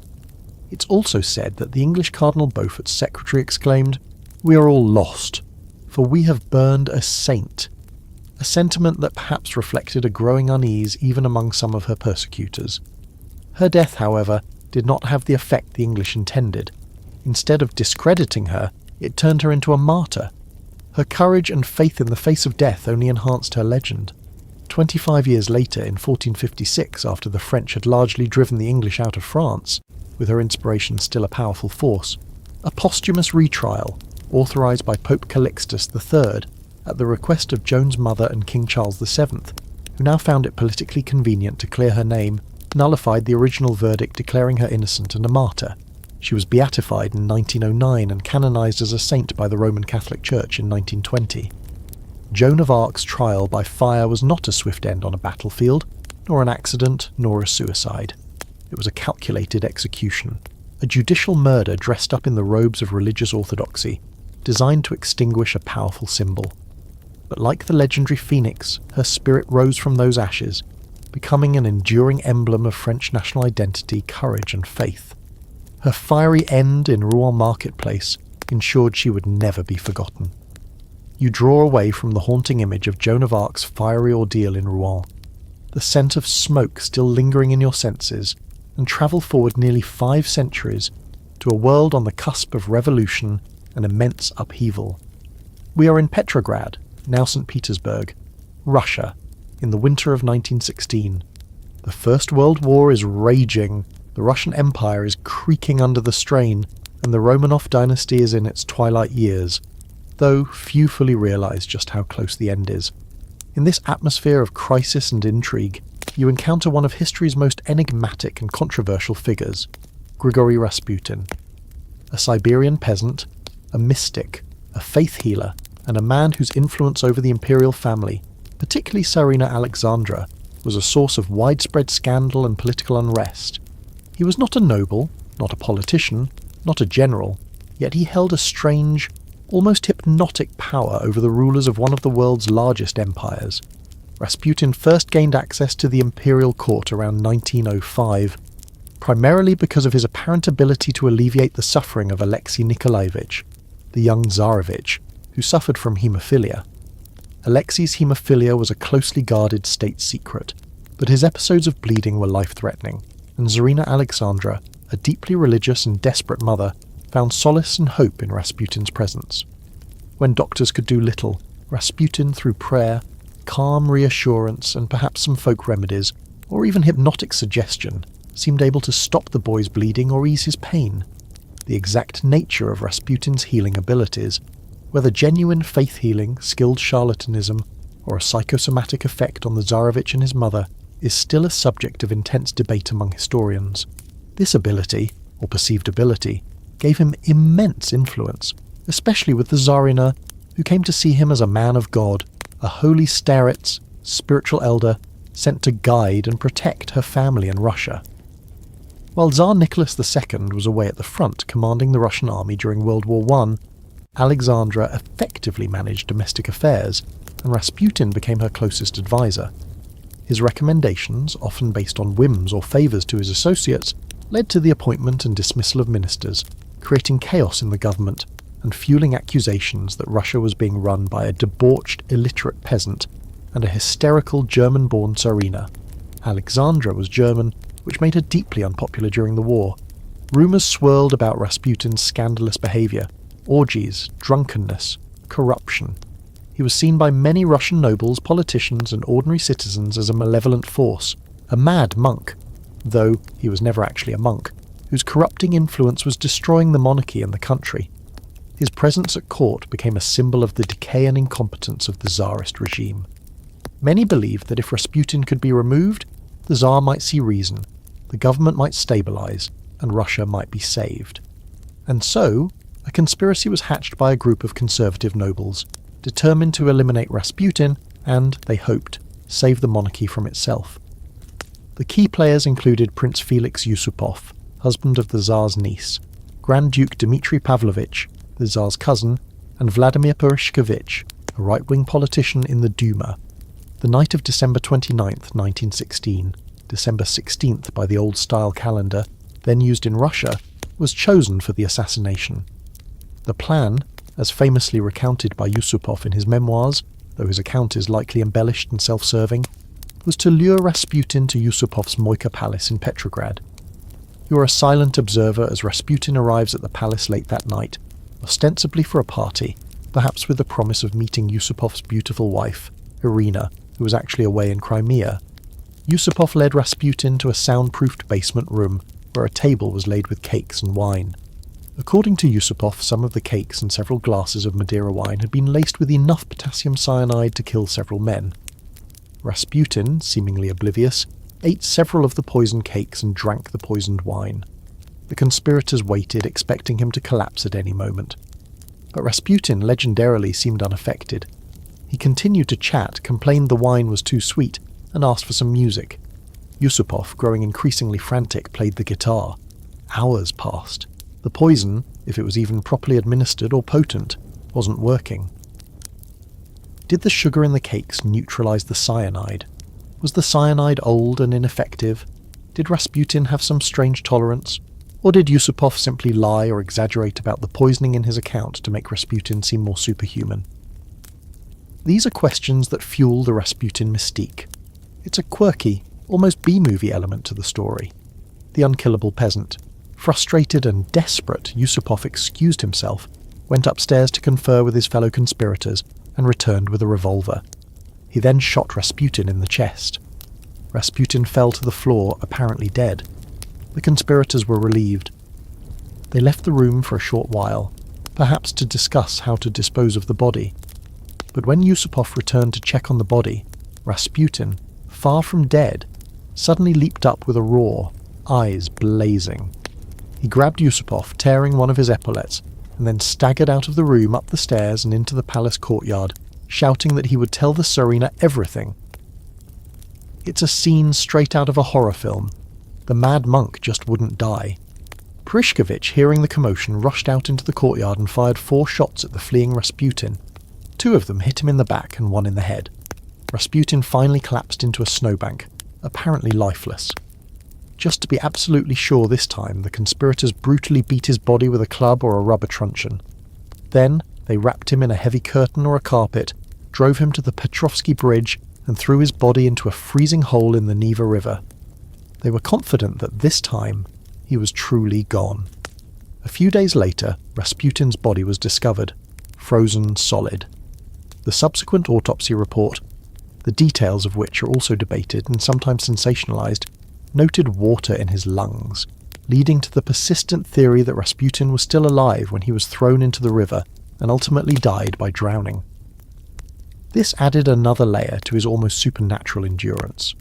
It's also said that the English Cardinal Beaufort's secretary exclaimed, "We are all lost, for we have burned a saint," a sentiment that perhaps reflected a growing unease even among some of her persecutors. Her death, however, did not have the effect the English intended. Instead of discrediting her, it turned her into a martyr. Her courage and faith in the face of death only enhanced her legend. 25 years later, in 1456, after the French had largely driven the English out of France, with her inspiration still a powerful force, a posthumous retrial, authorised by Pope Calixtus III, at the request of Joan's mother and King Charles VII, who now found it politically convenient to clear her name, nullified the original verdict declaring her innocent and a martyr. She was beatified in 1909 and canonised as a saint by the Roman Catholic Church in 1920. Joan of Arc's trial by fire was not a swift end on a battlefield, nor an accident, nor a suicide. It was a calculated execution, a judicial murder dressed up in the robes of religious orthodoxy, designed to extinguish a powerful symbol. But like the legendary phoenix, her spirit rose from those ashes, becoming an enduring emblem of French national identity, courage and faith. Her fiery end in Rouen marketplace ensured she would never be forgotten. You draw away from the haunting image of Joan of Arc's fiery ordeal in Rouen, the scent of smoke still lingering in your senses, and travel forward nearly 5 centuries to a world on the cusp of revolution and immense upheaval. We are in Petrograd, now St. Petersburg, Russia, in the winter of 1916. The First World War is raging, the Russian Empire is creaking under the strain, and the Romanov dynasty is in its twilight years, though few fully realise just how close the end is. In this atmosphere of crisis and intrigue, you encounter one of history's most enigmatic and controversial figures, Grigory Rasputin. A Siberian peasant, a mystic, a faith healer, and a man whose influence over the imperial family, particularly Tsarina Alexandra, was a source of widespread scandal and political unrest. He was not a noble, not a politician, not a general, yet he held a strange, almost hypnotic power over the rulers of one of the world's largest empires. Rasputin first gained access to the imperial court around 1905, primarily because of his apparent ability to alleviate the suffering of Alexei Nikolaevich, the young Tsarevich, who suffered from haemophilia. Alexei's haemophilia was a closely guarded state secret, but his episodes of bleeding were life-threatening, and Tsarina Alexandra, a deeply religious and desperate mother, found solace and hope in Rasputin's presence. When doctors could do little, Rasputin, through prayer, calm reassurance, and perhaps some folk remedies, or even hypnotic suggestion, seemed able to stop the boy's bleeding or ease his pain. The exact nature of Rasputin's healing abilities, whether genuine faith healing, skilled charlatanism, or a psychosomatic effect on the Tsarevich and his mother, is still a subject of intense debate among historians. This ability, or perceived ability, gave him immense influence, especially with the Tsarina, who came to see him as a man of God, a holy starets, spiritual elder, sent to guide and protect her family in Russia. While Tsar Nicholas II was away at the front commanding the Russian army during World War I, Alexandra effectively managed domestic affairs, and Rasputin became her closest advisor. His recommendations, often based on whims or favours to his associates, led to the appointment and dismissal of ministers, creating chaos in the government and fueling accusations that Russia was being run by a debauched, illiterate peasant and a hysterical German-born Tsarina. Alexandra was German, which made her deeply unpopular during the war. Rumours swirled about Rasputin's scandalous behaviour, orgies, drunkenness, corruption. He was seen by many Russian nobles, politicians and ordinary citizens as a malevolent force, a mad monk, though he was never actually a monk, whose corrupting influence was destroying the monarchy and the country. His presence at court became a symbol of the decay and incompetence of the Tsarist regime. Many believed that if Rasputin could be removed, the Tsar might see reason, the government might stabilise, and Russia might be saved. And so, a conspiracy was hatched by a group of conservative nobles, determined to eliminate Rasputin and, they hoped, save the monarchy from itself. The key players included Prince Felix Yusupov, husband of the Tsar's niece, Grand Duke Dmitry Pavlovich, the Tsar's cousin, and Vladimir Purishkevich, a right-wing politician in the Duma. The night of December 29, 1916, December 16th by the old-style calendar, then used in Russia, was chosen for the assassination. The plan, as famously recounted by Yusupov in his memoirs, though his account is likely embellished and self-serving, was to lure Rasputin to Yusupov's Moika Palace in Petrograd. You are a silent observer as Rasputin arrives at the palace late that night, ostensibly for a party, perhaps with the promise of meeting Yusupov's beautiful wife, Irina, who was actually away in Crimea. Yusupov led Rasputin to a soundproofed basement room where a table was laid with cakes and wine. According to Yusupov, some of the cakes and several glasses of Madeira wine had been laced with enough potassium cyanide to kill several men. Rasputin, seemingly oblivious, ate several of the poisoned cakes and drank the poisoned wine. The conspirators waited, expecting him to collapse at any moment. But Rasputin legendarily seemed unaffected. He continued to chat, complained the wine was too sweet, and asked for some music. Yusupov, growing increasingly frantic, played the guitar. Hours passed. The poison, if it was even properly administered or potent, wasn't working. Did the sugar in the cakes neutralize the cyanide? Was the cyanide old and ineffective? Did Rasputin have some strange tolerance? Or did Yusupov simply lie or exaggerate about the poisoning in his account to make Rasputin seem more superhuman? These are questions that fuel the Rasputin mystique. It's a quirky, almost B-movie element to the story. The unkillable peasant. Frustrated and desperate, Yusupov excused himself, went upstairs to confer with his fellow conspirators, and returned with a revolver. He then shot Rasputin in the chest. Rasputin fell to the floor, apparently dead. The conspirators were relieved. They left the room for a short while, perhaps to discuss how to dispose of the body. But when Yusupov returned to check on the body, Rasputin, far from dead, suddenly leaped up with a roar, eyes blazing. He grabbed Yusupov, tearing one of his epaulets, and then staggered out of the room, up the stairs and into the palace courtyard, shouting that he would tell the Tsarina everything. It's a scene straight out of a horror film. The mad monk just wouldn't die. Purishkevich, hearing the commotion, rushed out into the courtyard and fired 4 shots at the fleeing Rasputin. 2 of them hit him in the back and 1 in the head. Rasputin finally collapsed into a snowbank, apparently lifeless. Just to be absolutely sure this time, the conspirators brutally beat his body with a club or a rubber truncheon. Then, they wrapped him in a heavy curtain or a carpet, drove him to the Petrovsky Bridge, and threw his body into a freezing hole in the Neva River. They were confident that this time, he was truly gone. A few days later, Rasputin's body was discovered, frozen solid. The subsequent autopsy report, the details of which are also debated and sometimes sensationalized, noted water in his lungs, leading to the persistent theory that Rasputin was still alive when he was thrown into the river and ultimately died by drowning. This added another layer to his almost supernatural endurance.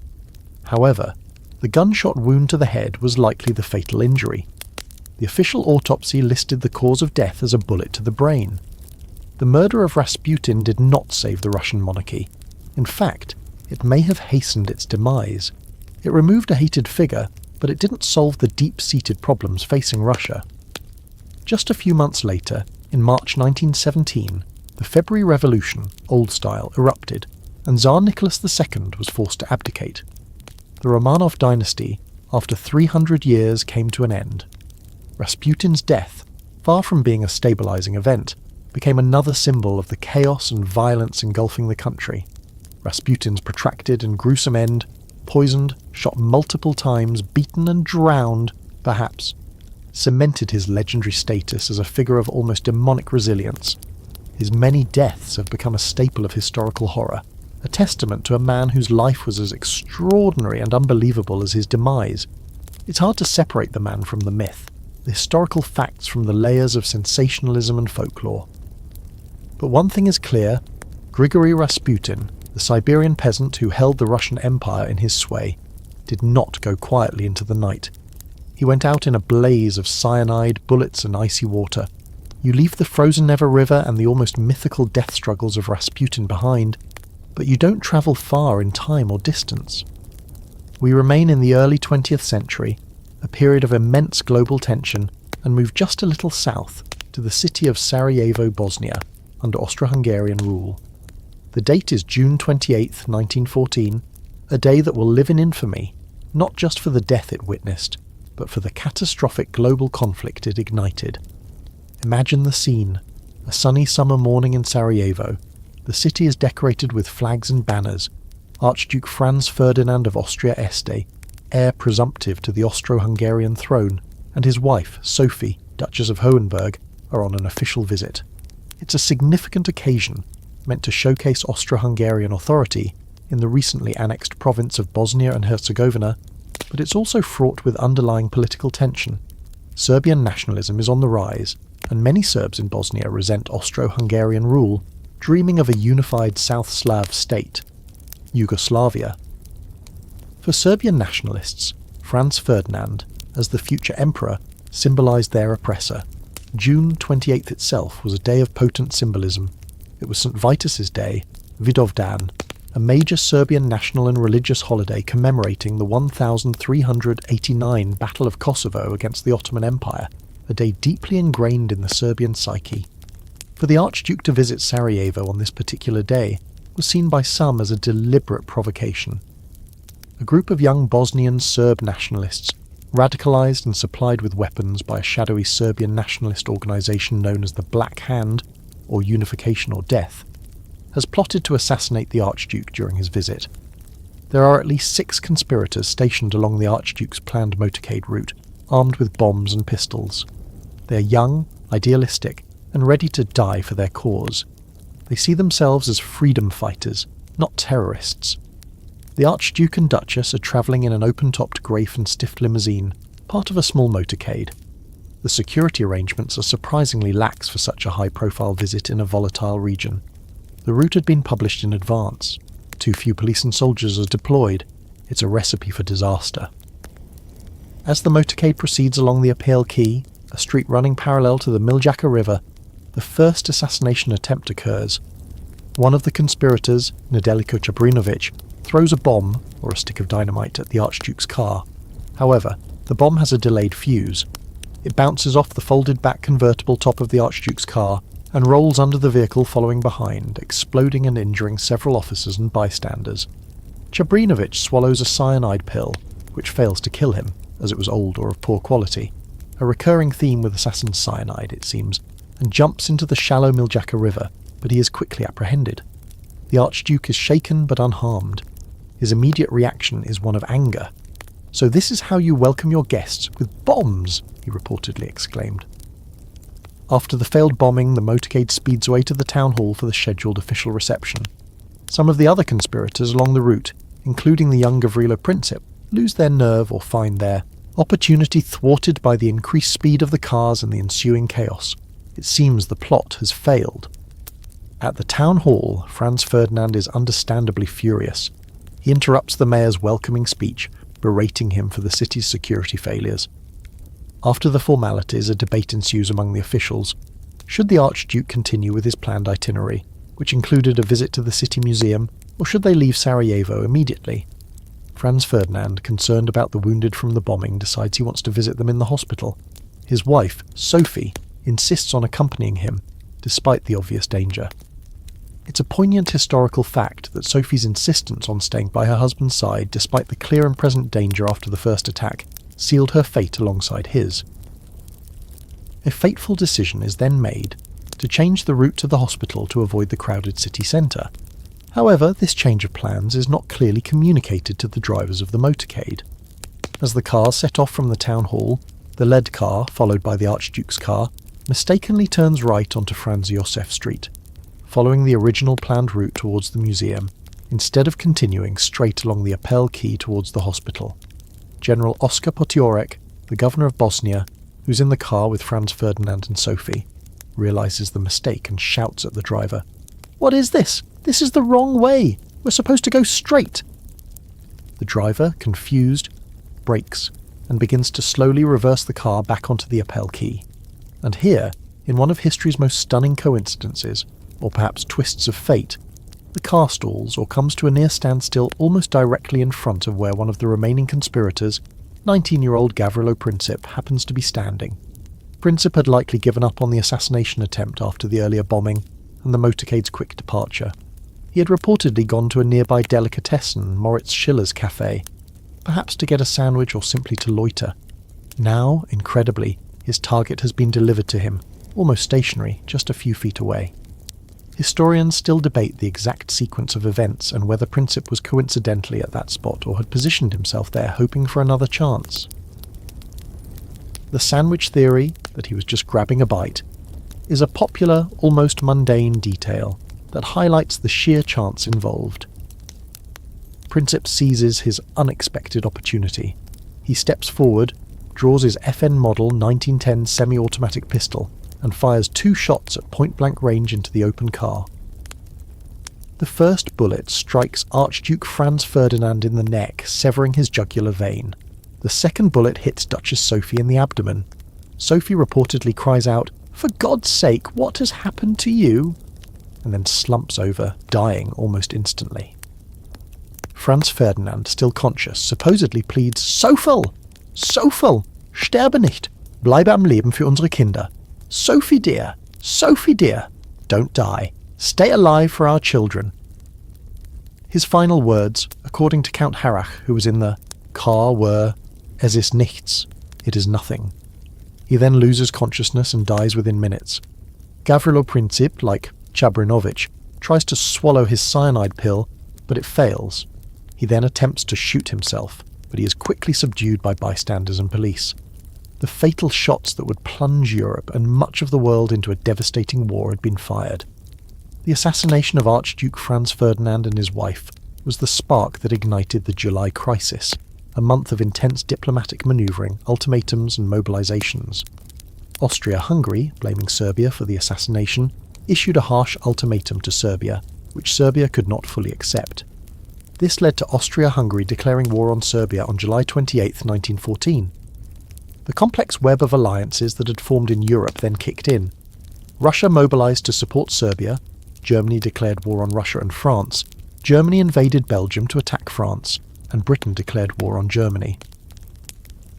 However, the gunshot wound to the head was likely the fatal injury. The official autopsy listed the cause of death as a bullet to the brain. The murder of Rasputin did not save the Russian monarchy. In fact, it may have hastened its demise. It removed a hated figure, but but it didn't solve the deep-seated problems facing Russia. Just a few months later, in March 1917, the February Revolution, old style, erupted, and Tsar Nicholas II was forced to abdicate. The Romanov dynasty, after 300 years, came to an end. Rasputin's death, far from being a stabilizing event, became another symbol of the chaos and violence engulfing the country. Rasputin's protracted and gruesome end, poisoned, shot multiple times, beaten and drowned, perhaps, cemented his legendary status as a figure of almost demonic resilience. His many deaths have become a staple of historical horror, a testament to a man whose life was as extraordinary and unbelievable as his demise. It's hard to separate the man from the myth, the historical facts from the layers of sensationalism and folklore. But one thing is clear: Grigory Rasputin, the Siberian peasant who held the Russian Empire in his sway, did not go quietly into the night. He went out in a blaze of cyanide, bullets and icy water. You leave the frozen Never River and the almost mythical death struggles of Rasputin behind, but you don't travel far in time or distance. We remain in the early 20th century, a period of immense global tension, and move just a little south to the city of Sarajevo, Bosnia, under Austro-Hungarian rule. The date is June 28, 1914, a day that will live in infamy, not just for the death it witnessed, but for the catastrophic global conflict it ignited. Imagine the scene: a sunny summer morning in Sarajevo. The city is decorated with flags and banners. Archduke Franz Ferdinand of Austria-Este, heir presumptive to the Austro-Hungarian throne, and his wife, Sophie, Duchess of Hohenberg, are on an official visit. It's a significant occasion, meant to showcase Austro-Hungarian authority in the recently annexed province of Bosnia and Herzegovina, but it's also fraught with underlying political tension. Serbian nationalism is on the rise, and many Serbs in Bosnia resent Austro-Hungarian rule, dreaming of a unified South Slav state, Yugoslavia. For Serbian nationalists, Franz Ferdinand, as the future emperor, symbolized their oppressor. June 28th itself was a day of potent symbolism. It was St. Vitus's Day, Vidovdan, a major Serbian national and religious holiday commemorating the 1389 Battle of Kosovo against the Ottoman Empire, a day deeply ingrained in the Serbian psyche. For the Archduke to visit Sarajevo on this particular day was seen by some as a deliberate provocation. A group of young Bosnian Serb nationalists, radicalized and supplied with weapons by a shadowy Serbian nationalist organization known as the Black Hand, or Unification or Death, has plotted to assassinate the Archduke during his visit. There are at least 6 conspirators stationed along the Archduke's planned motorcade route, armed with bombs and pistols. They are young, idealistic, and ready to die for their cause. They see themselves as freedom fighters, not terrorists. The Archduke and Duchess are travelling in an open-topped Grafe and Stiff limousine, part of a small motorcade. The security arrangements are surprisingly lax for such a high-profile visit in a volatile region. The route had been published in advance. Too few police and soldiers are deployed. It's a recipe for disaster. As the motorcade proceeds along the Apel Quay, a street running parallel to the Miljacka River, the first assassination attempt occurs. One of the conspirators, Nedeljko Čabrinović, throws a bomb, or a stick of dynamite, at the Archduke's car. However, the bomb has a delayed fuse. It bounces off the folded-back convertible top of the Archduke's car and rolls under the vehicle following behind, exploding and injuring several officers and bystanders. Čabrinović swallows a cyanide pill, which fails to kill him, as it was old or of poor quality, a recurring theme with assassin cyanide, it seems, and jumps into the shallow Miljacka River, but he is quickly apprehended. The Archduke is shaken but unharmed. His immediate reaction is one of anger. "So this is how you welcome your guests, with bombs!" he reportedly exclaimed. After the failed bombing, the motorcade speeds away to the town hall for the scheduled official reception. Some of the other conspirators along the route, including the young Gavrilo Princip, lose their nerve or find their opportunity thwarted by the increased speed of the cars and the ensuing chaos. It seems the plot has failed. At the town hall, Franz Ferdinand is understandably furious. He interrupts the mayor's welcoming speech, berating him for the city's security failures. After the formalities, a debate ensues among the officials. Should the Archduke continue with his planned itinerary, which included a visit to the city museum, or should they leave Sarajevo immediately? Franz Ferdinand, concerned about the wounded from the bombing, decides he wants to visit them in the hospital. His wife, Sophie, insists on accompanying him, despite the obvious danger. It's a poignant historical fact that Sophie's insistence on staying by her husband's side, despite the clear and present danger after the first attack, sealed her fate alongside his. A fateful decision is then made to change the route to the hospital to avoid the crowded city centre. However, this change of plans is not clearly communicated to the drivers of the motorcade. As the cars set off from the town hall, the led car, followed by the Archduke's car, mistakenly turns right onto Franz Josef Street, following the original planned route towards the museum, instead of continuing straight along the Appell Quay towards the hospital. General Oskar Potiorek, the governor of Bosnia, who's in the car with Franz Ferdinand and Sophie, realises the mistake and shouts at the driver, "What is this? This is the wrong way! We're supposed to go straight!" The driver, confused, brakes and begins to slowly reverse the car back onto the Appell Quay. And here, in one of history's most stunning coincidences, or perhaps twists of fate, the car stalls or comes to a near standstill almost directly in front of where one of the remaining conspirators, 19-year-old Gavrilo Princip, happens to be standing. Princip had likely given up on the assassination attempt after the earlier bombing and the motorcade's quick departure. He had reportedly gone to a nearby delicatessen, Moritz Schiller's cafe, perhaps to get a sandwich or simply to loiter. Now, incredibly, his target has been delivered to him, almost stationary, just a few feet away. Historians still debate the exact sequence of events and whether Princip was coincidentally at that spot or had positioned himself there hoping for another chance. The sandwich theory, that he was just grabbing a bite, is a popular, almost mundane detail that highlights the sheer chance involved. Princip seizes his unexpected opportunity. He steps forward, draws his FN model 1910 semi-automatic pistol, and fires 2 shots at point-blank range into the open car. The first bullet strikes Archduke Franz Ferdinand in the neck, severing his jugular vein. The second bullet hits Duchess Sophie in the abdomen. Sophie reportedly cries out, "For God's sake, what has happened to you?" and then slumps over, dying almost instantly. Franz Ferdinand, still conscious, supposedly pleads, "Sophie! Sophie! Sterbe nicht! Bleibe am Leben für unsere Kinder! Sophie dear! Sophie dear! Don't die! Stay alive for our children!" His final words, according to Count Harrach, who was in the car, were, "Es ist nichts," it is nothing. He then loses consciousness and dies within minutes. Gavrilo Princip, like Chabrinovich, tries to swallow his cyanide pill, but it fails. He then attempts to shoot himself, but he is quickly subdued by bystanders and police. The fatal shots that would plunge Europe and much of the world into a devastating war had been fired. The assassination of Archduke Franz Ferdinand and his wife was the spark that ignited the July Crisis, a month of intense diplomatic manoeuvring, ultimatums and mobilizations. Austria-Hungary, blaming Serbia for the assassination, issued a harsh ultimatum to Serbia, which Serbia could not fully accept. This led to Austria-Hungary declaring war on Serbia on July 28, 1914. The complex web of alliances that had formed in Europe then kicked in. Russia mobilized to support Serbia, Germany declared war on Russia and France, Germany invaded Belgium to attack France, and Britain declared war on Germany.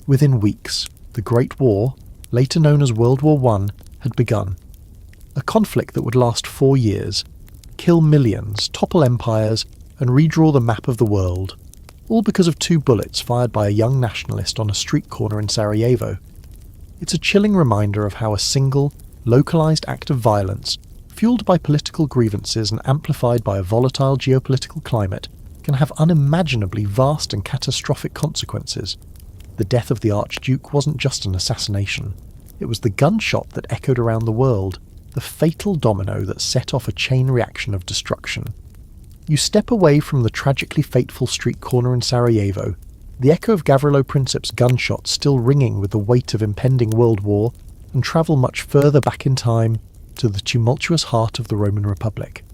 Within weeks, the Great War, later known as World War I, had begun. A conflict that would last 4 years, kill millions, topple empires, and redraw the map of the world, all because of 2 bullets fired by a young nationalist on a street corner in Sarajevo. It's a chilling reminder of how a single, localized act of violence, fueled by political grievances and amplified by a volatile geopolitical climate, can have unimaginably vast and catastrophic consequences. The death of the Archduke wasn't just an assassination. It was the gunshot that echoed around the world, the fatal domino that set off a chain reaction of destruction. You step away from the tragically fateful street corner in Sarajevo, the echo of Gavrilo Princip's gunshot still ringing with the weight of impending world war, and travel much further back in time to the tumultuous heart of the Roman Republic.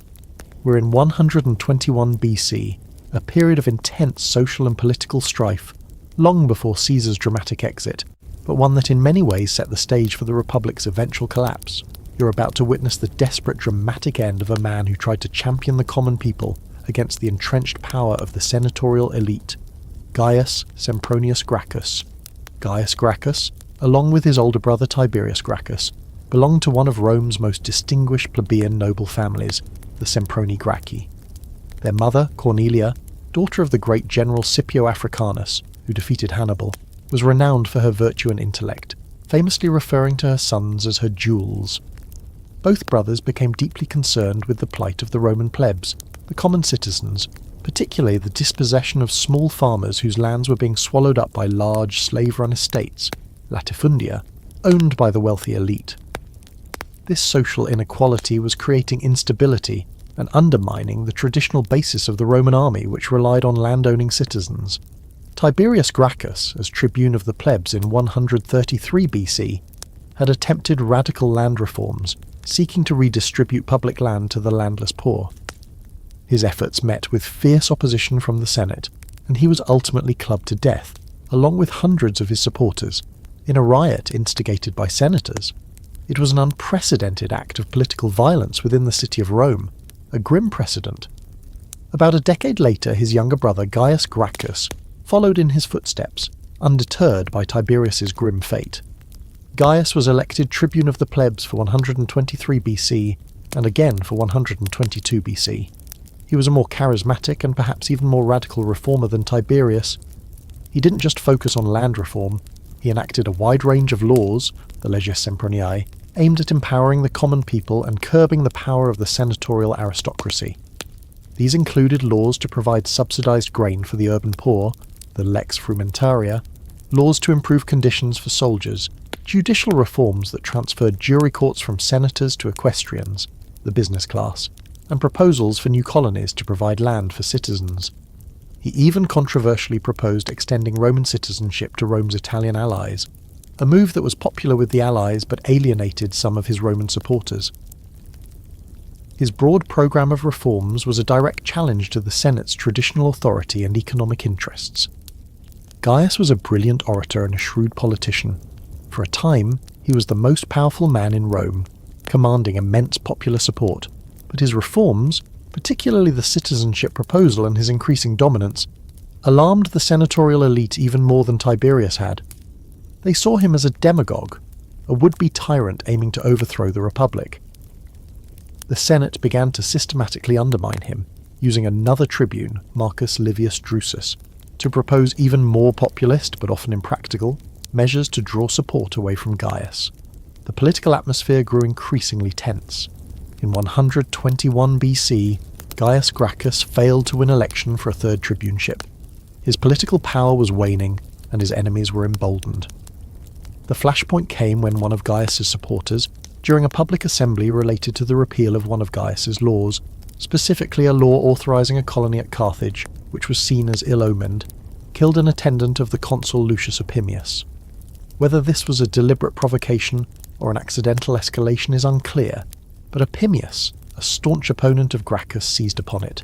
We're in 121 BC, a period of intense social and political strife, long before Caesar's dramatic exit, but one that in many ways set the stage for the Republic's eventual collapse. You're about to witness the desperate, dramatic end of a man who tried to champion the common people against the entrenched power of the senatorial elite. Gaius Sempronius Gracchus. Gaius Gracchus, along with his older brother Tiberius Gracchus, belonged to one of Rome's most distinguished plebeian noble families, the Semproni Gracchi. Their mother, Cornelia, daughter of the great general Scipio Africanus, who defeated Hannibal, was renowned for her virtue and intellect, famously referring to her sons as her jewels. Both brothers became deeply concerned with the plight of the Roman plebs, the common citizens, particularly the dispossession of small farmers whose lands were being swallowed up by large slave-run estates, latifundia, owned by the wealthy elite. This social inequality was creating instability and undermining the traditional basis of the Roman army, which relied on landowning citizens. Tiberius Gracchus, as tribune of the plebs in 133 BC, had attempted radical land reforms, seeking to redistribute public land to the landless poor. His efforts met with fierce opposition from the Senate, and he was ultimately clubbed to death, along with hundreds of his supporters, in a riot instigated by senators. It was an unprecedented act of political violence within the city of Rome, a grim precedent. About a decade later, his younger brother Gaius Gracchus followed in his footsteps, undeterred by Tiberius's grim fate. Gaius was elected tribune of the plebs for 123 BC, and again for 122 BC. He was a more charismatic and perhaps even more radical reformer than Tiberius. He didn't just focus on land reform, he enacted a wide range of laws, the leges semproniae, aimed at empowering the common people and curbing the power of the senatorial aristocracy. These included laws to provide subsidized grain for the urban poor, the lex frumentaria, laws to improve conditions for soldiers, judicial reforms that transferred jury courts from senators to equestrians, the business class, and proposals for new colonies to provide land for citizens. He even controversially proposed extending Roman citizenship to Rome's Italian allies, a move that was popular with the allies but alienated some of his Roman supporters. His broad programme of reforms was a direct challenge to the Senate's traditional authority and economic interests. Gaius was a brilliant orator and a shrewd politician. For a time, he was the most powerful man in Rome, commanding immense popular support, but his reforms, particularly the citizenship proposal and his increasing dominance, alarmed the senatorial elite even more than Tiberius had. They saw him as a demagogue, a would-be tyrant aiming to overthrow the Republic. The Senate began to systematically undermine him, using another tribune, Marcus Livius Drusus, to propose even more populist, but often impractical, measures to draw support away from Gaius. The political atmosphere grew increasingly tense. In 121 BC, Gaius Gracchus failed to win election for a third tribuneship. His political power was waning, and his enemies were emboldened. The flashpoint came when one of Gaius's supporters, during a public assembly related to the repeal of one of Gaius's laws, specifically a law authorizing a colony at Carthage, which was seen as ill-omened, killed an attendant of the consul Lucius Opimius. Whether this was a deliberate provocation or an accidental escalation is unclear, but Opimius, a staunch opponent of Gracchus, seized upon it.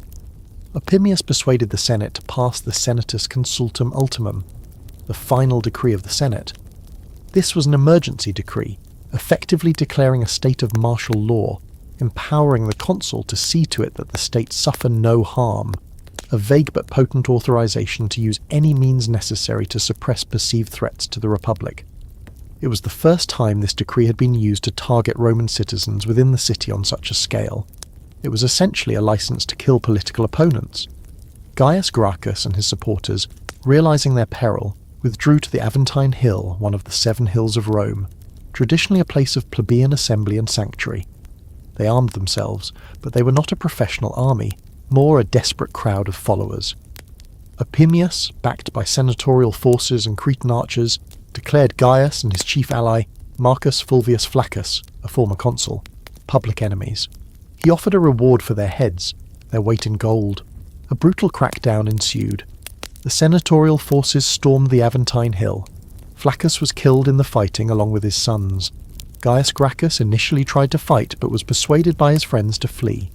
Opimius persuaded the Senate to pass the Senatus Consultum Ultimum, the final decree of the Senate. This was an emergency decree, effectively declaring a state of martial law, empowering the consul to see to it that the state suffer no harm, a vague but potent authorization to use any means necessary to suppress perceived threats to the Republic. It was the first time this decree had been used to target Roman citizens within the city on such a scale. It was essentially a license to kill political opponents. Gaius Gracchus and his supporters, realizing their peril, withdrew to the Aventine Hill, one of the 7 hills of Rome, traditionally a place of plebeian assembly and sanctuary. They armed themselves, but they were not a professional army, more a desperate crowd of followers. Opimius, backed by senatorial forces and Cretan archers, declared Gaius and his chief ally, Marcus Fulvius Flaccus, a former consul, public enemies. He offered a reward for their heads, their weight in gold. A brutal crackdown ensued. The senatorial forces stormed the Aventine Hill. Flaccus was killed in the fighting along with his sons. Gaius Gracchus initially tried to fight but was persuaded by his friends to flee.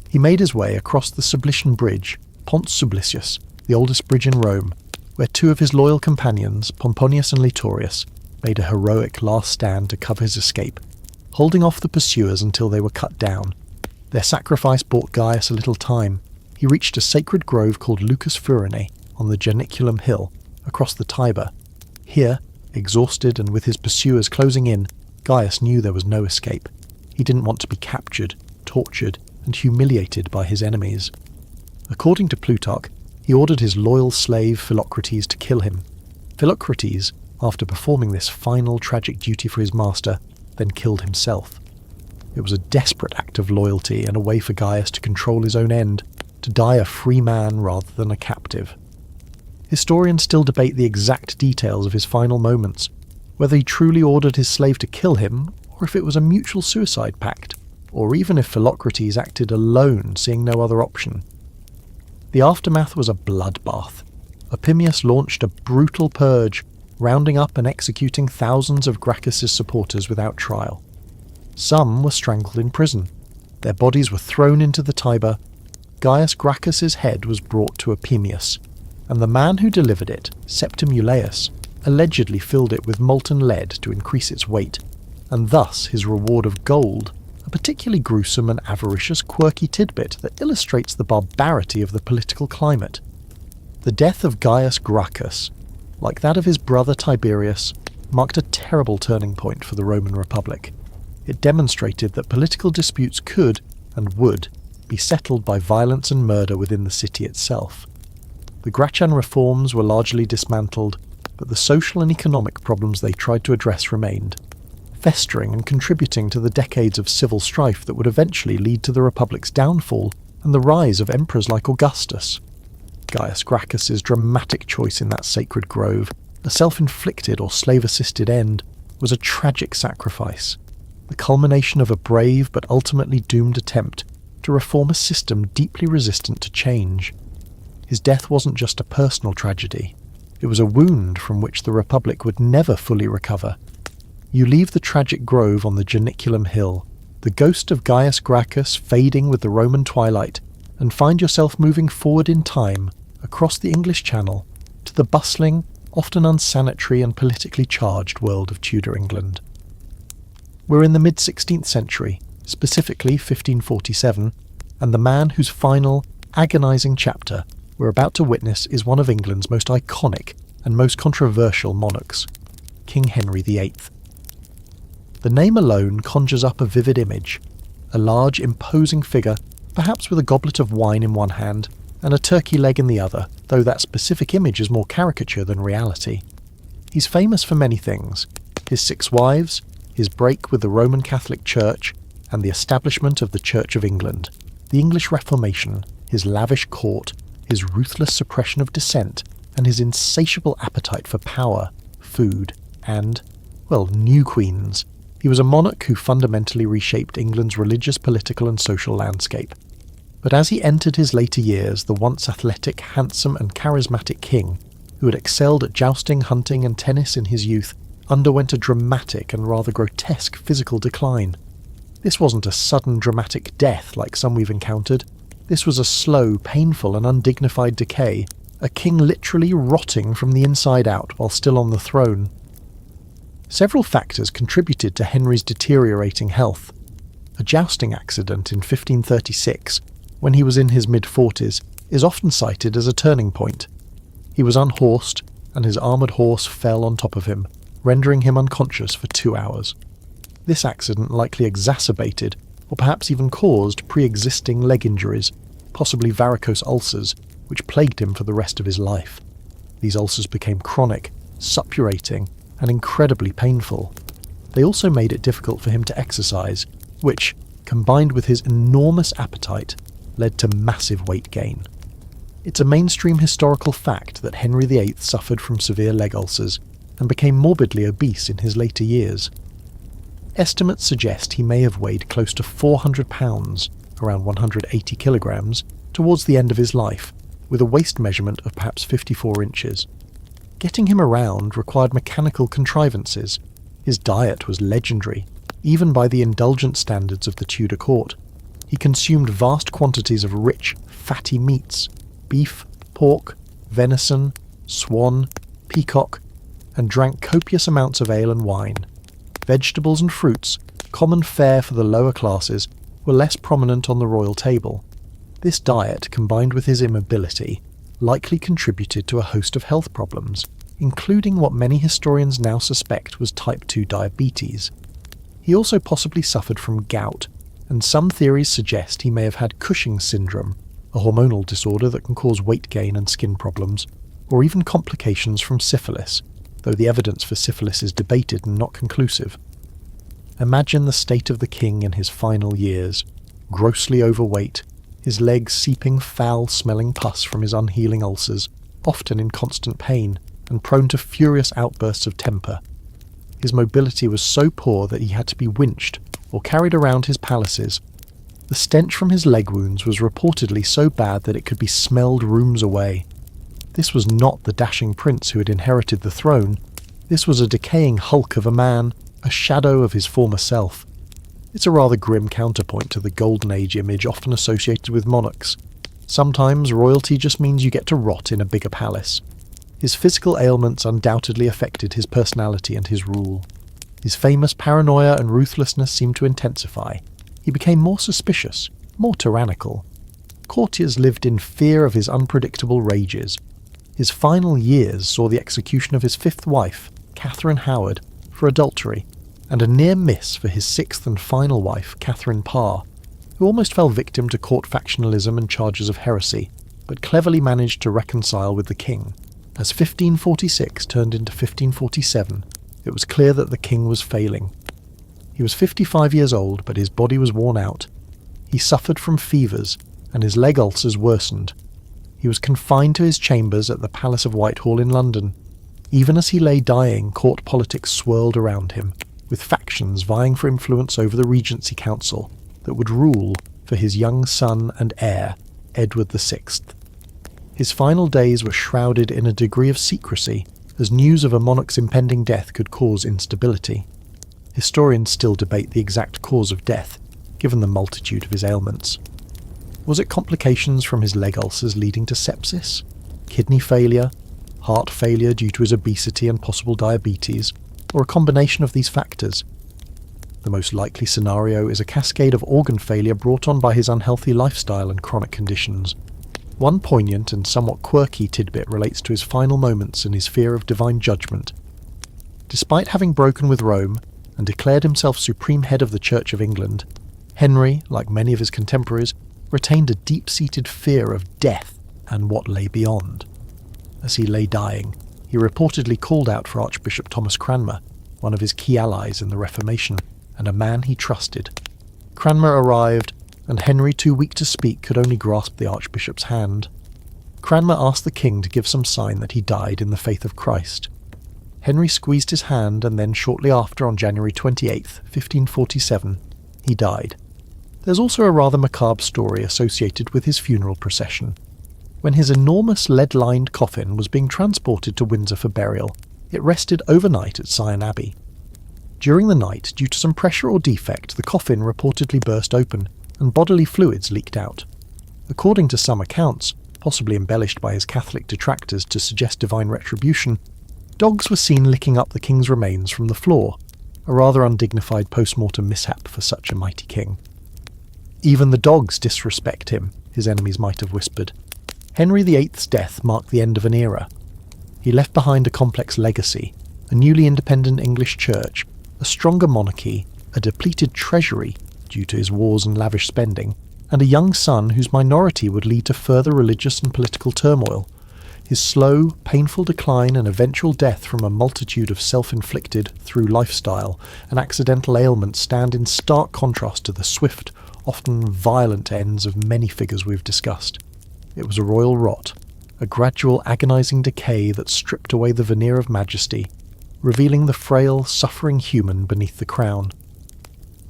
He made his way across the Sublician Bridge, Pont Sublicius, the oldest bridge in Rome, where 2 of his loyal companions, Pomponius and Laetorius, made a heroic last stand to cover his escape, holding off the pursuers until they were cut down. Their sacrifice bought Gaius a little time. He reached a sacred grove called Lucus Furinae on the Janiculum Hill, across the Tiber. Here, exhausted and with his pursuers closing in, Gaius knew there was no escape. He didn't want to be captured, tortured, and humiliated by his enemies. According to Plutarch, he ordered his loyal slave Philocrates to kill him. Philocrates, after performing this final tragic duty for his master, then killed himself. It was a desperate act of loyalty and a way for Gaius to control his own end, to die a free man rather than a captive. Historians still debate the exact details of his final moments, whether he truly ordered his slave to kill him, or if it was a mutual suicide pact, or even if Philocrates acted alone, seeing no other option. The aftermath was a bloodbath. Opimius launched a brutal purge, rounding up and executing thousands of Gracchus's supporters without trial. Some were strangled in prison. Their bodies were thrown into the Tiber. Gaius Gracchus's head was brought to Opimius, and the man who delivered it, Septim Euleus, allegedly filled it with molten lead to increase its weight, and thus his reward of gold, a particularly gruesome and avaricious quirky tidbit that illustrates the barbarity of the political climate. The death of Gaius Gracchus, like that of his brother Tiberius, marked a terrible turning point for the Roman Republic. It demonstrated that political disputes could, and would, be settled by violence and murder within the city itself. The Gracchan reforms were largely dismantled, but the social and economic problems they tried to address remained, festering and contributing to the decades of civil strife that would eventually lead to the Republic's downfall and the rise of emperors like Augustus. Gaius Gracchus's dramatic choice in that sacred grove, a self-inflicted or slave-assisted end, was a tragic sacrifice, the culmination of a brave but ultimately doomed attempt to reform a system deeply resistant to change. His death wasn't just a personal tragedy, it was a wound from which the Republic would never fully recover. You leave the tragic grove on the Janiculum Hill, the ghost of Gaius Gracchus fading with the Roman twilight, and find yourself moving forward in time, across the English Channel, to the bustling, often unsanitary and politically charged world of Tudor England. We're in the mid-16th century, specifically 1547, and the man whose final, agonising chapter we're about to witness is one of England's most iconic and most controversial monarchs, King Henry VIII. The name alone conjures up a vivid image, a large, imposing figure, perhaps with a goblet of wine in one hand and a turkey leg in the other, though that specific image is more caricature than reality. He's famous for many things: his 6 wives, his break with the Roman Catholic Church, and the establishment of the Church of England, the English Reformation, his lavish court, his ruthless suppression of dissent, and his insatiable appetite for power, food, and, well, new queens. He was a monarch who fundamentally reshaped England's religious, political and social landscape. But as he entered his later years, the once athletic, handsome and charismatic king, who had excelled at jousting, hunting and tennis in his youth, underwent a dramatic and rather grotesque physical decline. This wasn't a sudden dramatic death like some we've encountered. This was a slow, painful and undignified decay, a king literally rotting from the inside out while still on the throne. Several factors contributed to Henry's deteriorating health. A jousting accident in 1536, when he was in his mid-40s, is often cited as a turning point. He was unhorsed, and his armoured horse fell on top of him, rendering him unconscious for 2 hours. This accident likely exacerbated, or perhaps even caused, pre-existing leg injuries, possibly varicose ulcers, which plagued him for the rest of his life. These ulcers became chronic, suppurating, and incredibly painful. They also made it difficult for him to exercise, which, combined with his enormous appetite, led to massive weight gain. It's a mainstream historical fact that Henry VIII suffered from severe leg ulcers and became morbidly obese in his later years. Estimates suggest he may have weighed close to 400 pounds, around 180 kilograms, towards the end of his life, with a waist measurement of perhaps 54 inches. Getting him around required mechanical contrivances. His diet was legendary, even by the indulgent standards of the Tudor court. He consumed vast quantities of rich, fatty meats, beef, pork, venison, swan, peacock, and drank copious amounts of ale and wine. Vegetables and fruits, common fare for the lower classes, were less prominent on the royal table. This diet, combined with his immobility, likely contributed to a host of health problems, including what many historians now suspect was type 2 diabetes. He also possibly suffered from gout, and some theories suggest he may have had Cushing's syndrome, a hormonal disorder that can cause weight gain and skin problems, or even complications from syphilis, though the evidence for syphilis is debated and not conclusive. Imagine the state of the king in his final years, grossly overweight, his legs seeping foul-smelling pus from his unhealing ulcers, often in constant pain, and prone to furious outbursts of temper. His mobility was so poor that he had to be winched or carried around his palaces. The stench from his leg wounds was reportedly so bad that it could be smelled rooms away. This was not the dashing prince who had inherited the throne. This was a decaying hulk of a man, a shadow of his former self. It's a rather grim counterpoint to the Golden Age image often associated with monarchs. Sometimes royalty just means you get to rot in a bigger palace. His physical ailments undoubtedly affected his personality and his rule. His famous paranoia and ruthlessness seemed to intensify. He became more suspicious, more tyrannical. Courtiers lived in fear of his unpredictable rages. His final years saw the execution of his fifth wife, Catherine Howard, for adultery, and a near miss for his sixth and final wife, Catherine Parr, who almost fell victim to court factionalism and charges of heresy, but cleverly managed to reconcile with the king. As 1546 turned into 1547, it was clear that the king was failing. He was 55 years old, but his body was worn out. He suffered from fevers, and his leg ulcers worsened. He was confined to his chambers at the Palace of Whitehall in London. Even as he lay dying, court politics swirled around him, with factions vying for influence over the Regency Council that would rule for his young son and heir, Edward VI. His final days were shrouded in a degree of secrecy, as news of a monarch's impending death could cause instability. Historians still debate the exact cause of death, given the multitude of his ailments. Was it complications from his leg ulcers leading to sepsis? Kidney failure? Heart failure due to his obesity and possible diabetes? Or a combination of these factors? The most likely scenario is a cascade of organ failure brought on by his unhealthy lifestyle and chronic conditions. One poignant and somewhat quirky tidbit relates to his final moments and his fear of divine judgment. Despite having broken with Rome and declared himself supreme head of the Church of England, Henry, like many of his contemporaries, retained a deep-seated fear of death and what lay beyond. As he lay dying, he reportedly called out for Archbishop Thomas Cranmer, one of his key allies in the Reformation, and a man he trusted. Cranmer arrived, and Henry, too weak to speak, could only grasp the Archbishop's hand. Cranmer asked the king to give some sign that he died in the faith of Christ. Henry squeezed his hand, and then shortly after, on January 28, 1547, he died. There's also a rather macabre story associated with his funeral procession. When his enormous lead-lined coffin was being transported to Windsor for burial, it rested overnight at Sion Abbey. During the night, due to some pressure or defect, the coffin reportedly burst open, and bodily fluids leaked out. According to some accounts, possibly embellished by his Catholic detractors to suggest divine retribution, dogs were seen licking up the king's remains from the floor, a rather undignified post-mortem mishap for such a mighty king. Even the dogs disrespect him, his enemies might have whispered. Henry VIII's death marked the end of an era. He left behind a complex legacy, a newly independent English church, a stronger monarchy, a depleted treasury due to his wars and lavish spending, and a young son whose minority would lead to further religious and political turmoil. His slow, painful decline and eventual death from a multitude of self-inflicted, through lifestyle, and accidental ailments stand in stark contrast to the swift, often violent ends of many figures we've discussed. It was a royal rot, a gradual agonizing decay that stripped away the veneer of majesty, revealing the frail, suffering human beneath the crown.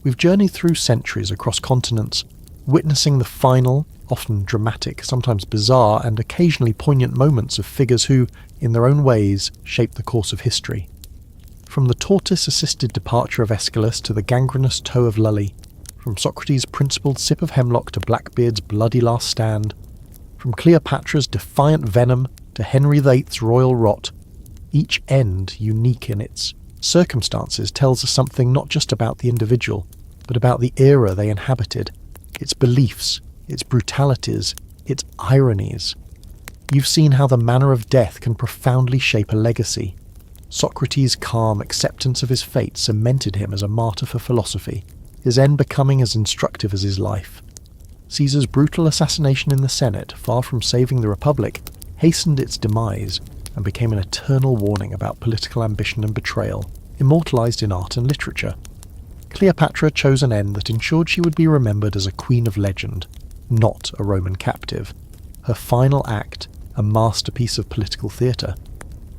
We've journeyed through centuries across continents, witnessing the final, often dramatic, sometimes bizarre, and occasionally poignant moments of figures who, in their own ways, shaped the course of history. From the tortoise-assisted departure of Aeschylus to the gangrenous toe of Lully, from Socrates' principled sip of hemlock to Blackbeard's bloody last stand, from Cleopatra's defiant venom to Henry VIII's royal rot, each end, unique in its circumstances, tells us something not just about the individual, but about the era they inhabited, its beliefs, its brutalities, its ironies. You've seen how the manner of death can profoundly shape a legacy. Socrates' calm acceptance of his fate cemented him as a martyr for philosophy, his end becoming as instructive as his life. Caesar's brutal assassination in the Senate, far from saving the Republic, hastened its demise and became an eternal warning about political ambition and betrayal, immortalized in art and literature. Cleopatra chose an end that ensured she would be remembered as a queen of legend, not a Roman captive. Her final act, a masterpiece of political theatre.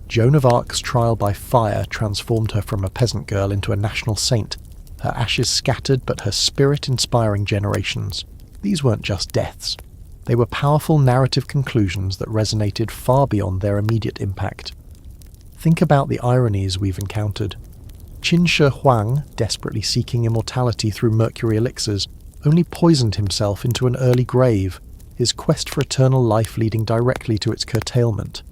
Joan of Arc's trial by fire transformed her from a peasant girl into a national saint, her ashes scattered but her spirit inspiring generations. These weren't just deaths. They were powerful narrative conclusions that resonated far beyond their immediate impact. Think about the ironies we've encountered. Huang, desperately seeking immortality through mercury elixirs, only poisoned himself into an early grave, his quest for eternal life leading directly to its curtailment.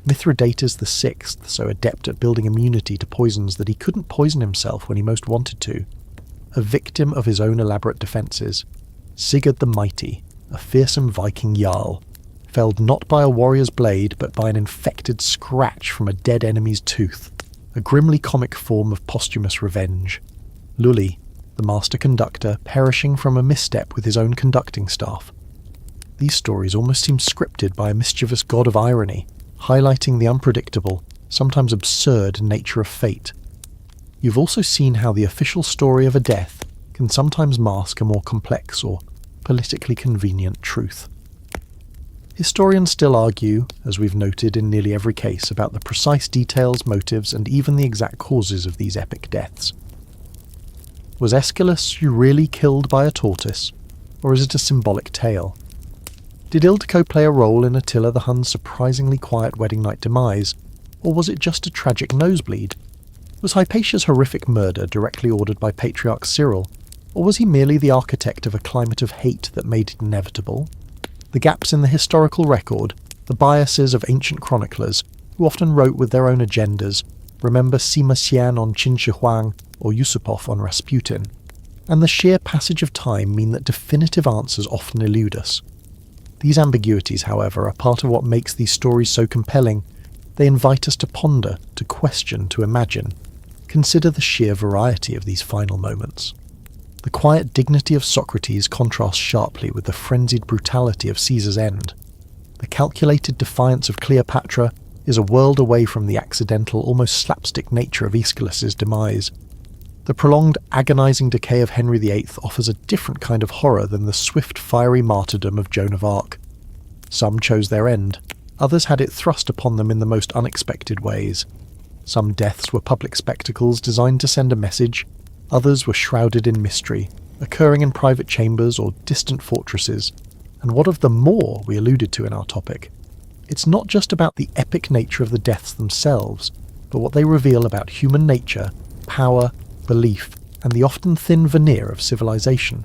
Mithridates VI, so adept at building immunity to poisons that he couldn't poison himself when he most wanted to. A victim of his own elaborate defences. Sigurd the Mighty, a fearsome Viking jarl, felled not by a warrior's blade but by an infected scratch from a dead enemy's tooth, a grimly comic form of posthumous revenge. Lully, the master conductor, perishing from a misstep with his own conducting staff. These stories almost seem scripted by a mischievous god of irony, highlighting the unpredictable, sometimes absurd nature of fate. You've also seen how the official story of a death can sometimes mask a more complex or politically convenient truth. Historians still argue, as we've noted in nearly every case, about the precise details, motives, and even the exact causes of these epic deaths. Was Aeschylus really killed by a tortoise, or is it a symbolic tale? Did Ildico play a role in Attila the Hun's surprisingly quiet wedding night demise, or was it just a tragic nosebleed? Was Hypatia's horrific murder directly ordered by Patriarch Cyril, or was he merely the architect of a climate of hate that made it inevitable? The gaps in the historical record, the biases of ancient chroniclers, who often wrote with their own agendas, remember Sima Xian on Huang or Yusupov on Rasputin, and the sheer passage of time mean that definitive answers often elude us. These ambiguities, however, are part of what makes these stories so compelling. They invite us to ponder, to question, to imagine. Consider the sheer variety of these final moments. The quiet dignity of Socrates contrasts sharply with the frenzied brutality of Caesar's end. The calculated defiance of Cleopatra is a world away from the accidental, almost slapstick nature of Aeschylus' demise. The prolonged, agonizing decay of Henry VIII offers a different kind of horror than the swift, fiery martyrdom of Joan of Arc. Some chose their end, others had it thrust upon them in the most unexpected ways. Some deaths were public spectacles designed to send a message, others were shrouded in mystery, occurring in private chambers or distant fortresses. And what of the more we alluded to in our topic? It's not just about the epic nature of the deaths themselves, but what they reveal about human nature, power, belief, and the often thin veneer of civilization.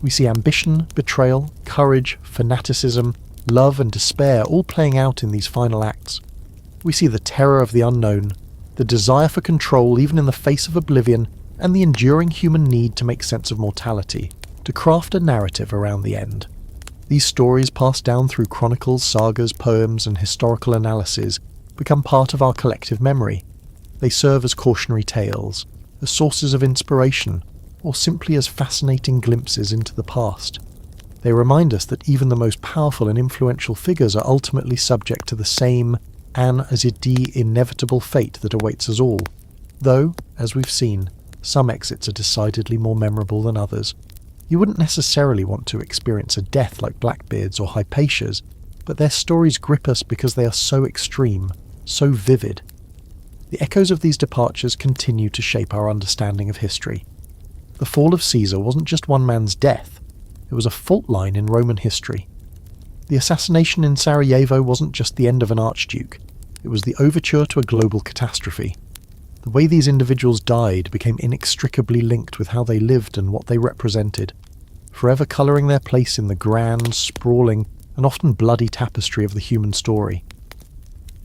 We see ambition, betrayal, courage, fanaticism, love and despair all playing out in these final acts. We see the terror of the unknown, the desire for control even in the face of oblivion, and the enduring human need to make sense of mortality, to craft a narrative around the end. These stories, passed down through chronicles, sagas, poems, and historical analyses, become part of our collective memory. They serve as cautionary tales, as sources of inspiration, or simply as fascinating glimpses into the past. They remind us that even the most powerful and influential figures are ultimately subject to the same inevitable fate that awaits us all, though, as we've seen, some exits are decidedly more memorable than others. You wouldn't necessarily want to experience a death like Blackbeard's or Hypatia's, but their stories grip us because they are so extreme, so vivid. The echoes of these departures continue to shape our understanding of history. The fall of Caesar wasn't just one man's death, it was a fault line in Roman history. The assassination in Sarajevo wasn't just the end of an archduke, it was the overture to a global catastrophe. The way these individuals died became inextricably linked with how they lived and what they represented, forever colouring their place in the grand, sprawling, and often bloody tapestry of the human story.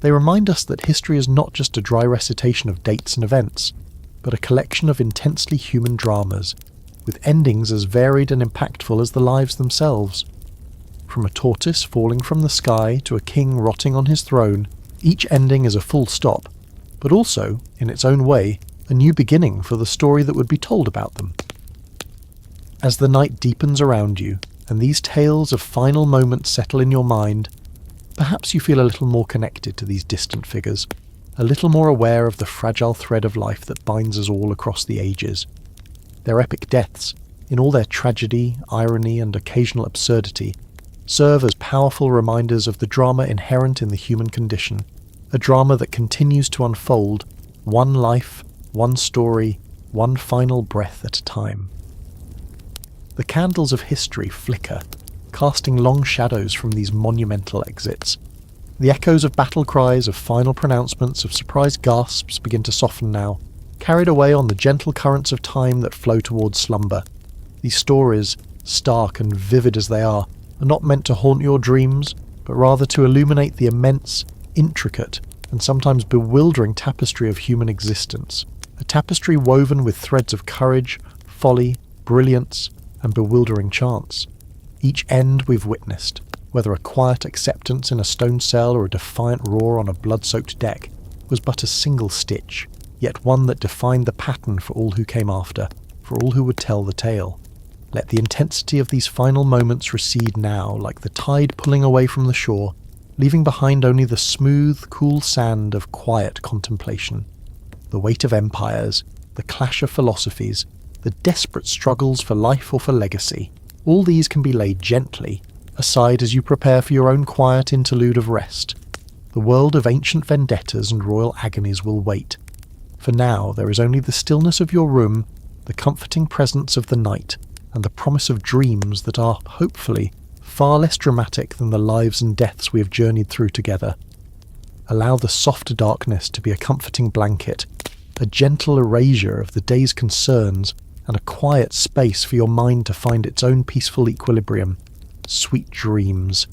They remind us that history is not just a dry recitation of dates and events, but a collection of intensely human dramas, with endings as varied and impactful as the lives themselves. From a tortoise falling from the sky to a king rotting on his throne, each ending is a full stop, but also, in its own way, a new beginning for the story that would be told about them. As the night deepens around you, and these tales of final moments settle in your mind, perhaps you feel a little more connected to these distant figures, a little more aware of the fragile thread of life that binds us all across the ages. Their epic deaths, in all their tragedy, irony, and occasional absurdity, serve as powerful reminders of the drama inherent in the human condition, a drama that continues to unfold, one life, one story, one final breath at a time. The candles of history flicker, casting long shadows from these monumental exits. The echoes of battle cries, of final pronouncements, of surprised gasps begin to soften now, carried away on the gentle currents of time that flow towards slumber. These stories, stark and vivid as they are not meant to haunt your dreams, but rather to illuminate the immense, intricate, and sometimes bewildering tapestry of human existence, a tapestry woven with threads of courage, folly, brilliance, and bewildering chance. Each end we've witnessed, whether a quiet acceptance in a stone cell or a defiant roar on a blood-soaked deck, was but a single stitch, yet one that defined the pattern for all who came after, for all who would tell the tale. Let the intensity of these final moments recede now, like the tide pulling away from the shore, leaving behind only the smooth, cool sand of quiet contemplation. The weight of empires, the clash of philosophies, the desperate struggles for life or for legacy, all these can be laid gently aside as you prepare for your own quiet interlude of rest. The world of ancient vendettas and royal agonies will wait. For now there is only the stillness of your room, the comforting presence of the night, and the promise of dreams that are, hopefully, far less dramatic than the lives and deaths we have journeyed through together. Allow the softer darkness to be a comforting blanket, a gentle erasure of the day's concerns, and a quiet space for your mind to find its own peaceful equilibrium. Sweet dreams.